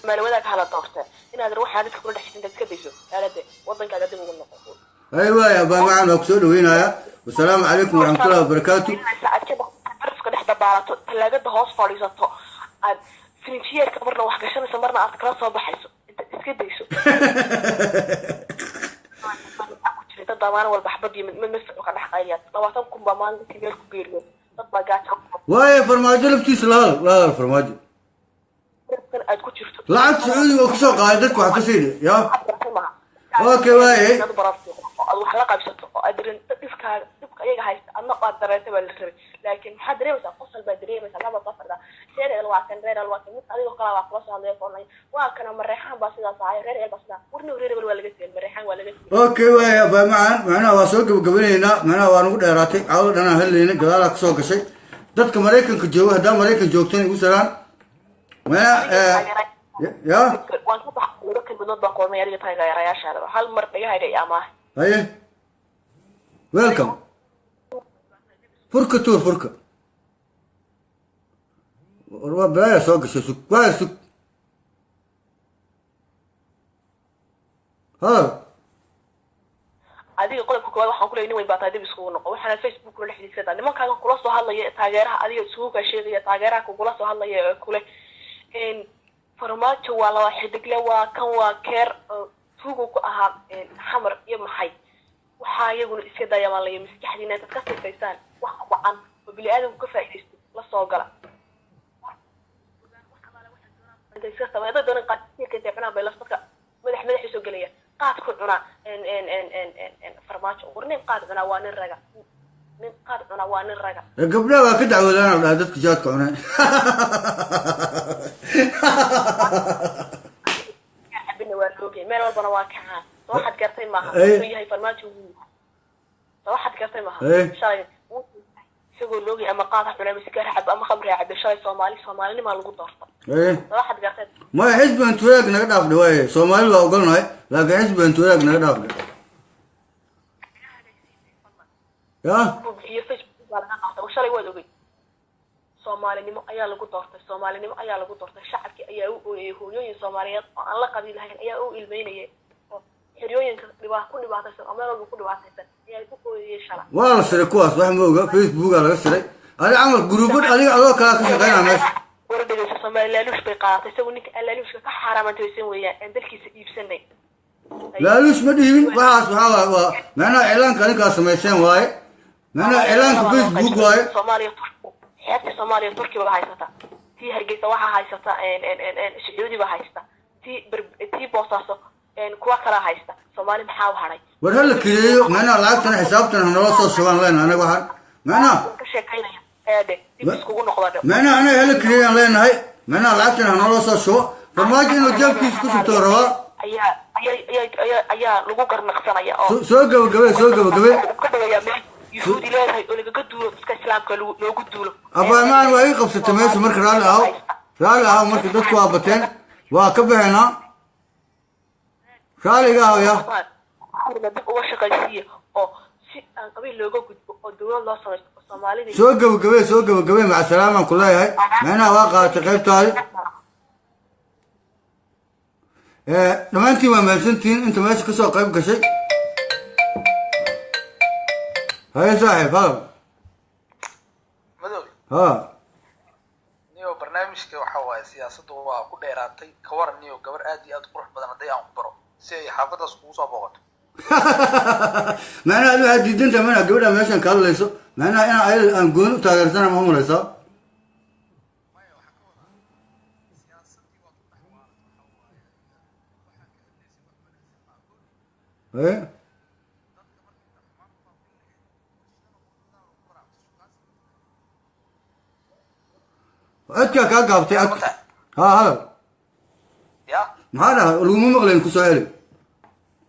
ما لو ذاك على طاقته إن هذا روح هذا كل حين تكبيسه هذا ده وطن كذا دم يقول نقول أيوة يا أبا معنا أقصد وين يا والسلام عليكم ورحمة الله وبركاته ساعات كده عارف كده حدا بعرف ثلاجة ده هوس فاريزاته فرنشير كمرنا واحد عشان سمرنا أذكار صباح اسكبيسه ضمان والبحبدي من مسك وكان حقيقة طواتكم بمان كبير كبير تطلع قاعد واي فرماجة لفتيس لا فرماجة لا سعودي وكسو قاعدتك وحكسيني يا اوكي واي aad wax la qabsato oo aad dareento dhibkaaga dhibka iyaga haysta adna aad dareento baa la rabay laakiin maxaad dareemaysaa qosol baa dareemaysaa laba qafarda reer waa kan mid adigoo kale waa kula soo hadlaya foonay waa kana mareexaan baa sidaas ahay reer baa sidaa warna reer waa laga teen mareexaan waa laga teen okay way ba macnaha waa soo gabagabaynaynaa macnaha waa nagu dheeraatay cawlo dhanaan helnayna gadaala ka soo gashay dadka maraykanka jooga haddaa maraykan joogteen igu salaan ya waan ka baxay laba kalmadood baan qoomay adiga taageerayaashaada hal mar dhagahayga iyo amaah haye welcome furka tuur furka waa balaaya soo gashay sug waa sug hadal adiga qodobka koowaad waxaan ku leeyahay nin weyn baa tahay dib iskugu noqo waxaana facebook kula xiriirsadaa nimankaaga kula soo hadlaya taageeraha adiga isugu ka sheegaya taageeraha kugula soo hadlaya ee kule farmaajo waa laba xidigle waa kan waa keer tuugu ku ahaa xamar iyo maxay waxaa iyaguna iska dayamalaya maskaxdiina intaad ka sifaysaan wax wacan oo bini aadamku ka faa'iidaysto la soo gala iska sameeyada doonay qaadkiisa intay cunaan bay lafta madax soo gelaya qaad ku cunaa farmaajo warnin qaad cunaa waa nin raga nin qaad cunaa waa nin raga gabdhaha waa ka dacwoodaan dhahay dadka jaadka cunay abina waa loogay meel walbana waa kacaan soo waxaad gartay maaha inuu yahay farmaajo soo waxaad gartay maaha shalay isagoo loogay ama qaad ha cunay sigaar xab ama khamri ha cabay shalay soomaalinimaa lagu doorta soo waxaad gartay ما حزب أنت وياك نقدر دواي سومالي لو قلنا لكن حزب أنت وياك نقدر يا هي فيسبوك على قناة وشالي وادوي سومالي ayaa lagu doortay Soomaalinimo ayaa lagu doortay shacabkii ayaa u ooyay hooyooyin Soomaaliyeed oo aan la qabiil lahayn ayaa u ilmeynayay xiriyooyinka dhibaataysan ama meel ku dhibaataysan ayaa ku ooyay shala waa la siray kuwaas wax ma oga Facebook laga siray ali amal gruubad adiga adoo kala ka shaqeynaa meesha wardaysa Soomaaliland bay qaadatay isagoo ninka alaaluushka ka xaraamantaysan weeyaan aan dalkiisa iibsanay laaluush ma dhihin waxaas waxa waa macnaha ciidanka ninka sameeyeen waaye macnaha ciidanka Facebook waaye Soomaaliya xeebta Soomaaliya Turkiga haysata tii Hargeysa waxa haysata Sacuudi ba haysata tii Boosaaso kuwa kala haysta Soomaali maxaa u haray war hal kiriyo macnaha lacagtana xisaabtana nala soo shubaan leen anaga waxaan macnaha ka sheekaynaya dib iskugu noqdo macnaha anaga hal kiriyo leenahay macnaha lacagtana nala soo shubo farmaajo inuu jeebkiisa ku shubto rabaa ayaa lagu garnaqsanaya oo soo gabagabay ka dhigaya meel yuhuudi leedahay oo laga duulo iska islaamka loogu duulo abaamaan waa ii qabsatay meesha marka raalli ahaw marka dadku waa bateen waa ka baxaynaa raalliga ahaw ya dib uga shaqaysiiya oo si aan qabiil looga gudbo oo dowlad loo samaysto oo Soomaalida soo gabagabay maca salaamaan ku leeyahay macnaha waa qaadatay qaybtaadi dhammaantiin waa mahadsantihiin inta meesha kasoo qayb gashay هاي صاحب هذا مدوي نيو برنامجك waxa waay siyaasaddu waa ku dheeraatay ka waran niyo gabar aad iyo aad qurux badan haday aan ku baro si ay xaafadaas ugu soo booqato macnaha aad waxaad diidanta mana gabadha meeshan ka hadlayso macnaha inaan ayada aan gooni u taageersana ma umalaysaa أتكا كاقابتي ها هذا يا ما هذا لو مقلين كسؤالي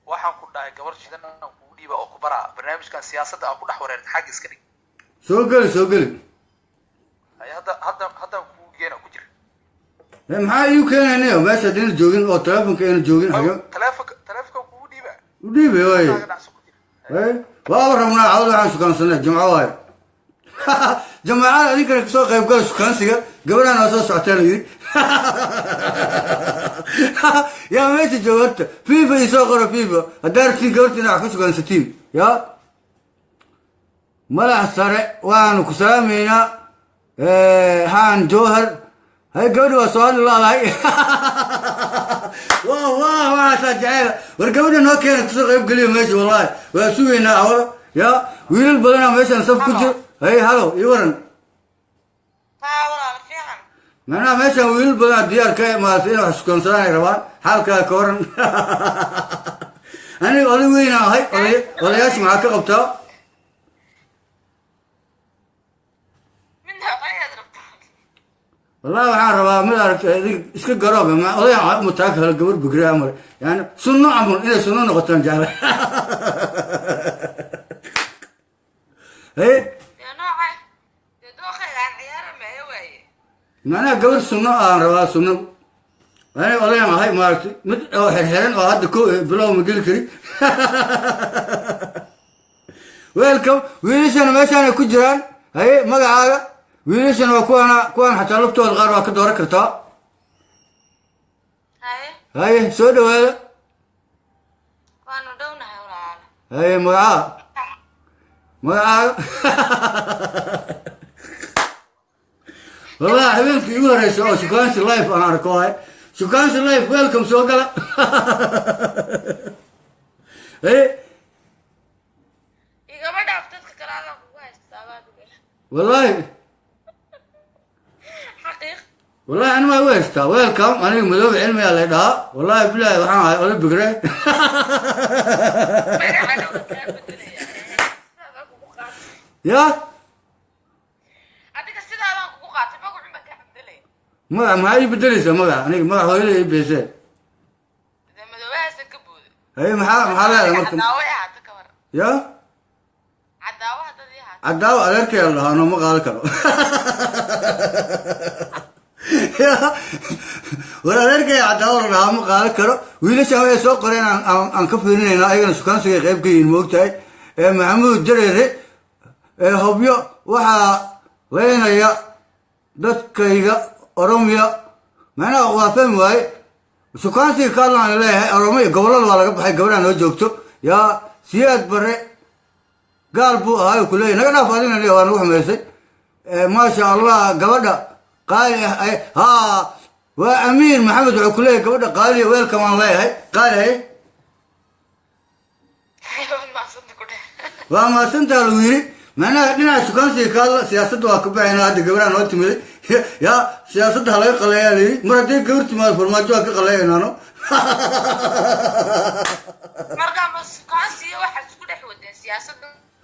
waxaan ku dhahay gabar shidan aan ku dhiiba oo ku bara barnaamijkan siyaasadda aan ku dhax wareerin xaq iska dhig soo gali ay hadda ku geena ku jira maxaa iyu keenaynayo meesha hadayna joogin oo telefonka ayna joogin hayo telefonka ku dhiiba u dhiibe waay waa rabnaa cawda waxaan shukaansanay jimco waaye جماعة هذيك اللي سوق يبقى سكانسية قبل أنا أسوي ساعتين يجي يا ماشي جوات فيفا يسوق فيفا أدارتي قبل تناقش سكان ستين يا ملا سرع وأنا كسامينا هان جوهر هاي قبل وسؤال الله لاي واه سجعله ورقبنا نوكينا تسوق يبقى لي ماشي والله وأسوينا أول يا وين البلنا ماشي نصف كجر هاي هلو يورن معناها ماشي ويل بلا ديار كاي ما تين وحش كونسران روان حالك كورن aniga oday weyn ahay odayaasha maxaa ka qabtaa والله waxaan rabaa mid aragtay iska garoob ma odayaa ma taag hal gabar bugraa mar yani sunno amun inay sunno noqotaan jaalay hey mana gabar sunno aan rabaa sunno ana odayaa ahay maartay mid oo xirxiran oo hadda ko bilow ma gali kari welcome wiilashana meeshaan ku jiraan hay magacaaga wiilashana waa kuwan xataa laftooda qaar waa ka dooran kartaa haye soo dhawaada haye magacaaga والله حبيبتي يقول رئيس شكرانش لايف انا اركوها شكرانش لايف ويلكم سو قال ايه والله والله انا ما ويستا ويلكم انا مدوب علمي على ده والله بالله waxaan ahay oday bigre يا ما هي بدليسه ما انا ما هو اللي بيسه اذا ما دواسه كبود هي ما لا ممكن يا عداوه عليك يلا انا ما قال كره يا ولا عليك عداوه انا ما قال كره ويلا شاوي سو قرين ان كفيرينا ايغنا سكان سي قيب كين موقتاي محمود جريري هوبيو waxa leenaya dadkayga oromiya mana waa fahmi waay sukaantii kaalan leeyahay oromiya gobolada waa laga baxay gabadha noo joogto yaa siyaad bare gaal buu ahay ku leeyahay naga dhaaf adina leeyahay waa nagu xumaysay maasha allah gabadha qaali ha waa amiir maxamed wuxuu ku leeyahay gabadha qaali weelka waan leeyahay qaali waa maasantaa lagu yiri معناها دينا سكانسي كالا سياسة واقبعنا هذا قبران واتمي يا سياسة هلاي قلايا لي مرتين قبرت ما فرماجوا كقلايا نانو مرقا مسكانسي واحد سكون حودين سياسة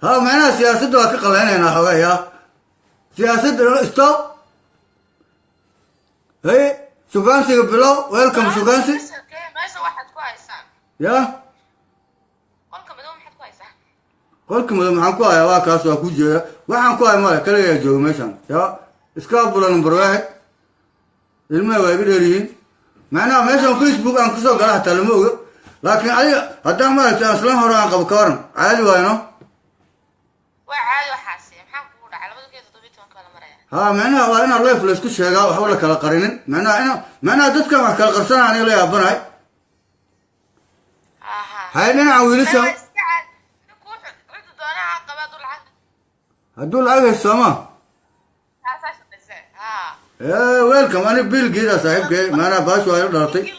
ها معناها سياسة واقبعنا هنا حوايا سياسة ستوب هي سكانسي بلو ويلكم سكانسي ما يسوي واحد كويسان يا قولكم maxaan ku ayaa waa kaas waa ku jeeda waxaan ku ayaa mara kale ayaa jooga meeshan ya iska bulan number 1 ilmaha way bidariin macnaha meeshan Facebook aan ku soo galay hataa lama oga laakiin adiga haddaan maaragtay aslan hore aan qabo ka waran caadi waayno waa caadi waxaasi maxaa kugu dhacay 2017 kala maraya ha macnaha waa in live la isku sheegaa wax wala kala qarinin macnaha dadka wax kala qarsanaan ay la yaabanahay hayna wiilasha هدول عايز السما ويلكم انا بيل كده صاحبك ما انا باش واير دارتي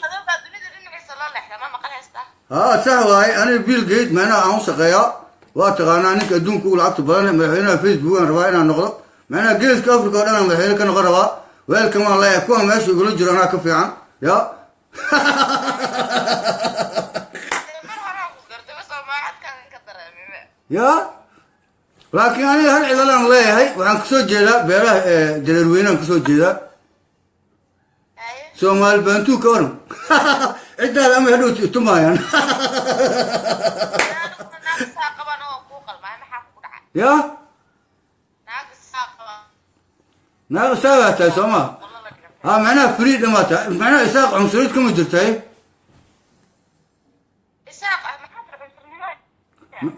صح واي انا بيل جيت ما انا اون شقيا واتقانا انك ادونك ولعبت بلان مدحينا فيسبوك انا ربا انا نقض ما انا جيس كافريكا انا مدحينا كان غربا ويلكم الله يكون ماشي يقولوا جرانا كفيعان يا يا لكن أنا هل إلا أنا لا هاي وعن كسر جلا بيرا جلروين عن كسر جلا سومال بنتو كورم إنت لما هدو تمايان يا ناقص ساعة تسمع ها معنا فريد ما تا معنا إساق عنصريت كم جرتاي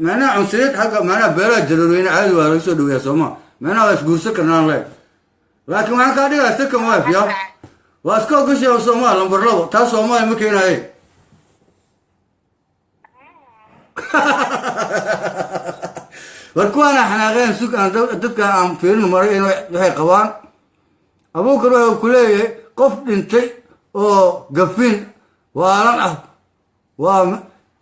معنا عنصريت حق معنا بلا جلوين عادي ولا يسودوا يا سما معنا بس جوسك كنا لا لكن ما كان يا سكر ما في يا واسكو كش يا سما لمبر لو تا سما يمكن هاي warkuwana xanaaqeen suuqan dadka aan fiirin maray inay waxay qabaan abuu karo ku leeyahay qof dhintay oo gafin waalan ah waa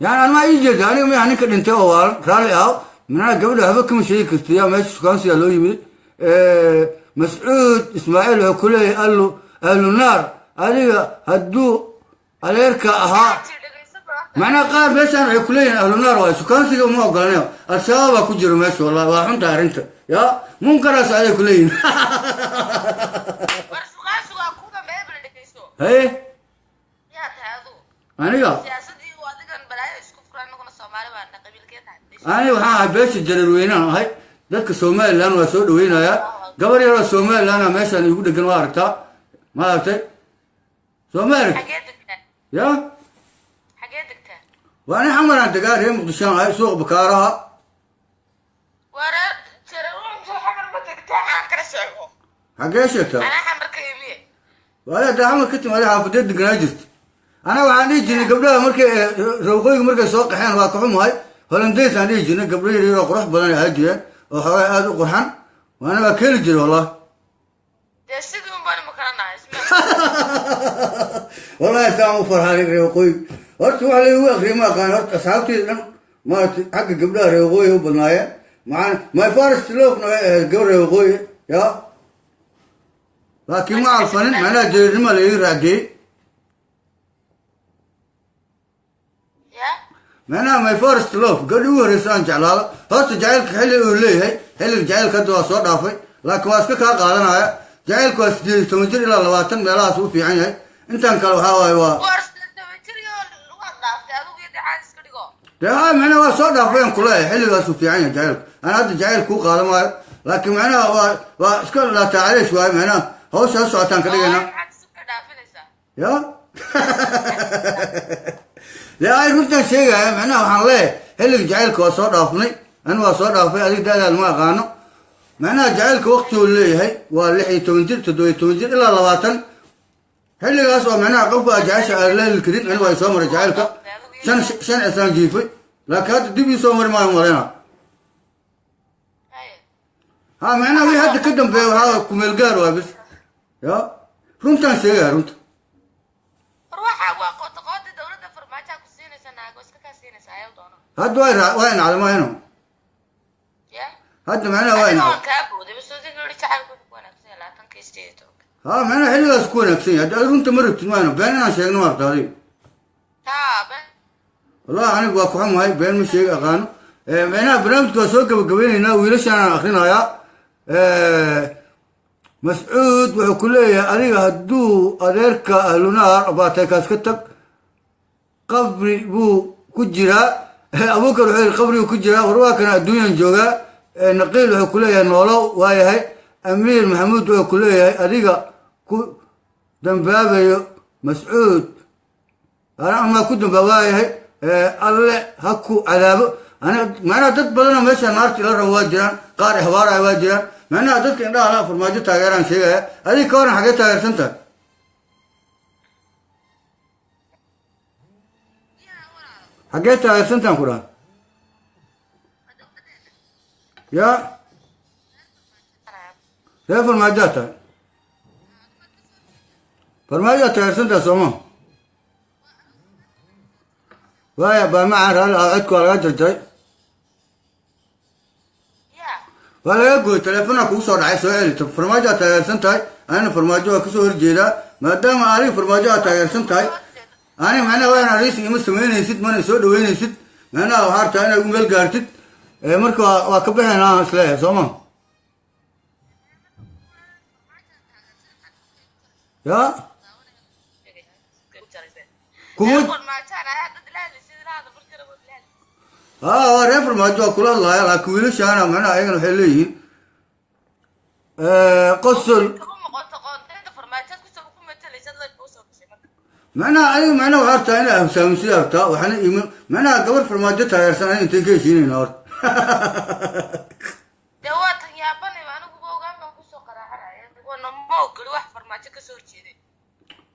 yani aan ma ijeeda aniga ma ninka dhintay oo waalan raali ah mana gabadha haba kama sheegi kartay yaa meesha suuqansiga loo yimid mas'uud ismaaciil oo ku leeyahay allu naar adiga hadduu adeerka ahaa معناها قار ماشان waxay ku leeyihiin ahlu naar waa sukaansiga ma ogolanayo al-shabaab ku jiro meesha wallahi waa xunta arinta ya munkaraas ay ku leeyihiin hey aniga waxaan ahay beesha jareerweynaan ahay dadka somaliland waa soo dhaweynayaa gabar yar oo somaliland meeshaan igu dhegan waa aragtaa ma aragtay somali ya وانا حمر انت قال هي مقدشان هاي سوق بكارها ورا ترون حمر ما تقطع كرسعو حقيشتها انا حمر كيمي ولا ده حمر كنت ما لها فدد جراجت انا وعندي جيني قبلها مركي روقي مركي سوق حين واقفهم هاي هولنديس عندي جيني قبل يروح قرح بدل هاجي وحوي هذا قرحان وانا باكل جري والله دسيت من بان مكاننا اسمع والله سامو فرحان روقي horta wax lagu aqriyo ma aqaan horta asxaabtii dhan ma xagga gabdhaha reer waqooyi u badnaayeen macaan my first love na gabar reer waqooyi ya laakiin ma alfanin macnaha jareernimo laga raadiyey macnaha my first love gabdhi ugu horreysa aan jeclaado horta jacaylka xilli uu leeyahay xilliga jacaylka hadda waa soo dhaafay laakiin waa iska kaa qaadanaya jacaylka waa 18 jir ilaa 20 meelahaas u fiican yahay intaan kale waxaa waaye waa معناها وصدق فين كلها حلو بس في عينه جايلك انا هذا جايلك كو قال ما لكن معناها واسكن لا تعالي شوي معناها هو شو ساعتين كده هنا يا لا اي قلت شيء معناها waxaan leeyahay xilliga jacaylka waa soo dhaafnay ana waa soo dhaafay adiga daadaal ma aqaano معناها jacaylka waqti uu leeyahay waa 16 jir 17 jir ilaa 20 xilligaas oo micnaha qofka jacayl aan leeyahay kadib ana waa soo maray jacaylka shan isaan jiifay laakiin hadda dib ii soo mari maayo marayna ha macnaha wii hadda ka dambeeya waxaa kumeel gaar waa bis ya runtaan sheegaya runta hadda waa inacda mahayno hadda macnaha waa inacda ha macnaha xilligaas ku wanaagsan yahay hadda runta ma rabtid maayno been inaan sheegno maarta adiga والله أنا بقول هاي بين مشي أغانو أنا برنامج كوسوق قبلنا ويلش أنا آخرنا يا مسعود وكلية أريها هدو أديرك أهلنا أباتك أسكتك قبري بو كجرا أبوك روحي القبري وكجرا ورواكنا الدنيا جوجا نقيل وكلية نولو وهي هاي أمير محمود وكلية أريها دنبابي مسعود أنا ما كنت بواي هاي alle ha ku cadaabo macnaha dad badanoo meesha naarti la rabo waa jiraan qaar ihbaaraya waa jiraan macnaha dadka indhaha la farmaajo taageeraan sheegaya adiga ka waran xagee taageersan tahay xagee taageersan tahan ku dhaha ya ree farmaajoa tahay farmaajoa taageersan tahay sooma ويا بمعنى هلا عدكوا على جرجاي ولا يقول تلفونك وصل على سؤال فرماجة تاير سنتاي أنا فرماجة كسور جيدا ما دام علي فرماجة تاير سنتاي أنا معنا وين عريس يمسمين يسد من يسود وين يسد معنا وهارت أنا قبل قارتت مركو وكبه أنا سلاح سوما يا كومود ريفر ما جوا كل الله يلا كويلش أنا معنا أيضا حلوين قصل معنا أيوة معنا وعرت أنا مسامسي أرتا وحنا يمين معنا قبل فرماجة هاي سنة أنت كيشيني نار دوات يا بني ما أنا بقول قام بقول قراءة وأنا ما أقول واحد فرماجة كسر كذي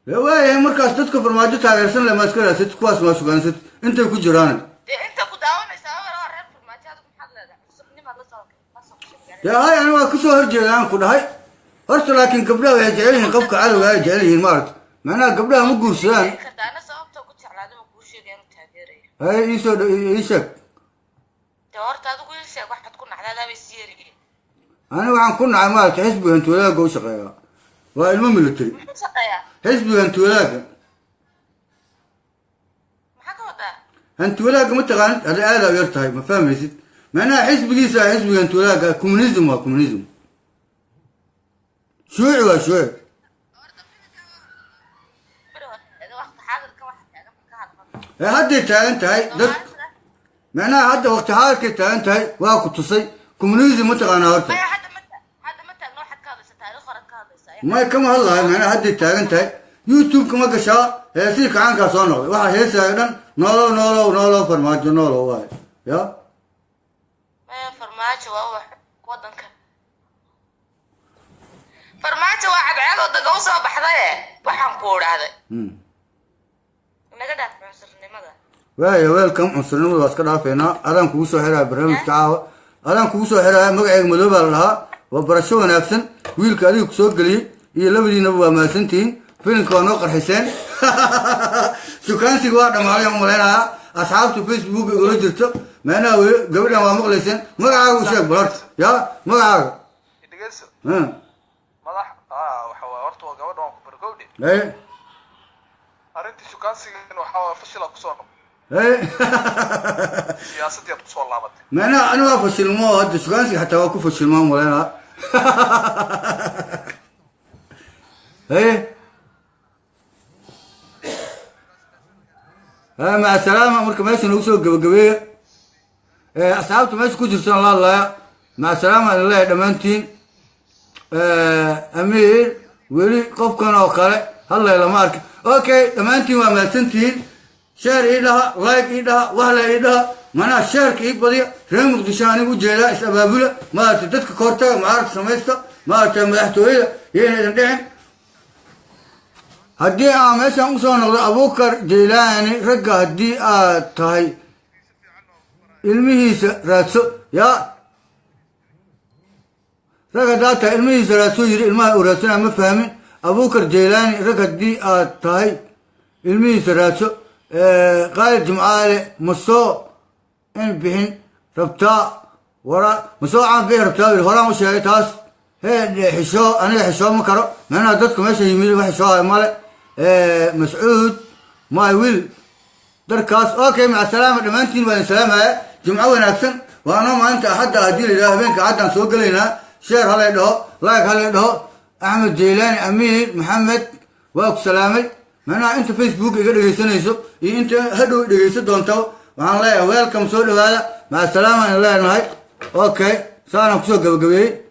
يا وين مركز تذكر فرماجة هاي سنة لما أذكر ست كواس ما سكان ست أنت كوج جيران أنت كداون يا هاي أنا ما كسر هرجان كده هاي هرت لكن قبلها يجعلهم قفك على ويا يجعلهم مارت معناها قبلها مو قوسان هاي يسود يشك أنا وعن كنا عمال حسبي أنت ولا جو شقيا والمهم اللي حسبي أنت ولا أنت ولا قمت تغان هذا آلة يرتاي ما فاهم يزيد معناها حزب جيسا حزب أنت ولا كومونيزم وكومونيزم شوي وشوي هدي تاين تاي معناها هذا وقت حالك تاين تاي واكو تصي كومونيزم متغانا هرتا ما كم هلا معناها هدي تاين تاي يوتيوب كما قشا هيسيك عنك صنع واحد هيسا أيضا نولو فرماجو نولو واي يا ما فرماجو واحد ودن كان فرماجو واحد عيال ودن قوصة بحضايا وحن كور هذا نقدر عنصر النمذا واي ويلكم عنصر النمذا بس كده فينا أنا كوسو حرا برنامج تعاو أنا كوسو حرا مقعد مدوبة لها وبرشوا نفسن ويل كاريو كسوق لي يلبدي نبوا ما سنتين فين كانوا قرحسين شو كان سيقوا دماغي مولنا أصحاب فيسبوك يقولوا جرتوا ما أنا قبل ما مغلسين ما عاقوا شيء برات يا ما عاقوا مدح وحوارت وقبل ما كبركودي إيه أرنتي شو كان سيجن وحوا فشل أقصانه إيه سياستي أقصى الله بد ما أنا فشل ما هذا شو كان سي حتى واقف فشل ما مولنا إيه مع السلامة مركب ماشي نوصل قبقبية أصحابته ماشي كوجر سنة الله مع السلامة لله دمانتين أمير ولي قف كان أوكالي هلا يلا مارك أوكي دمانتين وما سنتين شير إيدها لايك إيدها وهلا إيدها منا شارك إيد بديع ريم مقدشاني وجيلا إسبابله ما تدك كورتا معارك سميستا ما تمحتوية هنا دندين هدي عامس أمسون أبو بكر جيلاني رجع هدي تاي علمي راسو يا رجع داتا علمي راسو يري علمه وراسنا ما فاهمين أبو بكر جيلاني رجع هدي تاي علمي راسو قال جمعة مسو إن بهن ربطة ورا مسو عم به ربطة ورا مش هاي تاس هي حشو أنا حشو مكرو ما أنا دتكم إيش يميل وحشو ماله مسعود ما يويل دركاس أوكي مع السلامة دمانتين وين سلامة جمعة وين أحسن وأنا ما أنت أحد هدي لي بينك عدنا سوق لنا شير هلا ده لايك هلا ده أحمد جيلاني أمير محمد وأك سلامي أنا أنت فيسبوك يقدر يسنيسو أنت هدو يسد دونتو وعن الله ويلكم سود هذا مع السلامة الله نهاي أوكي سأنا كسوق قبل